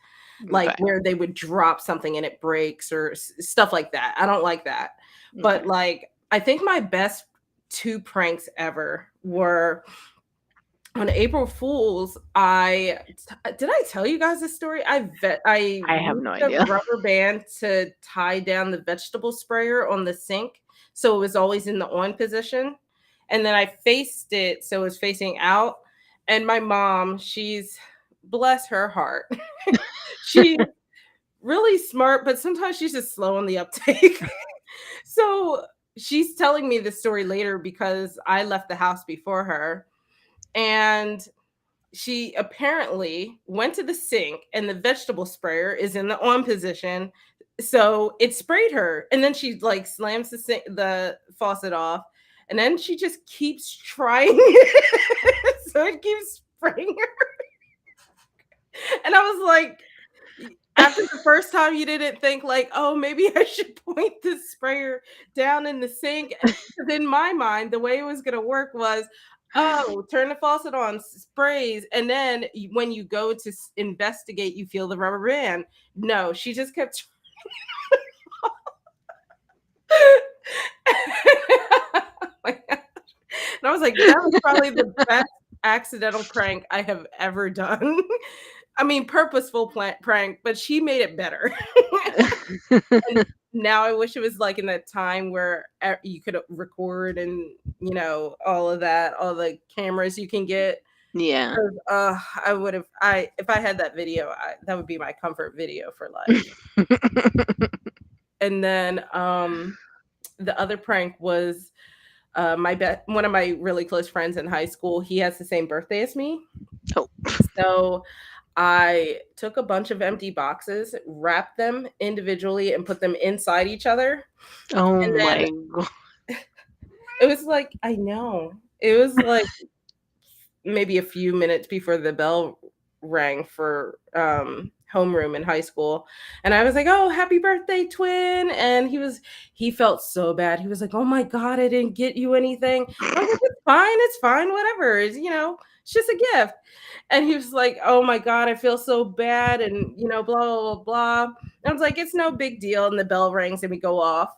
like okay. where they would drop something and it breaks or stuff like that. I don't like that. But Okay. like, I think my best two pranks ever were on April Fools. Did I tell you guys this story? I I have used no a idea. rubber band to tie down the vegetable sprayer on the sink, so it was always in the on position, and then I faced it so it was facing out. And my mom, she's bless her heart, she's really smart, but sometimes she's just slow on the uptake. So she's telling me this story later because I left the house before her, and she apparently went to the sink and the vegetable sprayer is in the on position. So it sprayed her. And then she like slams the faucet off. And then she just keeps trying it. So it keeps spraying her. And I was like, after the first time you didn't think like, oh, maybe I should point the sprayer down in the sink. Because in my mind, the way it was gonna work was, oh, turn the faucet on, sprays, and then when you go to investigate, you feel the rubber band. No, she just kept. And I was like, that was probably the best accidental prank I have ever done. I mean, purposeful prank, but she made it better. And now I wish it was like in that time where you could record and, all of that, all the cameras you can get. Yeah. 'Cause, I would have I if I had that video, that would be my comfort video for life. And then, the other prank was, one of my really close friends in high school, he has the same birthday as me. Oh. So, I took a bunch of empty boxes, wrapped them individually, and put them inside each other, Oh and then my god. it was like I know. It was like maybe a few minutes before the bell rang for homeroom in high school, and I was like, "Oh, happy birthday, twin!" And he felt so bad. He was like, "Oh my god, I didn't get you anything." I was like, it's fine, whatever. It's just a gift." And he was like, "Oh my god, I feel so bad," and blah blah blah blah. And I was like, "It's no big deal." And the bell rings, and we go off.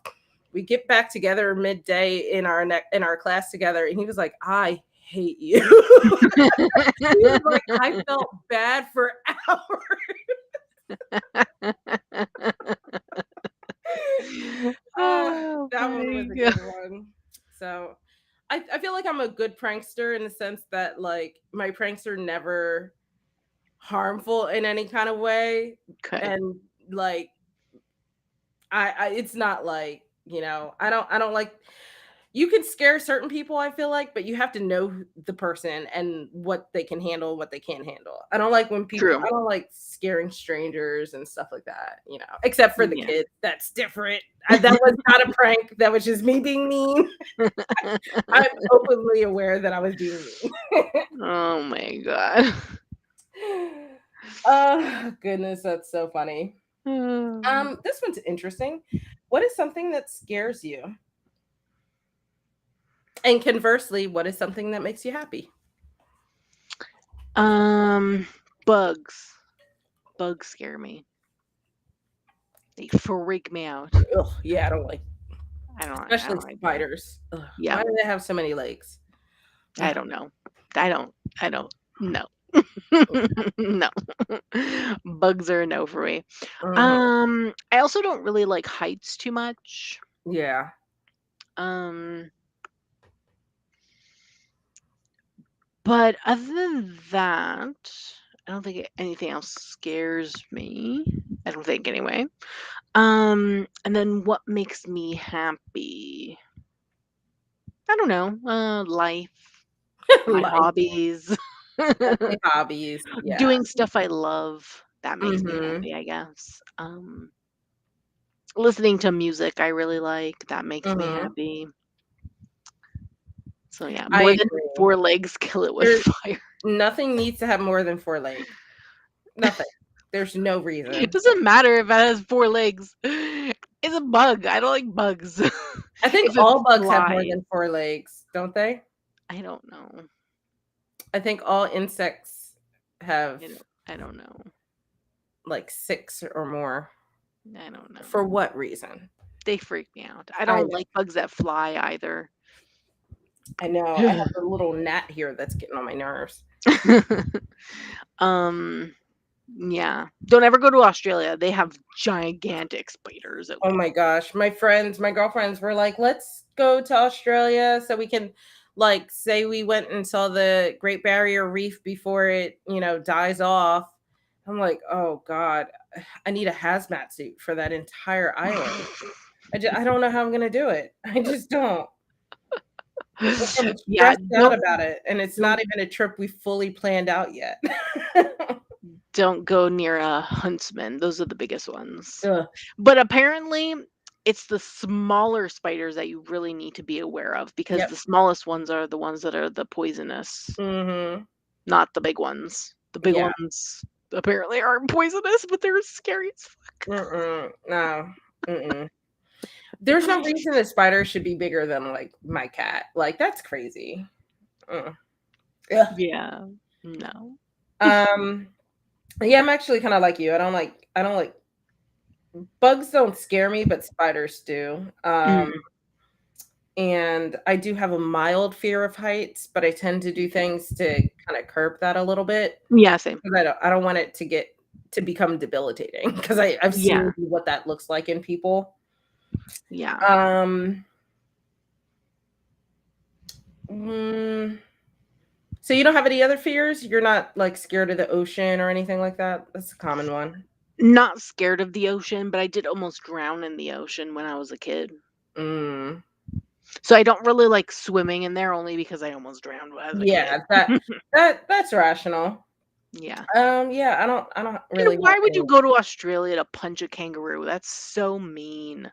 We get back together midday in our class together, and he was like, "I hate you." He was like, "I felt bad for hours." Oh That one my was a god. good one. So, I feel like I'm a good prankster in the sense that, like, my pranks are never harmful in any kind of way, Okay. and, like, I it's not like, I don't like you can scare certain people, I feel like, but you have to know the person and what they can handle, what they can't handle. True. I don't like scaring strangers and stuff like that, except for the Yeah. kids. That's different. That was not a prank. That was just me being mean. I'm openly aware that I was being mean. Oh my god. Oh, goodness, that's so funny. Um, This one's interesting. What is something that scares you? And conversely, what is something that makes you happy? um, bugs. Bugs scare me. They freak me out. Ugh, yeah, I don't like I especially don't like that. spiders. Ugh, Yeah, why do they have so many legs? I Ugh, don't know. I don't no. No. Bugs are a no for me. mhm, I also don't really like heights too much. yeah. Um, but other than that, I don't think anything else scares me. I don't think anyway. And then what makes me happy? I don't know. Life, my Like, hobbies, okay, hobbies, yeah. doing stuff I love. That makes me Mhm, happy, I guess. Listening to music I really like. That makes me mhm. happy. So yeah, I more than agree. four legs, kill it with There fire. Nothing needs to have more than 4 legs. Nothing. There's no It reason. doesn't matter if it has four legs. It's a bug. I don't like bugs. I think If it all bugs have more flies, than 4 legs, don't they? I don't know. I think all insects have, I don't know. like, 6 or more. I don't know. For what reason? They freak me out. I I don't like bugs that fly either. I know, I have a little gnat here that's getting on my nerves. Um, yeah. Don't ever go to Australia. They have gigantic spiders out Oh there. my gosh, my girlfriends were like, "Let's go to Australia so we can, like, say we went and saw the Great Barrier Reef before it, dies off." I'm like, "Oh god, I need a hazmat suit for that entire island." I don't know how I'm gonna do it. I just don't. I'm Yeah, stressed out about it, and it's not don't even a trip we fully planned out yet. don't go near a huntsman. Those are the biggest ones. Ugh, But apparently, it's the smaller spiders that you really need to be aware of because yep, the smallest ones are the ones that are the poisonous, mhm, not the big ones. The big yeah, ones apparently aren't poisonous, but they're scary as no, mm-mm. There's no fuck. reason a spider should be bigger than, like, my cat. Like, that's crazy. Mm. Ugh. Yeah. No. Um, yeah, I'm actually kinda like you. I don't like bugs don't scare me, but spiders do. Mm. and I do have a mild fear of heights, but I tend to do things to kind of curb that a little bit Yeah, same. because I don't want it to become debilitating because I've seen Yeah. what that looks like in people. Yeah. Um, mm, so you don't have any other fears? You're not like scared of the ocean or anything like that? That's a common one. Not scared of the ocean, but I did almost drown in the ocean when I was a kid. Mm. So I don't really like swimming in there only because I almost drowned as a kid. Yeah, that's rational. Yeah. Yeah, I don't And really want why would you any. go to Australia to punch a kangaroo? That's so mean.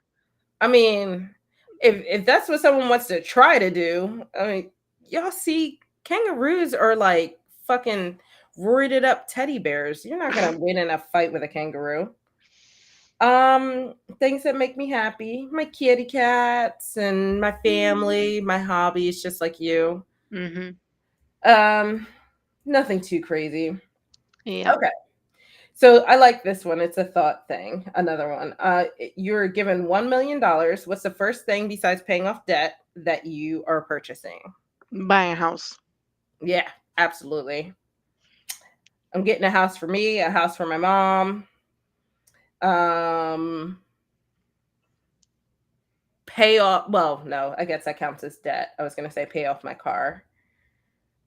I mean, if that's what someone wants to try to do, I mean, y'all see kangaroos are like fucking roided up teddy bears. You're not gonna win in a fight with a kangaroo. Things that make me happy, my kitty cats and my family, my hobbies, just like you. Mhm. Um, Nothing too crazy. Yeah. Okay. So I like this one. It's a thought thing. Another one. You're given $1 million. What's the first thing besides paying off debt that you are purchasing? Buy a house. Yeah, absolutely. I'm getting a house for me, a house for my mom. Um, Pay off. Well, no, I guess that counts as debt. I was gonna say pay off my car,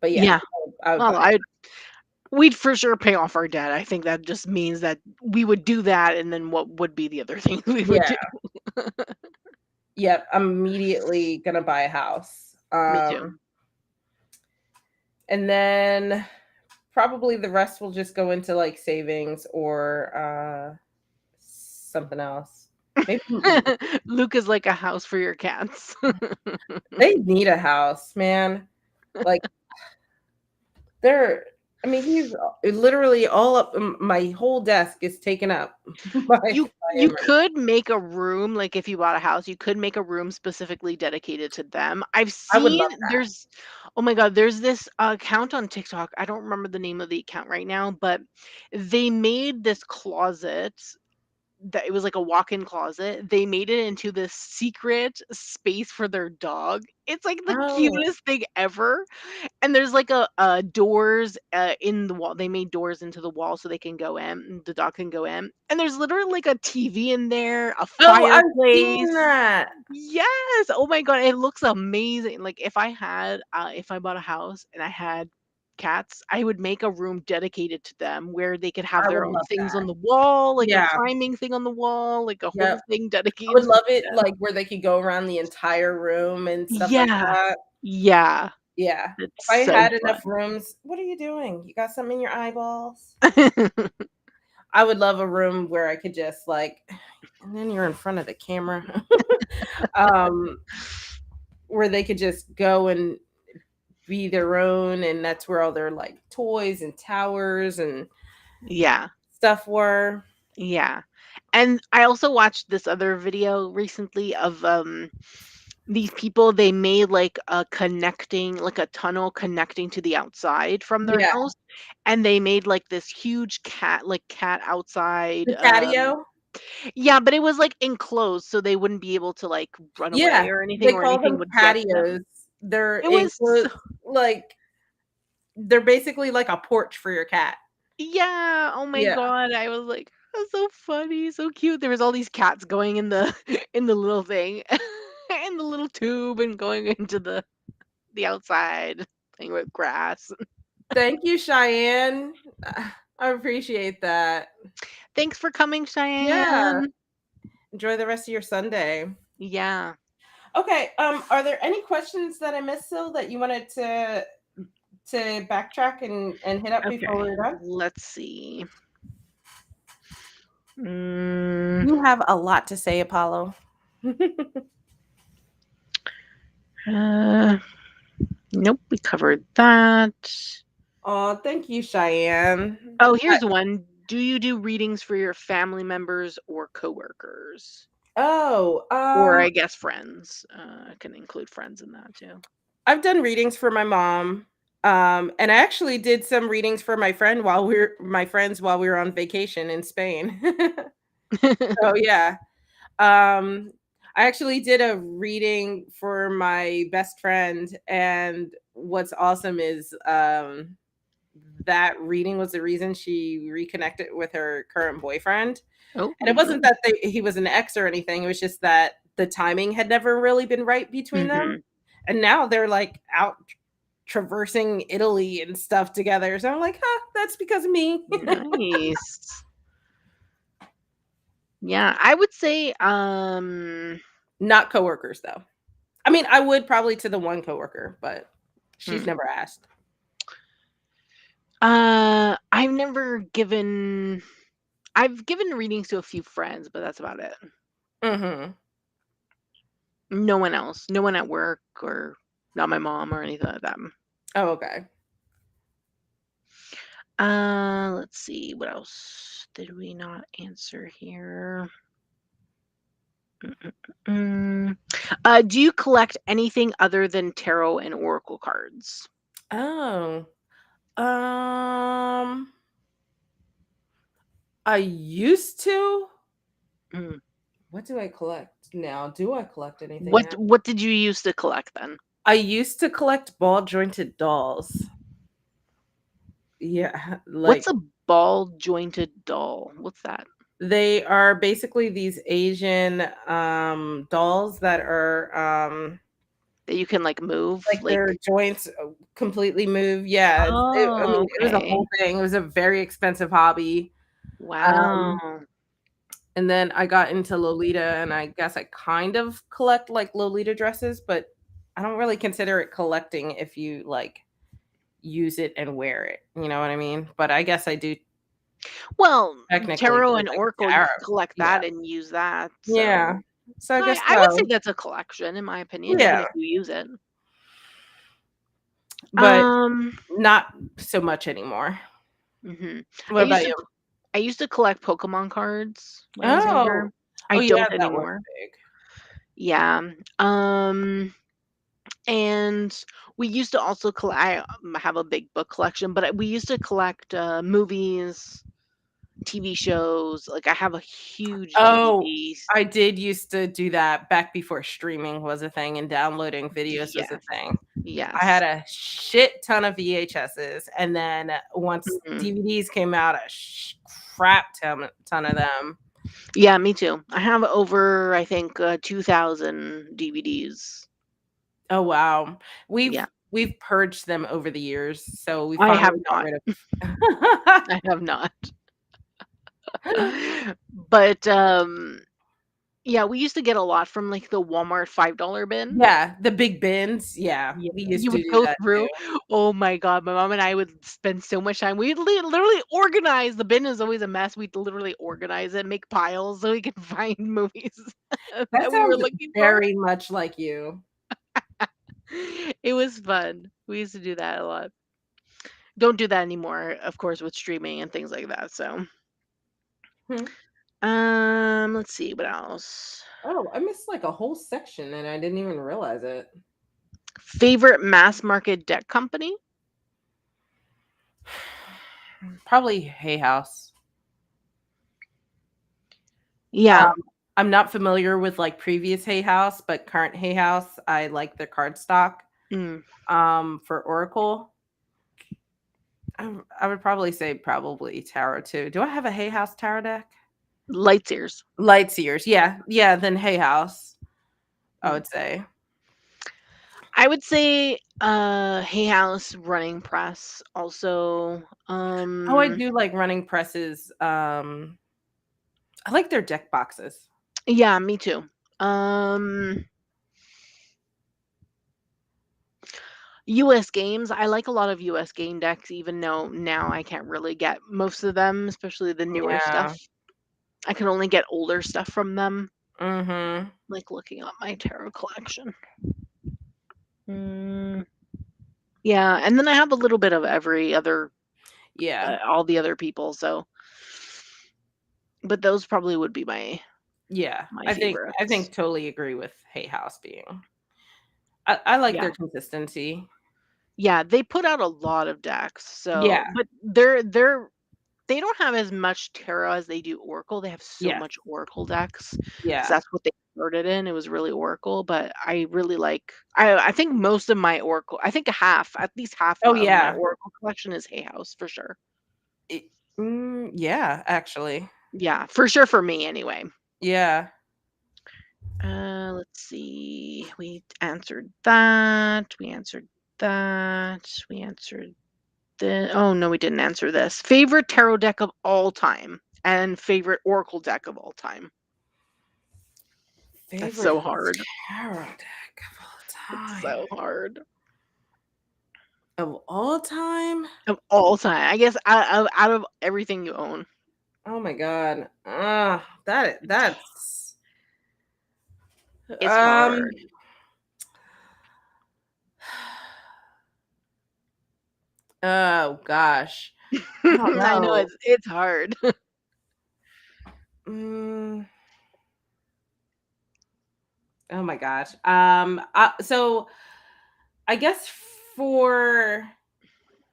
but yeah, Yeah. I would Well, buy. we'd for sure pay off our debt. I think that just means that we would do that, and then what would be the other things we would Yeah, do? yep. I'm immediately gonna buy a house. Me too. And then probably the rest will just go into like savings or something else. Maybe Luke is like a house for your cats. they need a house, man. Like they're I mean, he's literally all up my whole desk is taken up by You him right could make a room, like, if you bought a house, you could make a room specifically dedicated to them. I've now. I would seen love that. there's oh my god, there's this account on TikTok, I don't remember the name of the account right now, but they made this closet that it was like a walk-in closet. They made it into this secret space for their dog. It's like the Oh, cutest thing ever. And there's like doors in the wall. They made doors into the wall so they can go in. The dog can go in. And there's literally like a TV in there, a oh, I've seen fireplace. that. Yes. Oh my god, it looks amazing. Like if I bought a house and I had cats, I would make a room dedicated to them where they could have I would their own love things that. on the wall, like a Yeah, climbing thing on the wall, like a whole yep. thing I would dedicated to love it them. like where they could go around the entire room and stuff like Yeah. that. Yeah. Yeah. If It's I so had enough fun. rooms, what are you doing? You got something in your eyeballs? I would love a room where I could just like and then you're in front of the camera. um, where they could just go and be their own and that's where all their like toys and towers and Yeah. stuff were. Yeah. And I also watched this other video recently of these people, they made like a connecting like a tunnel connecting to the outside from their Yeah. house, and they made like this huge cat outside, The patio? yeah, but it was like enclosed so they wouldn't be able to like run away Yeah. or They anything, or call anything them would get to them. patios. They're It was enclosed like they're basically like a porch for your cat. Yeah, oh my Yeah. god, I was like, "That's so funny, so cute." There was all these cats going in the in the little thing, in the little tube and going into the outside, playing with grass. Thank you, Cheyenne. I appreciate that. Thanks for coming, Yeah. Cheyenne. Enjoy the rest of your Sunday. Yeah. Okay. Are there any questions that I missed, Sil, that you wanted to backtrack and hit up before Okay, we're done? let's see. Mm, You have a lot to say, Apollo. uh, nope, we covered that. Oh, thank you, Cheyenne. Oh, here's one. Do you do readings for your family members or coworkers? Oh, Or I guess friends, can include friends in that too. I've done readings for my mom. And I actually did some readings for my friends while we were on vacation in Spain. So yeah. Um, I actually did a reading for my best friend, and what's awesome is that reading was the reason she reconnected with her current boyfriend. Oh, And it good for wasn't them. that he was an ex or anything. It was just that the timing had never really been right between them. Mhm. And now they're like out traversing Italy and stuff together. So I'm like, huh, that's because of me. Nice. Yeah, I would say, Not coworkers though. I mean, I would probably to the one coworker, but she's hmm. never asked. I've given readings to a few friends, but that's about it. Hmm. No one else. No one at work or not my mom or anything like that. Oh, okay. Let's see. What else did we not answer here? Mm. Do you collect anything other than tarot and oracle cards? Oh. Um I used to. Mm. What do I collect now? Do I collect anything What now? What did you use to collect then? I used to collect ball jointed dolls. Yeah, What's like a ball jointed doll? What's that? they are basically these Asian dolls that are That you can like move? like Like, their joints completely move. Yeah, I oh, mean, it was a okay. whole thing. It was a very expensive hobby. Um, Wow. and then I got into Lolita, and I guess I kind of collect like Lolita dresses, but I don't really consider it collecting if you like use it and wear it. You know what I mean? But I guess I do Well, technically tarot and collect oracle, you tarot. can collect Yeah. that and use that. Yeah. So So I guess I would say so. that's a collection, in my opinion, even Yeah. if you use it. But Um, not so much anymore. mhm. I What used about to you? I used to collect Pokemon cards when I was Oh. younger. I Oh, yeah, don't that was anymore. big. Yeah. Um, and we used to also collect. Have a big book collection, but we used to collect movies, TV shows. Like I have a huge Oh, DVDs. I did used to do that back before streaming was a thing and downloading videos was a Yes. thing. I Yes. had a shit ton of VHSs, and then once Mhm. DVDs came out, a crap ton of them. Yeah, me too. I have over, I think, 2,000 DVDs. Oh, wow. Yeah, We've purged them over the years, so we I have finally got not. rid of. I have not. But yeah, we used to get a lot from like the Walmart $5 bin. Yeah, the big bins, yeah, Yeah, we used you to would do go that through. too. Oh my god, my mom and I would spend so much time. We'd literally organize. The bin is always a mess. We'd literally organize it, make piles so we could find movies That that we were sounds looking for. very much like you. It was fun. We used to do that a lot. Don't do that anymore, of course, with streaming and things like that. So, Hmm. let's see what else. Oh, I missed like a whole section and I didn't even realize it. Favorite mass market deck company? Probably Hay House. Yeah. I'm not familiar with like previous Hay House, but current Hay House, I like their card stock. Mm. For Oracle, I would probably say probably Tarot too. Do I have a Hay House Tarot deck? Lightseers. Lightseers, yeah, yeah. Then Hay House, I Mm. would say. I would say Hay House running press also. Oh, I do like running presses. I like their deck boxes. Yeah, me too. Um US games. I like a lot of US game decks, even though now I can't really get most of them, especially the newer stuff. Yeah. I can only get older stuff from them, Mhm. like looking up my tarot collection. Mm, yeah, and then I have a little bit of every other, Yeah. all the other people. So, but those probably would be Yeah. my I favorites. think totally agree with Hay House being. I like Yeah, their consistency. yeah, they put out a lot of decks. Yeah. So, but they're They don't have as much tarot as they do oracle. They have so Yes. much oracle decks because Yeah. that's what they started in. It was really oracle, but I really like. I think most of my oracle. I think at least half Oh, of my yeah. oracle collection is Hay House for sure. It yeah, actually. Yeah, for sure for me anyway. Yeah. Let's see. We answered that. We answered that. We answered the. Oh no, we didn't answer this. Favorite tarot deck of all time and favorite oracle deck of all time. That's Favorite so hard. tarot deck of all It's time. so hard. Of all time? Of all time. I guess out of everything you own. Oh my god. That's It's um hard. oh gosh. I don't I know know. it's hard. Mm, oh my gosh. So I guess for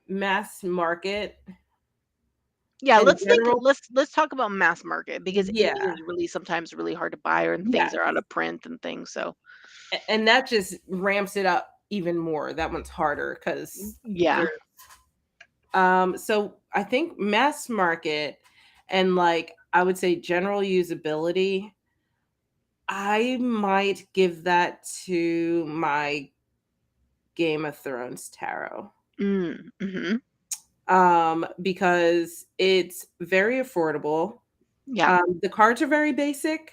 mass market Yeah, in let's think general, let's talk about mass market because indie yeah. is really sometimes really hard to buy or and things Yes. are out of print and things. So And that just ramps it up even more. That one's harder because yeah. there so I think mass market and like I would say general usability, I might give that to my Game of Thrones tarot. Mhm. Because it's very affordable. Yeah. The cards are very basic,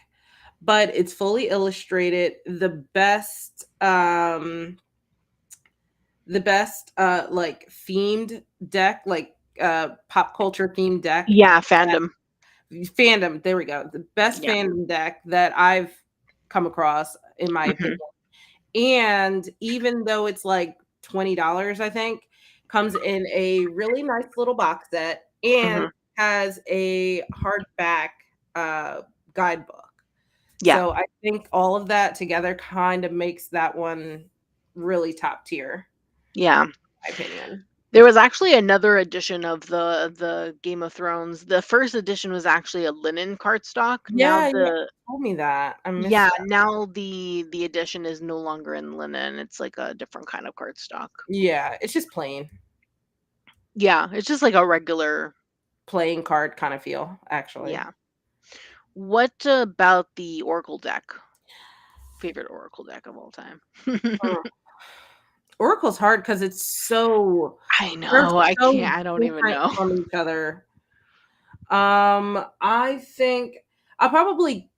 but it's fully illustrated. The best like themed deck, like pop culture themed deck. Yeah, fandom. Fandom, there we go. The best Yeah. fandom deck that I've come across, in my opinion. Mhm. And even though it's like $20, I think, comes in a really nice little box set and Mhm. has a hardback uh, guidebook. Yeah. So I think all of that together kind of makes that one really top tier, Yeah. in my opinion. There was actually another edition of the Game of Thrones. The first edition was actually a linen cardstock. Now Yeah, yeah. the Told me that. I missed yeah, that. now the edition is no longer in linen. It's like a different kind of cardstock. Yeah, it's just Yeah, it's just like a regular. playing card kind of feel, actually. Yeah. What about the Oracle deck? Favorite Oracle deck of all time. Mm. Oracle's hard because it's so I they're know. I so can't. I don't even different know. from each other. I think I'll probably,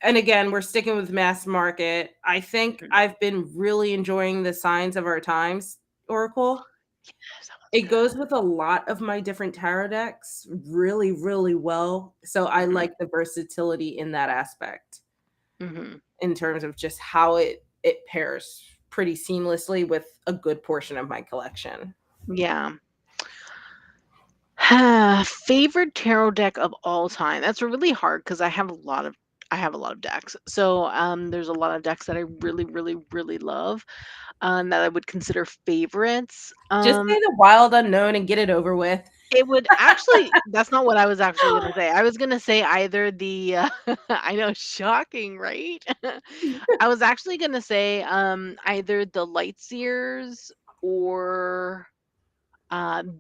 and again, we're sticking with mass market. I think Mhm. I've been really enjoying the Signs of Our Times Oracle. Yes, that one's It good. goes with a lot of my different tarot decks really, really well. So I Mhm. like the versatility in that aspect Mhm. in terms of just how it pairs pretty seamlessly with a good portion of my collection. Yeah. Favorite tarot deck of all time. That's really hard because I have a lot of decks. So there's a lot of decks that I really, really, really love, that I would consider favorites. Just say the wild unknown and get it over with. It would actually that's not what I was actually gonna say. I was gonna say either the I know, shocking, right? I was actually gonna say, either the Lightseers or,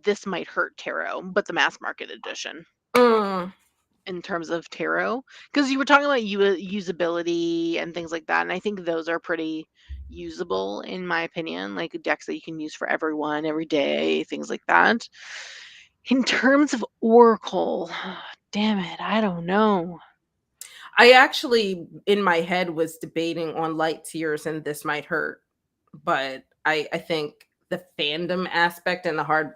This Might Hurt Tarot, but the mass market edition Mm. in terms of tarot, because you were talking about usability and things like that, and I think those are pretty usable in my opinion, like decks that you can use for everyone, every day, things like that. In terms of Oracle, damn it, I don't know. I actually, in my head, was debating on Light Tears and This Might Hurt, but I think the fandom aspect and the hard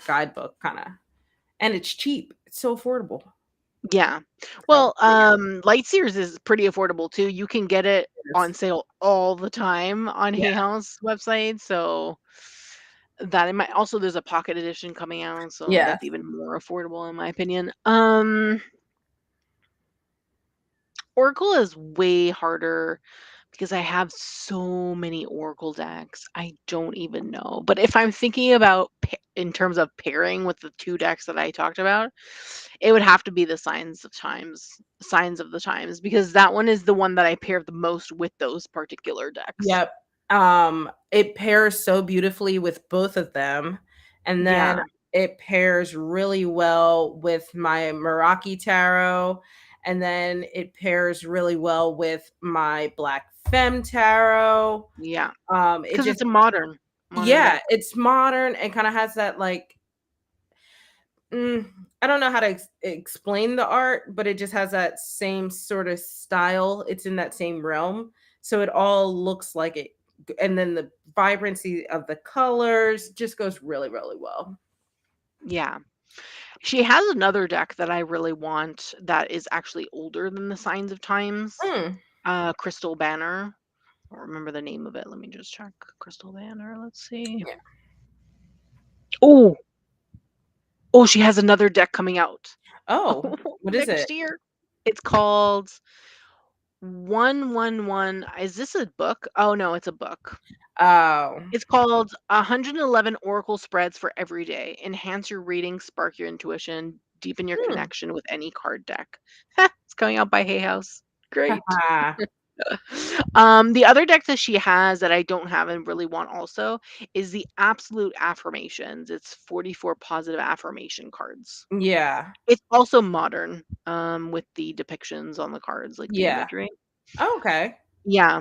guidebook kind of, and it's cheap. It's so affordable. Yeah. So Well, Lightseers is pretty affordable too. You can get it on sale all the time on yeah, Hay House website, so that it might also there's a pocket edition coming out, so yes. that's even more affordable in my opinion. Oracle is way harder because I have so many Oracle decks. I don't even know. But if I'm thinking about in terms of pairing with the 2 decks that I talked about, it would have to be the Signs of the Times, because that one is the one that I pair the most with those particular decks. Yep. It pairs so beautifully with both of them, and then Yeah, it pairs really well with my Meraki tarot, and then it pairs really well with my Black Femme tarot. yeah, It because just it's a modern yeah, deck. it's modern and kinda has that, like, I don't know how to explain the art, but it just has that same sort of style. It's in that same realm, so it all looks like it, and then the vibrancy of the colors just goes really, really well. Yeah. She has another deck that I really want that is actually older than the Signs of Times, Mm, Crystal Banner. I don't remember the name of it. Let me just check. Crystal Banner. Let's see. yeah. Oh, oh, she has another deck coming out Oh, what is it? next year. It's called 111. Is this a book? Oh no, it's a book. Oh, It's called 111 Oracle Spreads for Every Day. Enhance your reading, spark your intuition, deepen your hmm. connection with any card deck. It's coming out by Hay House. Great. The other deck that she has that I don't have and really want also is the Absolute Affirmations. It's 44 positive affirmation cards. Yeah, It's also modern, with the depictions on the cards, like the yeah. imagery. Okay. Yeah,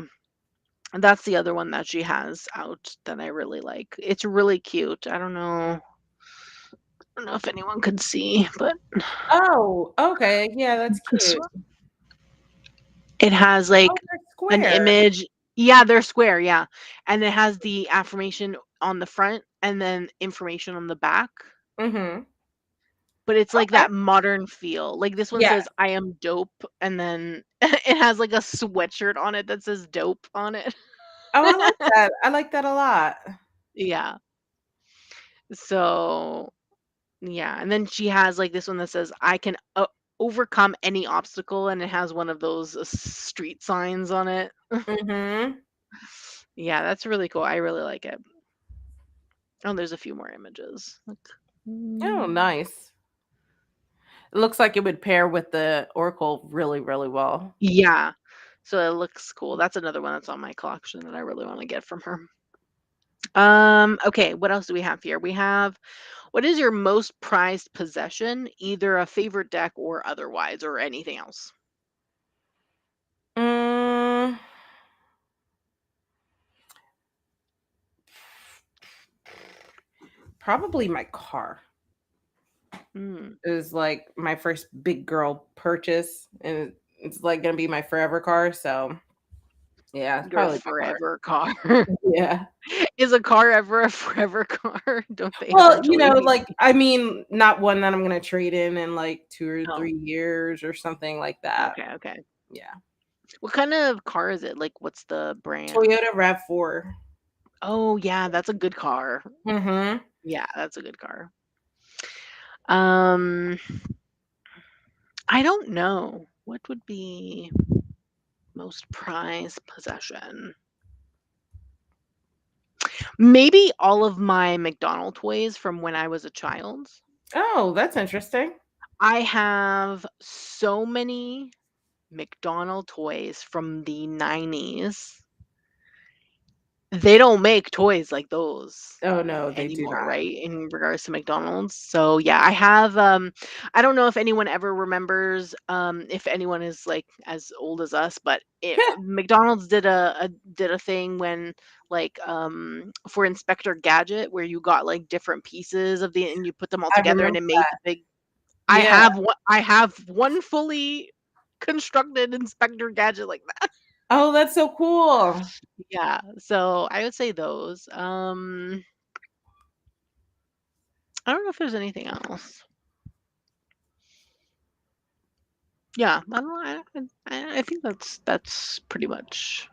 and that's the other one that she has out that I really like. It's really cute. I don't know if anyone could see, but Oh, okay. Yeah, that's this cute. one. It has Oh, like they're an square. image. Yeah, they're square, yeah. And it has the affirmation on the front and then information on the back. Mhm. But it's like Okay. that modern feel. Like this one Yes. says I am dope and then it has like a sweatshirt on it that says dope on it. Oh, I like that. I like that a lot. Yeah. So, yeah, and then she has like this one that says I can overcome any obstacle and it has one of those street signs on it. Mhm. Yeah, that's really cool. I really like it. Oh, there's a few more images. Like, Oh, mm, nice. It looks like it would pair with the Oracle really, really well. yeah. So it looks cool. That's another one that's on my collection that I really want to get from her. Okay, what else do we have here? We have what is your most prized possession, either a favorite deck or otherwise, or anything else? Mm, probably my car. Mm, It was like my first big girl purchase, and it's like gonna be my forever car. So yeah, it's your probably my car. forever car. Yeah. Is a car ever a forever car? Don't they Well, eventually? like I mean, not one that I'm gonna trade in like 2 or Oh, 3 years or something like that. okay, okay. Yeah. What kind of car is it? Like, what's the brand? Toyota RAV4. Oh, yeah, that's a good car. Mhm. Yeah, that's a good car. Um, I don't know. What would be most prized possession? Maybe all of my McDonald toys from when I was a child. Oh, that's interesting. I have so many McDonald toys from the 90s. They don't make toys like those Oh, no, they do anymore, not. right? In regards to McDonald's. So yeah, I have I don't know if anyone ever remembers if anyone is like as old as us, but McDonald's did a thing when like for Inspector Gadget where you got like different pieces of the and you put them all I together and remember it made that. the big Yeah. I have one fully constructed Inspector Gadget like that. Oh, that's so cool. Yeah, so I would say those. I don't know if there's anything else. Yeah, I don't know. I think that's pretty much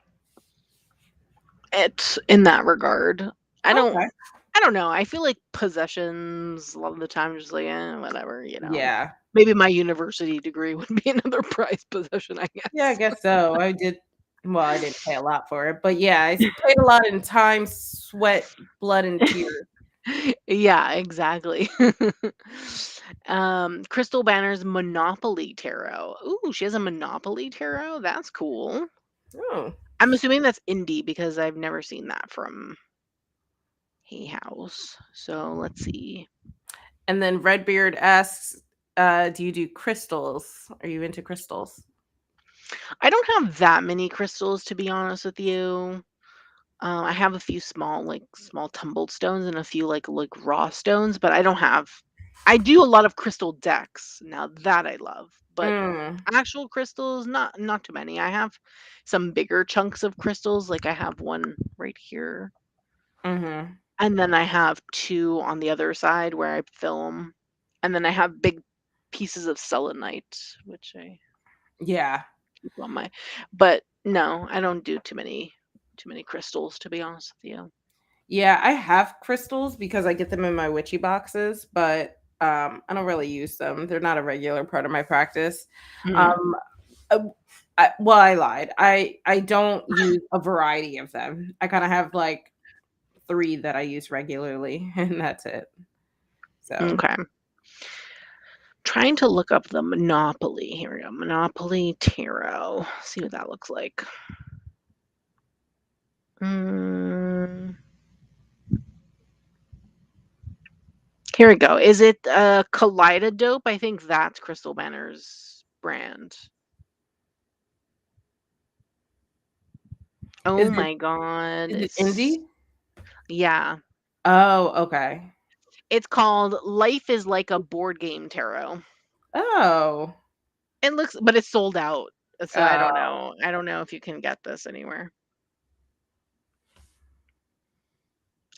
it in that regard. I don't Okay. I don't know. I feel like possessions a lot of the time just like whatever, Yeah. Maybe my university degree would be another prized possession, I Yeah, I guess. guess so. I did well, I didn't pay a lot for it, but yeah, paid a lot in time, sweat, blood, and tears. Yeah, exactly. Crystal Banner's Monopoly Tarot. Ooh, she has a Monopoly Tarot? That's cool. Oh. I'm assuming that's indie because I've never seen that from Hay House. So let's see. And then Redbeard asks, do you do crystals? Are you into crystals? I don't have that many crystals, to be honest with you. I have a few small, like small tumbled stones, and a few like raw stones, but I don't have. I do a lot of crystal decks now that I love, but Mm. actual crystals, not too many. I have some bigger chunks of crystals, like I have one right here, Mm-hmm. and then I have two on the other side where I film, and then I have big pieces of selenite, which I Yeah. keep on my. But no, I don't do too many crystals, to be honest with you. Yeah, I have crystals because I get them in my witchy boxes, but I don't really use them. They're not a regular part of my practice. Mhm. Um, uh, well, I lied. I don't use a variety of them. I kind of have like three that I use regularly, and that's it. So, Okay. Trying to look up the Monopoly. Here we go. Monopoly Tarot. See what that looks like. Mm, here we go. Is it Kaleidodope? I think that's Crystal Banner's brand. is Oh it my god. is it indie? Yeah. Oh, okay. It's called Life is Like a Board Game Tarot. Oh, It looks but it's sold out. So I don't uh, know. I don't know if you can get this anywhere.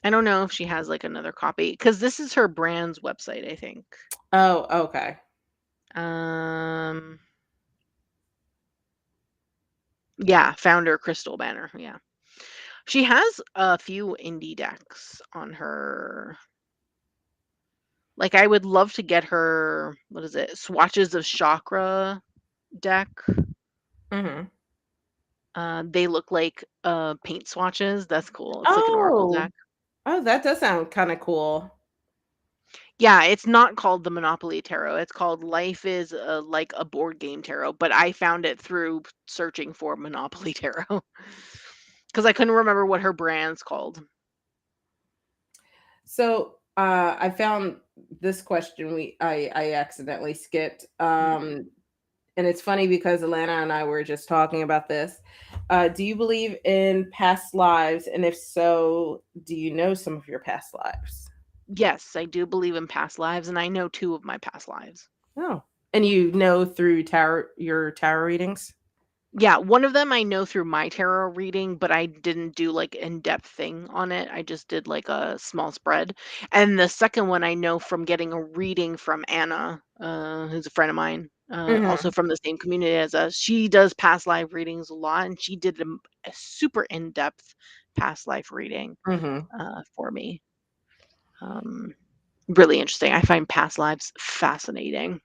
I don't know if she has like another copy because this is her brand's website, I think. oh, okay. Um Yeah, founder Crystal Banner, yeah. She has a few indie decks on her. Like, I would love to get her, what is it? Swatches of Chakra deck. Hmm. They look like paint swatches. That's cool. It's like an oracle Oh, deck. oh, that does sound kind of cool. Yeah, it's not called the Monopoly Tarot. It's called Life is like a board game tarot, but I found it through searching for Monopoly Tarot because I couldn't remember what her brand's called. So, I found this question I accidentally skipped. Mhm. And it's funny because Alana and I were just talking about this. Do you believe in past lives? And if so, do you know some of your past lives? Yes, I do believe in past lives, and I know two of my past lives. Oh, and you know through your tarot readings? Yeah, one of them I know through my tarot reading, but I didn't do like in-depth thing on it. I just did like a small spread. And the second one I know from getting a reading from Anna, who's a friend of mine, also Hmm. from the same community as us. She does past life readings a lot, and she did a super in-depth past life reading Hmm. for me. Um, really interesting. I find past lives fascinating.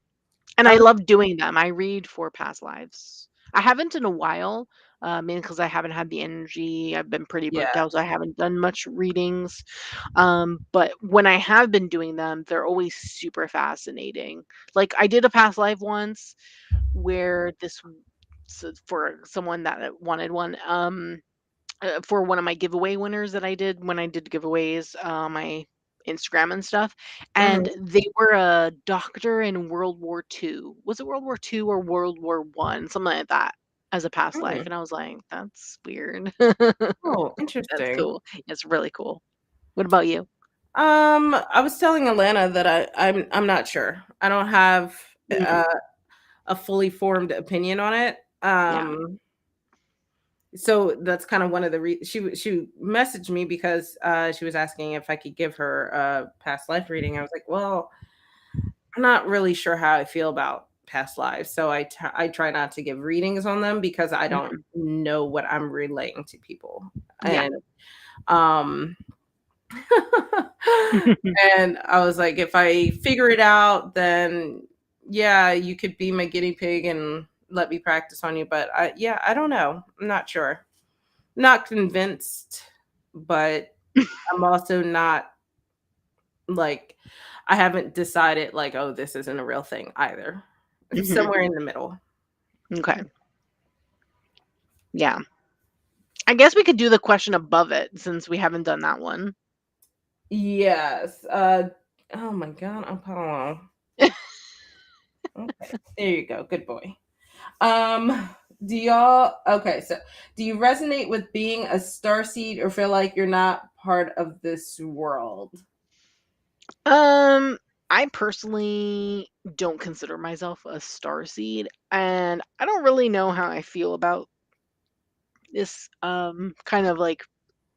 And I Oh, love doing them. I read for past lives. I haven't in a while, mainly because I haven't had the energy. I've been pretty yeah. burnt out, so I haven't done much readings. But when I have been doing them, they're always super fascinating. Like I did a past life once where so for someone that wanted one. For one of my giveaway winners that I did when I did giveaways, my Instagram and stuff, and Hmm. they were a doctor in World War II. Was it World War II or World War One? Something like that as a past life. Hmm. And I was like, that's weird. Oh, That's interesting. cool. It's really cool. What about you? I was telling Alana that I'm not sure. I don't have Mhm. a fully formed opinion on it. Yeah. So that's kind of one of the she messaged me because she was asking if I could give her a past life reading. I was like, well, I'm not really sure how I feel about past lives, so I try not to give readings on them because I don't Mhm. know what I'm relaying to people. Yeah. And um and I was like, if I figure it out, then yeah, you could be my guinea pig and let me practice on you. But yeah, I don't know. I'm not sure. Not convinced, but I'm also not. like I haven't decided like, oh, this isn't a real thing either. It's Mhm. somewhere in the middle. Okay. Yeah. I guess we could do the question above it since we haven't done that one. Yes. Oh my god, Apollo. Okay. There you go. Good boy. Do y'all okay, so do you resonate with being a starseed or feel like you're not part of this world? Um, I personally don't consider myself a star seed, and I don't really know how I feel about this kind of like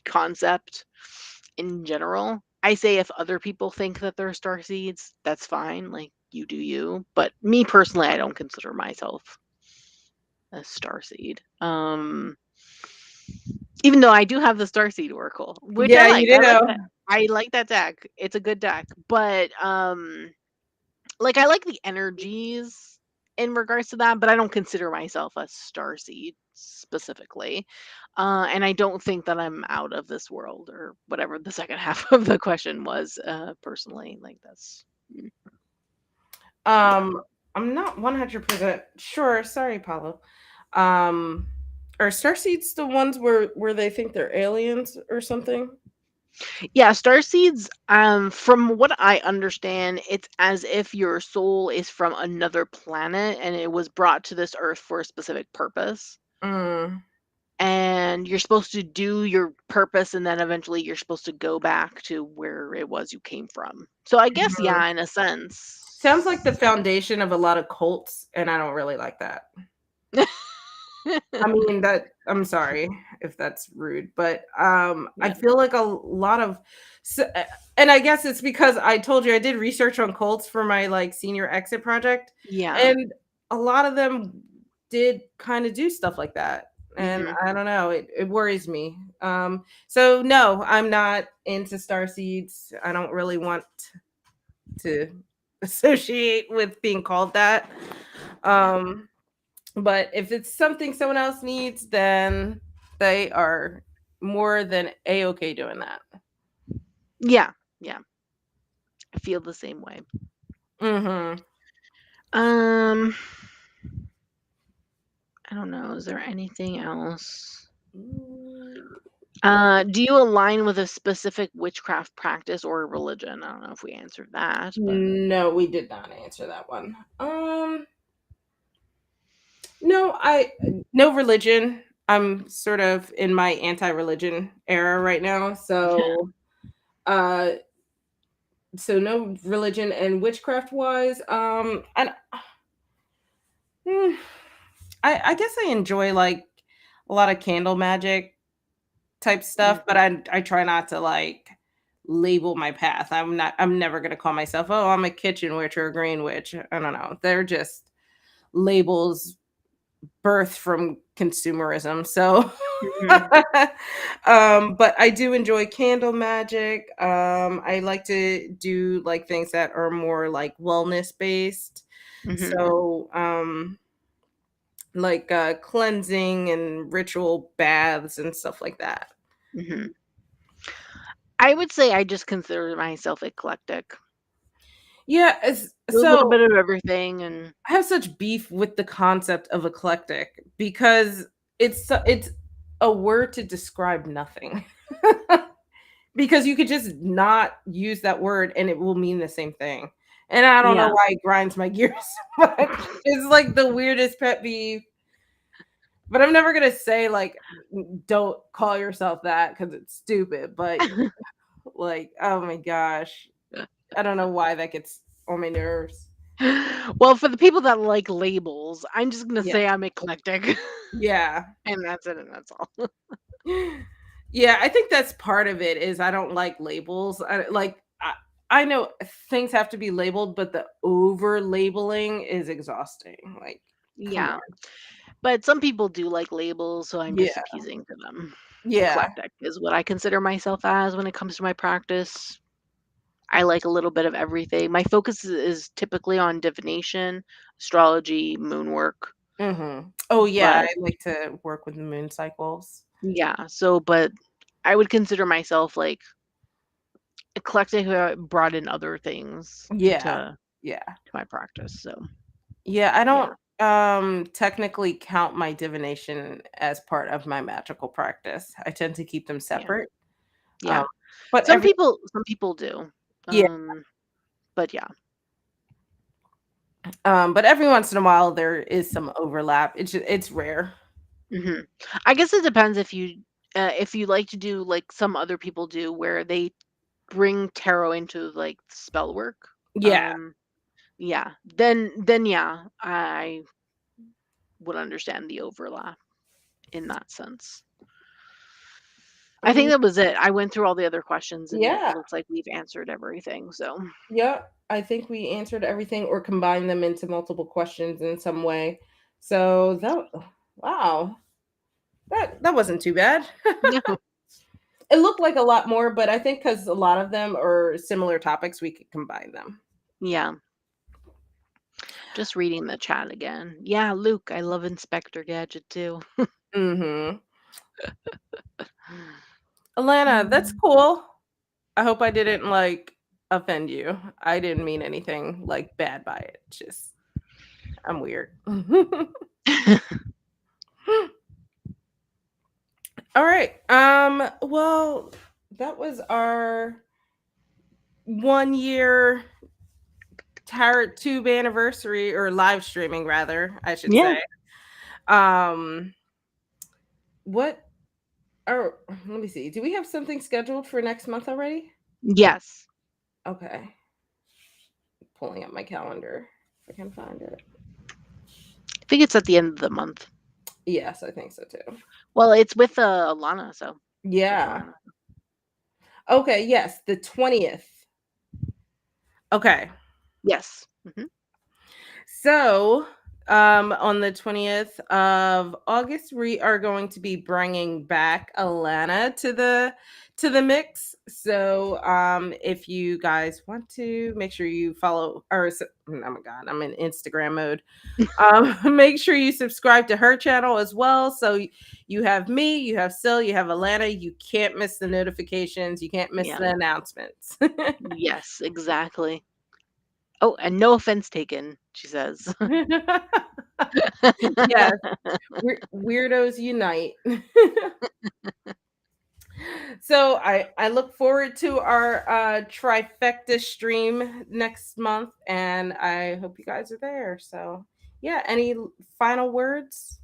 concept in general. I say if other people think that they're star seeds, that's fine, like you do you. But me personally, I don't consider myself a star seed. Even though I do have the star seed oracle, which I Yeah, like. you I like that. do. I like that deck. It's a good deck. But like I like the energies in regards to that, but I don't consider myself a star seed specifically. And I don't think that I'm out of this world or whatever the second half of the question was, personally. Like that's yeah. Um, I'm not 100% sure. Sorry, Paulo. Um, are starseeds the ones where they think they're aliens or something? Yeah, star seeds, from what I understand, it's as if your soul is from another planet and it was brought to this earth for a specific purpose. Mm, And you're supposed to do your purpose and then eventually you're supposed to go back to where it was you came from. So I guess mhm. yeah, in a Sounds like the sense. foundation of a lot of cults, and I don't really like that. I mean, that I'm sorry if that's rude, but, I Yeah. feel like a lot of and I guess it's because I told you I did research on cults for my, like, senior exit project, Yeah. and a lot of them did kinda do stuff like that, and Mhm. I don't know, it worries me. So no, I'm not into star seeds. I don't really want to associate with being called that. Yeah. Um but if it's something someone else needs, then they are more than a-okay doing that. Yeah. Yeah. I feel the same way. Mhm. Um, I don't know. Is there anything else? Mm, Do you align with a specific witchcraft practice or religion? I don't know if we answered that, but no, we did not answer that one. No, no religion. I'm sort of in my anti-religion era right now, uh, so no religion and witchcraft wise. And mm, I guess I enjoy like a lot of candle magic type stuff, but Mhm. I try not to like label my path. I'm never gonna call myself, oh, I'm a kitchen witch or a green witch. I don't know. They're just labels birthed from consumerism. So Mhm. but I do enjoy candle magic. I like to do like things that are more like wellness based. Mhm. So like cleansing and ritual baths and stuff like that. Mhm. I would say I just consider myself eclectic. Yeah, Do a little so bit of everything and I have such beef with the concept of eclectic because it's a word to describe nothing. Because you could just not use that word and it will mean the same thing. And I don't know yeah. why it grinds my gears so much. It's like the weirdest pet peeve, but I'm never gonna say like don't call yourself that because it's stupid. But like, oh my gosh, I don't know why that gets on my nerves. Well, for the people that like labels, I'm just gonna Yeah, say I'm eclectic, yeah. and that's it, and that's all. Yeah, I think that's part of it is I don't like labels. I know things have to be labeled, but the over labeling is exhausting. Like, come Yeah, on. but some people do like labels, so I'm just Yeah. appeasing to them. Yeah. Eclectic is what I consider myself as when it comes to my practice. I like a little bit of everything. My focus is typically on divination, astrology, moon work, Oh yeah, but I like to work with the moon cycles. yeah, so but I would consider myself like eclectic, brought in other things Yeah. to Yeah. my practice. So Yeah, I yeah, don't technically count my divination as part of my magical practice. I tend to keep them yeah, separate. Um yeah. but every Some people do. yeah, But yeah. but every once in a while there is some overlap. It's rare. hmm I guess it depends if you like to do like some other people do, where they bring tarot into like spell work. Yeah. Um, yeah, then yeah, I would understand the overlap in that sense. I think Mm, that was it. I went through all the other questions and it yeah. looks like we've answered everything. So Yeah, I think we answered everything or combined them into multiple questions in some way. So that wow, that wasn't too bad. no, It looked like a lot more, but I think because a lot of them are similar topics, we could combine them. yeah, just reading the chat again. Yeah, Luke, I love Inspector Gadget too. Mm-hmm. Alana, that's Mm. cool. I hope I didn't like offend you. I didn't mean anything like bad by it. Just I'm weird. All right. Well, that was our 1 year Tarot Tube anniversary or live streaming rather, I should Yeah. say. Um what or let me see. Do we have something scheduled for next month already? Yes. Okay. Pulling up my calendar if I can find it. I think it's at the end of the month. Yes, I think so too. Well, it's with Alana, so it's with Yeah. Alana. Okay, yes, the 20th. Okay. Yes. Hmm. So, on the 20th of August, we are going to be bringing back Alana to the mix. So, if you guys want to, make sure you follow oh my god, I'm in Instagram mode. Make sure you subscribe to her channel as well. So you have me, you have Sil, you have Alana. You can't miss the notifications. You can't miss Yeah. the announcements. Yes, exactly. Oh, and no offense taken, she says. Yes, weirdos unite. So I look forward to our trifecta stream next month, and I hope you guys are there. So yeah, any final words?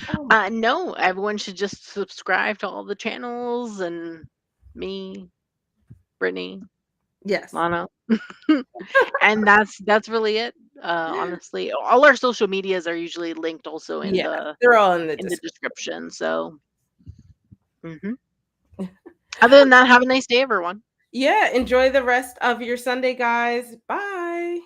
Oh No, everyone should just subscribe to all the channels and me, Brittany, yes, Lana. And that's really it. Honestly, all our social medias are usually linked also yeah, they're all in the in the description. description. So, mhm. Other than that, have a nice day, everyone. Yeah, enjoy the rest of your Sunday, guys. Bye.